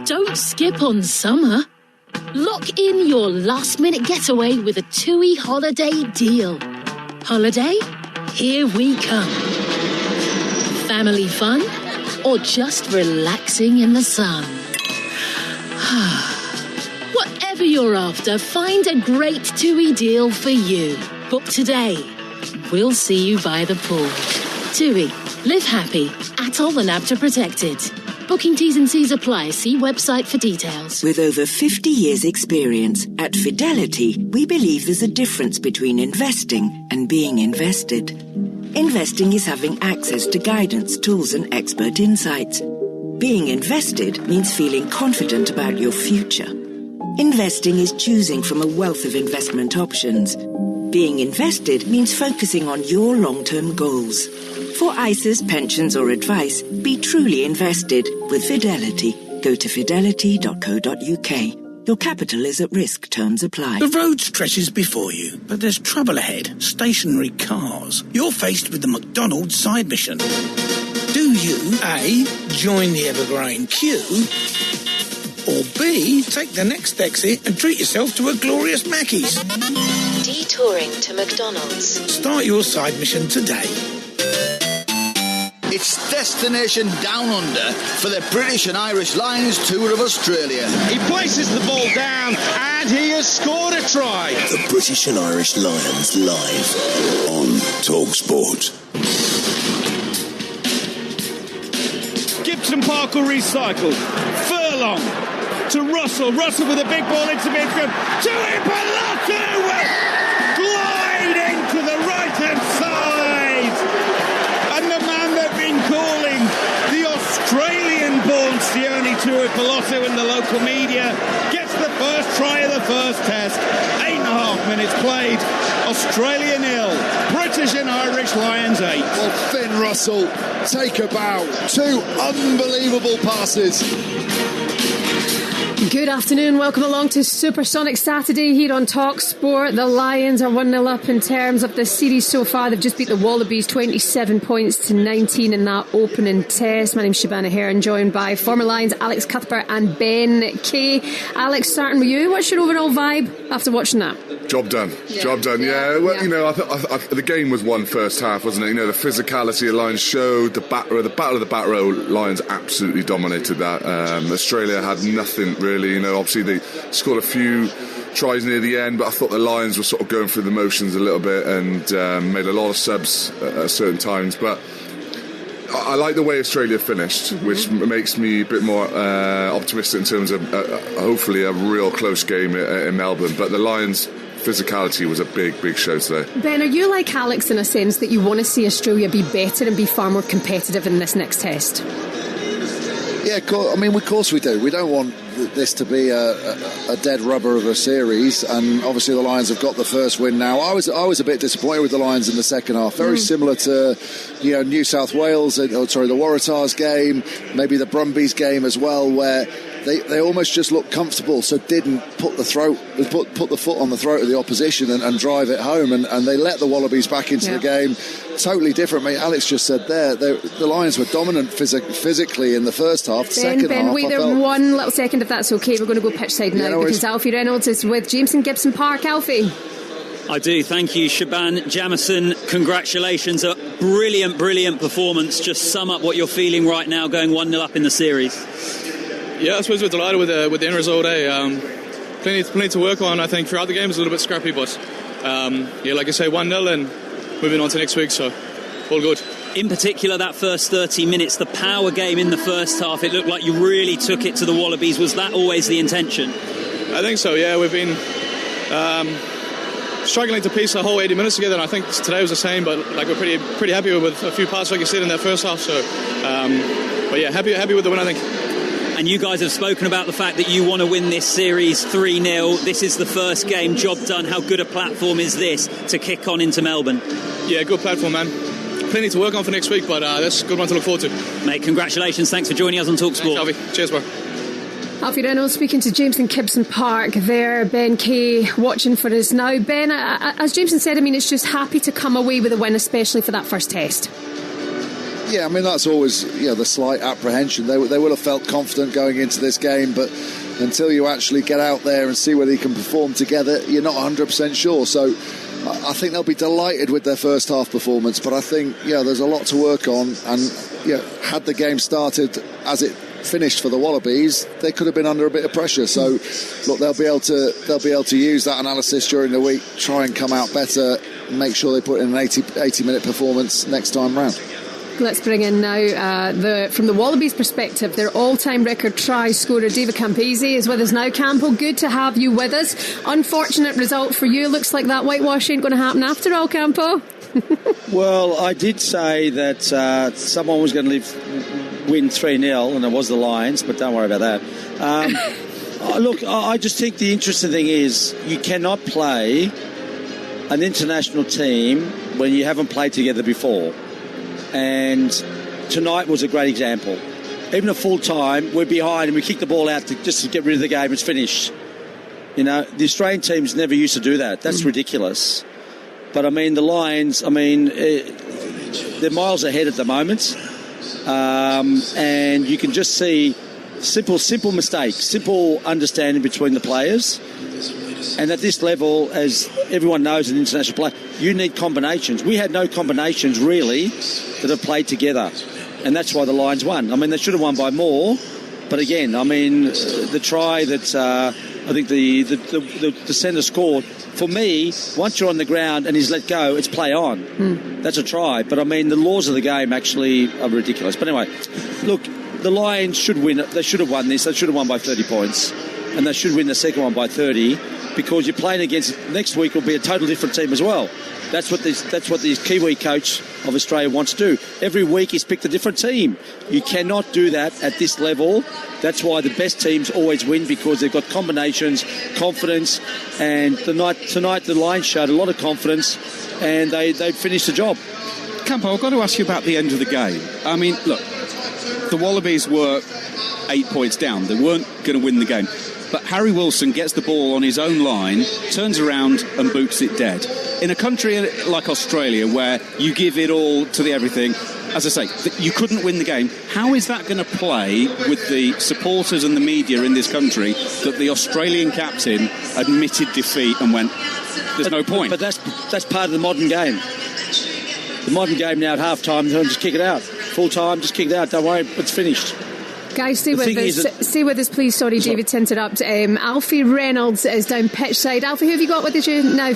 N: Don't skip on summer. Lock in your last-minute getaway with a TUI holiday deal. Holiday? Here we come. Family fun? Or just relaxing in the sun? Whatever you're after, find a great TUI deal for you. Book today. We'll see you by the pool. TUI. Live happy. Atoll and APTA protected. Booking T's and C's apply. See website for details.
G: With over 50 years' experience, at Fidelity, we believe there's a difference between investing and being invested. Investing is having access to guidance, tools, and expert insights. Being invested means feeling confident about your future. Investing is choosing from a wealth of investment options. Being invested means focusing on your long-term goals. For ISAs, pensions or advice, be truly invested with Fidelity. Go to fidelity.co.uk. Your capital is at risk. Terms apply.
O: The road stretches before you, but there's trouble ahead. Stationary cars. You're faced with the McDonald's side mission. Do you, A, join the Evergreen queue, or B, take the next exit and treat yourself to a glorious Mackey's?
X: Detouring to McDonald's.
O: Start your side mission today.
Y: It's Destination Down Under for the British and Irish Lions Tour of Australia.
Z: He places the ball down and he has scored a try.
A: The British and Irish Lions live on Talksport.
D: Gibson Park will recycle. Furlong to Russell. Russell with a big ball into midfield. To Tuipulotu! Gliding to the right-hand side. And the man they've been calling the Australian-born Sione Tuipulotu in the local media. Gets the first try of the first test. 8.5 minutes played. Australia 0. British and Irish Lions 8.
J: Well, Finn Russell, take a bow. 2 unbelievable passes.
C: Good afternoon, welcome along to Supersonic Saturday here on Talksport. The Lions are 1-0 up in terms of the series so far. They've just beat the Wallabies 27 points to 19 in that opening test. My name's Shabana Heron, joined by former Lions Alex Cuthbert and Ben Kay. Alex, starting with you, what's your overall vibe after watching that?
I: Job done. Yeah. Well, you know, I the game was won first half, wasn't it? You know, the physicality of Lions showed. The battle of the back row, Lions absolutely dominated that. Australia had nothing really. You know, obviously they scored a few tries near the end, but I thought the Lions were sort of going through the motions a little bit and made a lot of subs at certain times. But I like the way Australia finished, which makes me a bit more optimistic in terms of hopefully a real close game in Melbourne. But the Lions' physicality was a big show today.
C: Ben, are you like Alex in a sense that you want to see Australia be better and be far more competitive in this next test?
J: Yeah, I mean, of course we do. We don't want this to be a dead rubber of a series, and obviously the Lions have got the first win now. I was a bit disappointed with the Lions in the second half. Very similar to New South the Waratahs game, maybe the Brumbies game as well, where they almost just looked comfortable, so didn't put the foot on the throat of the opposition and drive it home, and they let the Wallabies back into the game. Totally different. I mean, Alex just said the Lions were dominant physically in the first half. Second half,
C: wait there one little second if that's okay. We're going to go pitch side now because Alfie Reynolds is with Jameson Gibson Park. Alfie.
L: I do, thank you, Shaban Jamieson. Congratulations, a brilliant performance. Just sum up what you're feeling right now, going 1-0 up in the series.
H: Yeah, I suppose we're delighted with the end result. Plenty to work on. I think throughout the game is a little bit scrappy, but like I say, 1-0 and moving on to next week, so all good.
L: In particular, that first 30 minutes, the power game in the first half, it looked like you really took it to the Wallabies. Was that always the intention?
H: I think so, yeah. We've been struggling to piece the whole 80 minutes together, and I think today was the same, but like we're pretty happy with a few passes, like you said, in that first half. So, but yeah, happy with the win, I think.
L: And you guys have spoken about the fact that you want to win this series 3-0. This is the first game, job done. How good a platform is this to kick on into Melbourne?
H: Yeah, good platform, man. Plenty to work on for next week, but that's a good one to look forward to.
L: Mate, congratulations. Thanks for joining us on Talksport.
H: Thanks, Alfie. Cheers, bro.
C: Alfie Reynolds speaking to Jameson Gibson Park there. Ben Kay watching for us now. Ben, as Jameson said, I mean, it's just happy to come away with a win, especially for that first test.
J: Yeah, I mean, that's always the slight apprehension. They will have felt confident going into this game, but until you actually get out there and see whether you can perform together, you're not 100% sure. So I think they'll be delighted with their first half performance, but I think there's a lot to work on, and had the game started as it finished for the Wallabies, they could have been under a bit of pressure. So look, they'll be able to use that analysis during the week, try and come out better, and make sure they put in an 80-minute performance next time round.
C: Let's bring in now from the Wallabies perspective, their all-time record try scorer David Campese is with us now. Campo, good to have you with us. Unfortunate result for you. Looks like that whitewash ain't going to happen after all, Campo.
P: Well, I did say that someone was going to win 3-0, and it was the Lions, but don't worry about that. Look, I just think the interesting thing is you cannot play an international team when you haven't played together before. And tonight was a great example. Even at full time, we're behind and we kick the ball out just to get rid of the game. It's finished. The Australian teams never used to do that. That's ridiculous. But I mean, the Lions, they're miles ahead at the moment. And you can just see simple mistakes, simple understanding between the players. And at this level, as everyone knows, an international player, you need combinations. We had no combinations, really, that have played together. And that's why the Lions won. I mean, they should have won by more. But again, I mean, the try that I think the centre scored, for me, once you're on the ground and he's let go, it's play on. That's a try. But, I mean, the laws of the game actually are ridiculous. But anyway, look, the Lions should win. They should have won this. They should have won by 30 points. And they should win the second one by 30. Because you're playing against, next week will be a total different team as well. That's what the Kiwi coach of Australia wants to do. Every week he's picked a different team. You cannot do that at this level. That's why the best teams always win, because they've got combinations, confidence, and tonight the Lions showed a lot of confidence, and they finished the job.
D: Campo, I've got to ask you about the end of the game. I mean, look, the Wallabies were 8 points down. They weren't going to win the game. But Harry Wilson gets the ball on his own line, turns around and boots it dead. In a country like Australia, where you give it all to the everything, as I say, you couldn't win the game. How is that going to play with the supporters and the media in this country that the Australian captain admitted defeat and went, there's no point?
P: But that's part of the modern game. The modern game now at half-time, just kick it out. Full-time, just kick it out. Don't worry, it's finished.
C: Guys, stay with us, please. Sorry, David, to interrupt. Alfie Reynolds is down pitch side. Alfie, who have you got with you now?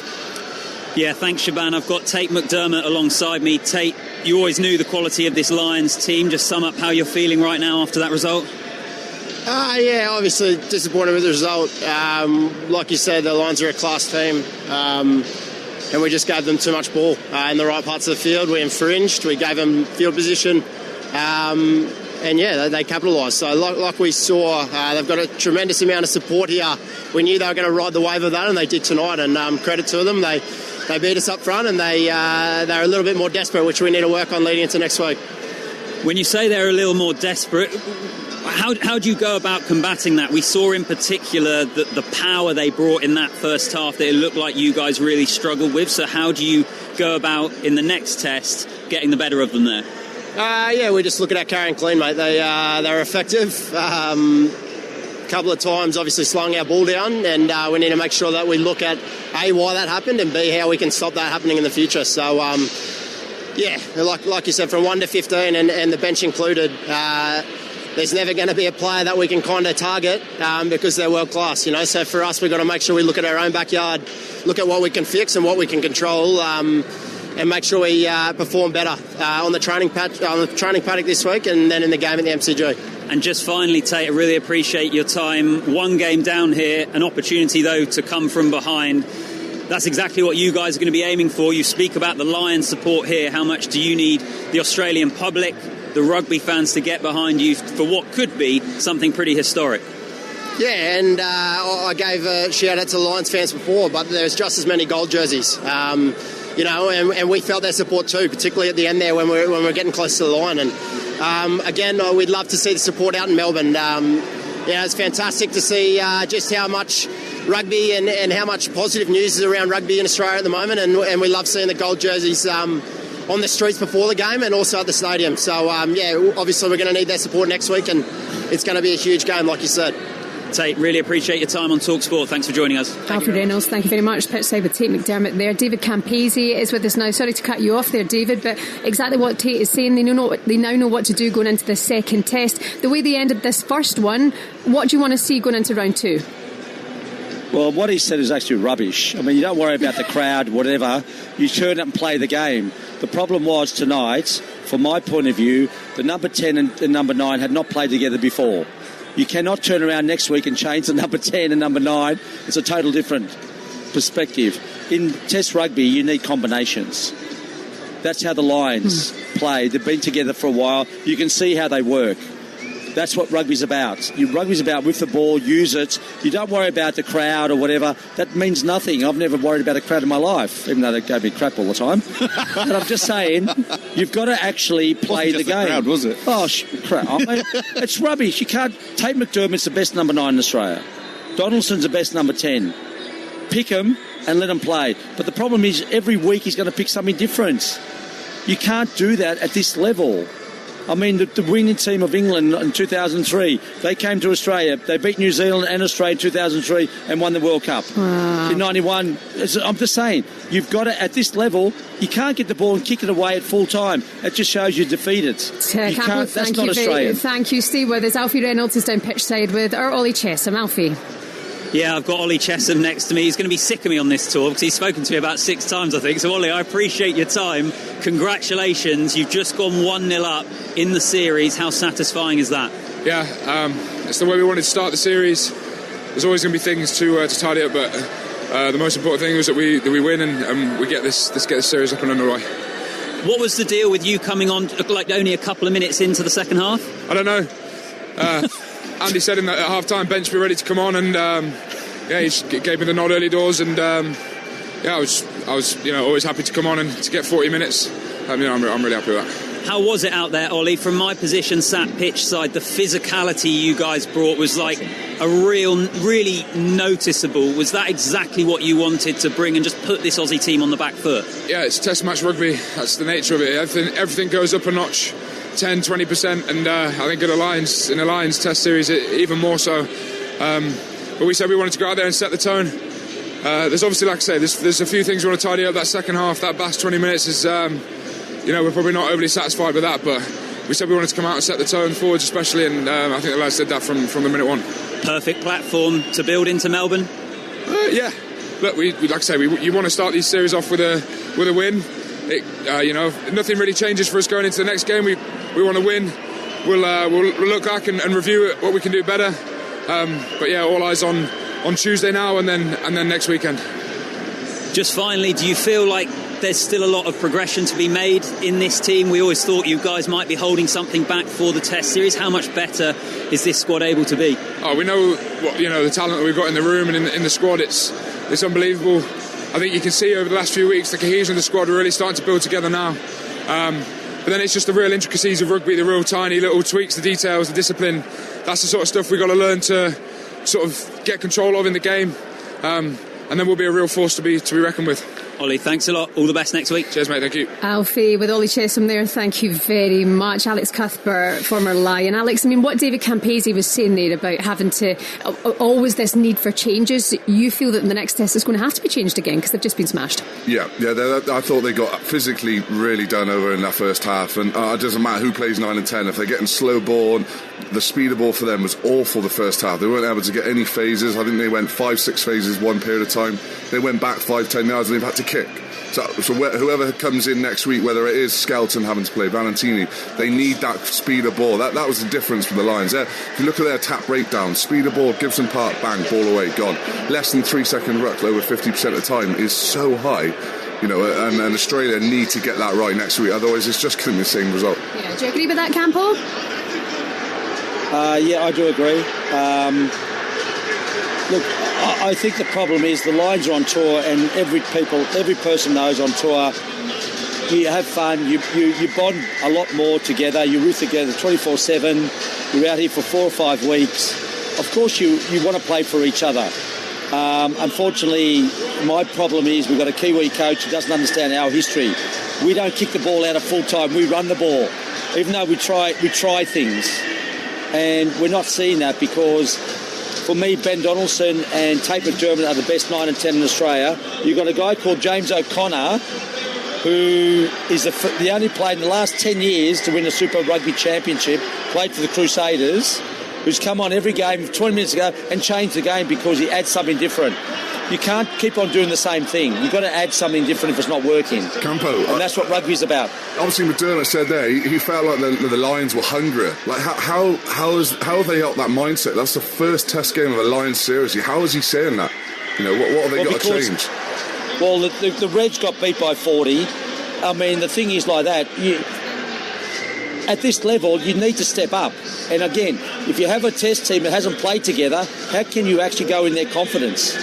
L: Yeah, thanks, Shaban. I've got Tate McDermott alongside me. Tate, you always knew the quality of this Lions team. Just sum up how you're feeling right now after that result.
Q: Yeah, obviously disappointed with the result. Like you said, the Lions are a class team. And we just gave them too much ball in the right parts of the field. We infringed. We gave them field position. And yeah, they capitalised. So like we saw, they've got a tremendous amount of support here. We knew they were going to ride the wave of that, and they did tonight. And credit to them, they beat us up front, and they're a little bit more desperate, which we need to work on leading into next week.
L: When you say they're a little more desperate, how do you go about combating that? We saw in particular the power they brought in that first half that it looked like you guys really struggled with. So how do you go about in the next test getting the better of them there?
Q: Yeah, we just look at our carrying clean, mate. They're effective. A couple of times, obviously, slowing our ball down, and we need to make sure that we look at A, why that happened, and B, how we can stop that happening in the future. So, yeah, like you said, from 1 to 15 and the bench included, there's never going to be a player that we can kind of target because they're world class, you know. So for us, we've got to make sure we look at our own backyard, look at what we can fix and what we can control, and make sure we perform better on the training paddock this week, and then in the game at the MCG.
L: And just finally, Tate, I really appreciate your time. One game down here, an opportunity though to come from behind. That's exactly what you guys are going to be aiming for. You speak about the Lions support here. How much do you need the Australian public, the rugby fans to get behind you for what could be something pretty historic?
Q: Yeah, and I gave a shout out to the Lions fans before, but there's just as many gold jerseys. You know, and we felt their support too, particularly at the end there when we're getting close to the line. And again, we'd love to see the support out in Melbourne. Yeah, it's fantastic to see just how much rugby and how much positive news is around rugby in Australia at the moment, and we love seeing the gold jerseys on the streets before the game and also at the stadium. So, yeah, obviously we're going to need their support next week, and it's going to be a huge game, like you said.
L: Tate, really appreciate your time on Talksport. Thanks for joining us.
C: Alfie Reynolds, thank you very much. Pitch side with Tate McDermott there. David Campese is with us now. Sorry to cut you off there, David, but exactly what Tate is saying, they now know what to do going into the second test. The way they ended this first one, what do you want to see going into round two?
P: Well, what he said is actually rubbish. I mean, you don't worry about the crowd, whatever. You turn up and play the game. The problem was tonight, from my point of view, the number 10 and number 9 had not played together before. You cannot turn around next week and change the number 10 and number 9. It's a total different perspective. In Test rugby, you need combinations. That's how the Lions play. They've been together for a while. You can see how they work. That's what rugby's about. Rugby's about with the ball, use it. You don't worry about the crowd or whatever. That means nothing. I've never worried about a crowd in my life, even though they gave me crap all the time. But I'm just saying, you've got to actually play the game.
D: Crowd, was it?
P: Oh, crap. I mean, it's rubbish. You can't. Tate McDermott's the best number 9 in Australia. Donaldson's the best number 10. Pick them and let them play. But the problem is, every week he's going to pick something different. You can't do that at this level. I mean, the winning team of England in 2003, they came to Australia. They beat New Zealand and Australia in 2003 and won the World Cup.
C: Wow.
P: In 91. I'm just saying, you've got to, at this level, you can't get the ball and kick it away at full time. It just shows you're defeated. That's not Australian.
C: Thank you, Steve. There's Alfie Reynolds is down pitch side with our Ollie Chesham. Alfie.
L: Yeah, I've got Ollie Chesham next to me. He's going to be sick of me on this tour because he's spoken to me about 6 times, I think. So, Ollie, I appreciate your time. Congratulations. You've just gone 1-0 up in the series. How satisfying is that?
R: Yeah, it's the way we wanted to start the series. There's always going to be things to tidy up, but the most important thing was that we win and we get this series up and underway.
L: What was the deal with you coming on like only a couple of minutes into the second half?
R: I don't know. Andy said at half-time, bench be ready to come on, and he just gave me the nod early doors, and I was always happy to come on and to get 40 minutes. I'm really happy with that.
L: How was it out there, Ollie? From my position, sat pitch side, the physicality you guys brought was like really noticeable. Was that exactly what you wanted to bring and just put this Aussie team on the back foot? Yeah,
R: it's test match rugby. That's the nature of it. Everything goes up a notch, 10, 20%, and I think in the Lions Test series, even more so. But we said we wanted to go out there and set the tone. There's obviously, like I say, there's a few things we want to tidy up. That second half, that last 20 minutes is... we're probably not overly satisfied with that, but we said we wanted to come out and set the tone forwards especially, and I think the lads did that from the minute one.
L: Perfect platform to build into Melbourne?
R: Yeah. Look, we like I say, you want to start these series off with a win. Nothing really changes for us going into the next game. We want to win. We'll look back and review what we can do better. But yeah, all eyes on Tuesday now and then next weekend.
L: Just finally, do you feel like there's still a lot of progression to be made in this team? We always thought you guys might be holding something back for the Test series. How much better is this squad able to be?
R: We know the talent that we've got in the room and in the squad. It's unbelievable. I think you can see over the last few weeks the cohesion of the squad are really starting to build together now. But then it's just the real intricacies of rugby, the real tiny little tweaks, the details, the discipline. That's the sort of stuff we've got to learn to sort of get control of in the game. And then we'll be a real force to be reckoned with.
L: Ollie, thanks a lot. All the best next week.
R: Cheers, mate. Thank you.
C: Alfie, with Ollie Chesham there, thank you very much. Alex Cuthbert, former Lion. Alex, I mean, what David Campese was saying there about having to always this need for changes, you feel that in the next test it's going to have to be changed again because they've just been smashed.
I: Yeah. I thought they got physically really done over in that first half, and it doesn't matter who plays 9 and 10 if they're getting slow ball. The speed of ball for them was awful the first half. They weren't able to get any phases. I think they went 5-6 phases one period of time. They went back 5-10 yards and they've had to kick. So whoever comes in next week, whether it is Skelton having to play Valentini, they need that speed of ball. That was the difference for the Lions. If you look at their tap breakdown, speed of ball, Gibson Park, bang, ball away, gone. Less than 3 second ruck over 50% of the time is so high. And Australia need to get that right next week. Otherwise, it's just going to be the same result.
C: Yeah, do you agree with that, Campo?
P: Yeah, I do agree. Look, I think the problem is the Lions are on tour, and every person knows on tour, you have fun, you bond a lot more together, you root together 24/7, you're out here for 4 or 5 weeks. Of course you want to play for each other. Unfortunately, my problem is we've got a Kiwi coach who doesn't understand our history. We don't kick the ball out at full time, we run the ball. Even though we try things. And we're not seeing that because, for me, Ben Donaldson and Tate McDermott are the best 9 and 10 in Australia. You've got a guy called James O'Connor, who is the only player in the last 10 years to win a Super Rugby Championship, played for the Crusaders, who's come on every game 20 minutes ago and changed the game because he adds something different. You can't keep on doing the same thing. You've got to add something different if it's not working.
I: Campo.
P: And that's what rugby's about.
I: Obviously, McDermott said there, he felt like the Lions were hungrier. Like, how have they helped that mindset? That's the first test game of a Lions series. How is he saying that? What have they got to change?
P: Well, the Reds got beat by 40. I mean, the thing is like that. At this level, you need to step up. And again, if you have a test team that hasn't played together, how can you actually go in their confidence?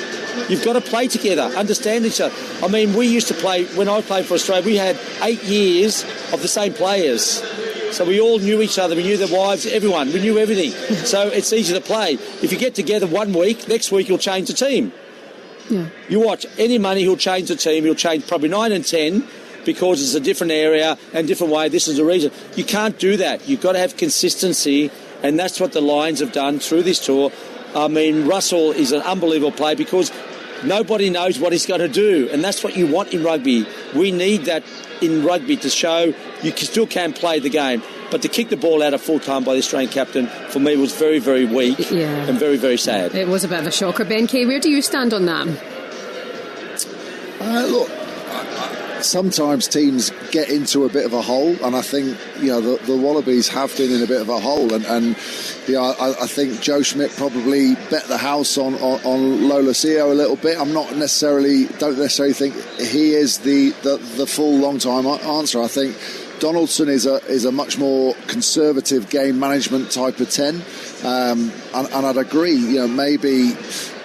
P: You've got to play together, understand each other. I mean, we used to play, when I played for Australia, we had 8 years of the same players. So we all knew each other, we knew their wives, everyone, we knew everything. So it's easy to play. If you get together 1 week, next week you'll change the team.
C: Yeah.
P: You watch, any money he'll change the team, he'll change probably 9 and 10 because it's a different area and different way. This is the reason. You can't do that. You've got to have consistency, and that's what the Lions have done through this tour. I mean, Russell is an unbelievable player because nobody knows what he's going to do, and that's what you want in rugby. We need that in rugby to show you still can play the game. But to kick the ball out at full time by the Australian captain, for me, was very, very weak and very, very sad.
C: It was a bit of a shocker. Ben Kay, where do you stand on that?
J: Look, sometimes teams get into a bit of a hole, and I think the Wallabies have been in a bit of a hole, and I think Joe Schmidt probably bet the house on Lolosio a little bit. Don't necessarily think he is the full long time answer. I think Donaldson is a much more conservative game management type of 10, and I'd agree. Maybe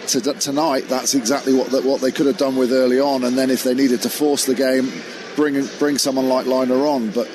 J: tonight that's exactly what they could have done with early on, and then if they needed to force the game, bring someone like Liner on. But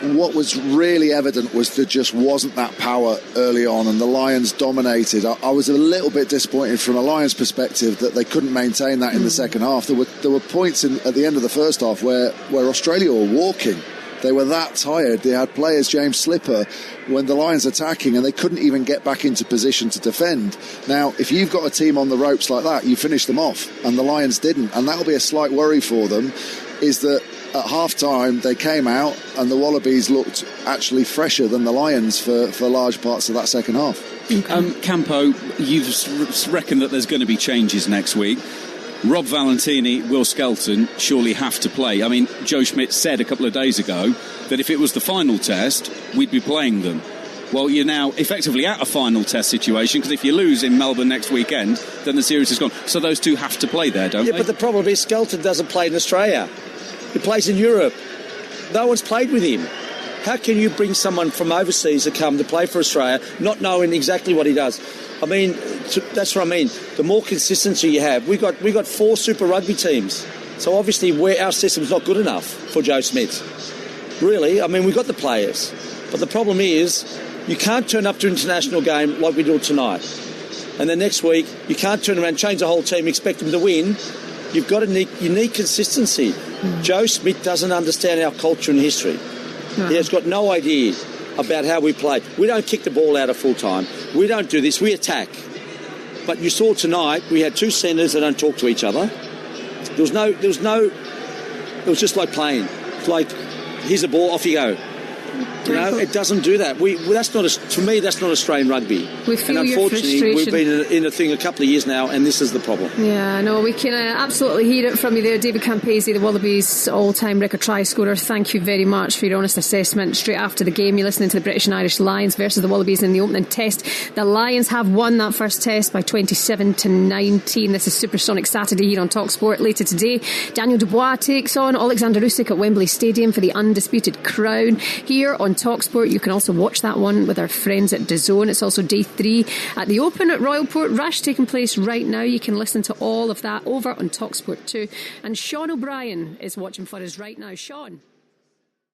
J: what was really evident was there just wasn't that power early on, and the Lions dominated. I was a little bit disappointed from a Lions perspective that they couldn't maintain that in the second half. There were points at the end of the first half where Australia were walking. They were that tired. They had players, James Slipper, when the Lions attacking, and they couldn't even get back into position to defend. Now, if you've got a team on the ropes like that, you finish them off, and the Lions didn't. And that'll be a slight worry for them, is that at half-time they came out and the Wallabies looked actually fresher than the Lions for large parts of that second half.
D: Campo, you've reckoned that there's going to be changes next week. Rob Valentini, Will Skelton surely have to play. I mean, Joe Schmidt said a couple of days ago that if it was the final test, we'd be playing them. Well, you're now effectively at a final test situation, because if you lose in Melbourne next weekend, then the series is gone. So those two have to play there, don't they?
P: Yeah, but the problem is Skelton doesn't play in Australia. He plays in Europe. No one's played with him. How can you bring someone from overseas to come to play for Australia, not knowing exactly what he does? I mean, that's what I mean. The more consistency you have, we got 4 Super Rugby teams. So obviously our system's not good enough for Joe Schmidt. Really, I mean, we've got the players. But the problem is, you can't turn up to an international game like we do tonight. And then next week, you can't turn around, change the whole team, expect them to win. You've got you need consistency. Joe Schmidt doesn't understand our culture and history. He has got no idea about how we play. We don't kick the ball out at full time. We don't do this. We attack. But you saw tonight, we had 2 centres that don't talk to each other. It was just like playing. It's like, here's the ball, off you go. It doesn't do that. To me, that's not Australian rugby. And unfortunately, we've been in a thing a couple of years now, and this is the problem.
C: Yeah, no, we can absolutely hear it from you there, David Campese, the Wallabies all-time record try scorer. Thank you very much for your honest assessment. Straight after the game, you're listening to the British and Irish Lions versus the Wallabies in the opening test. The Lions have won that first test by 27-19. This is Supersonic Saturday here on Talksport. Later today, Daniel Dubois takes on Alexander Usyk at Wembley Stadium for the undisputed crown. Here on Talksport, you can also watch that one with our friends at DAZN. It's also day 3 at the Open at Royal Port Rush, taking place right now. You can listen to all of that over on Talksport 2. And Sean O'Brien is watching for us right now. Sean.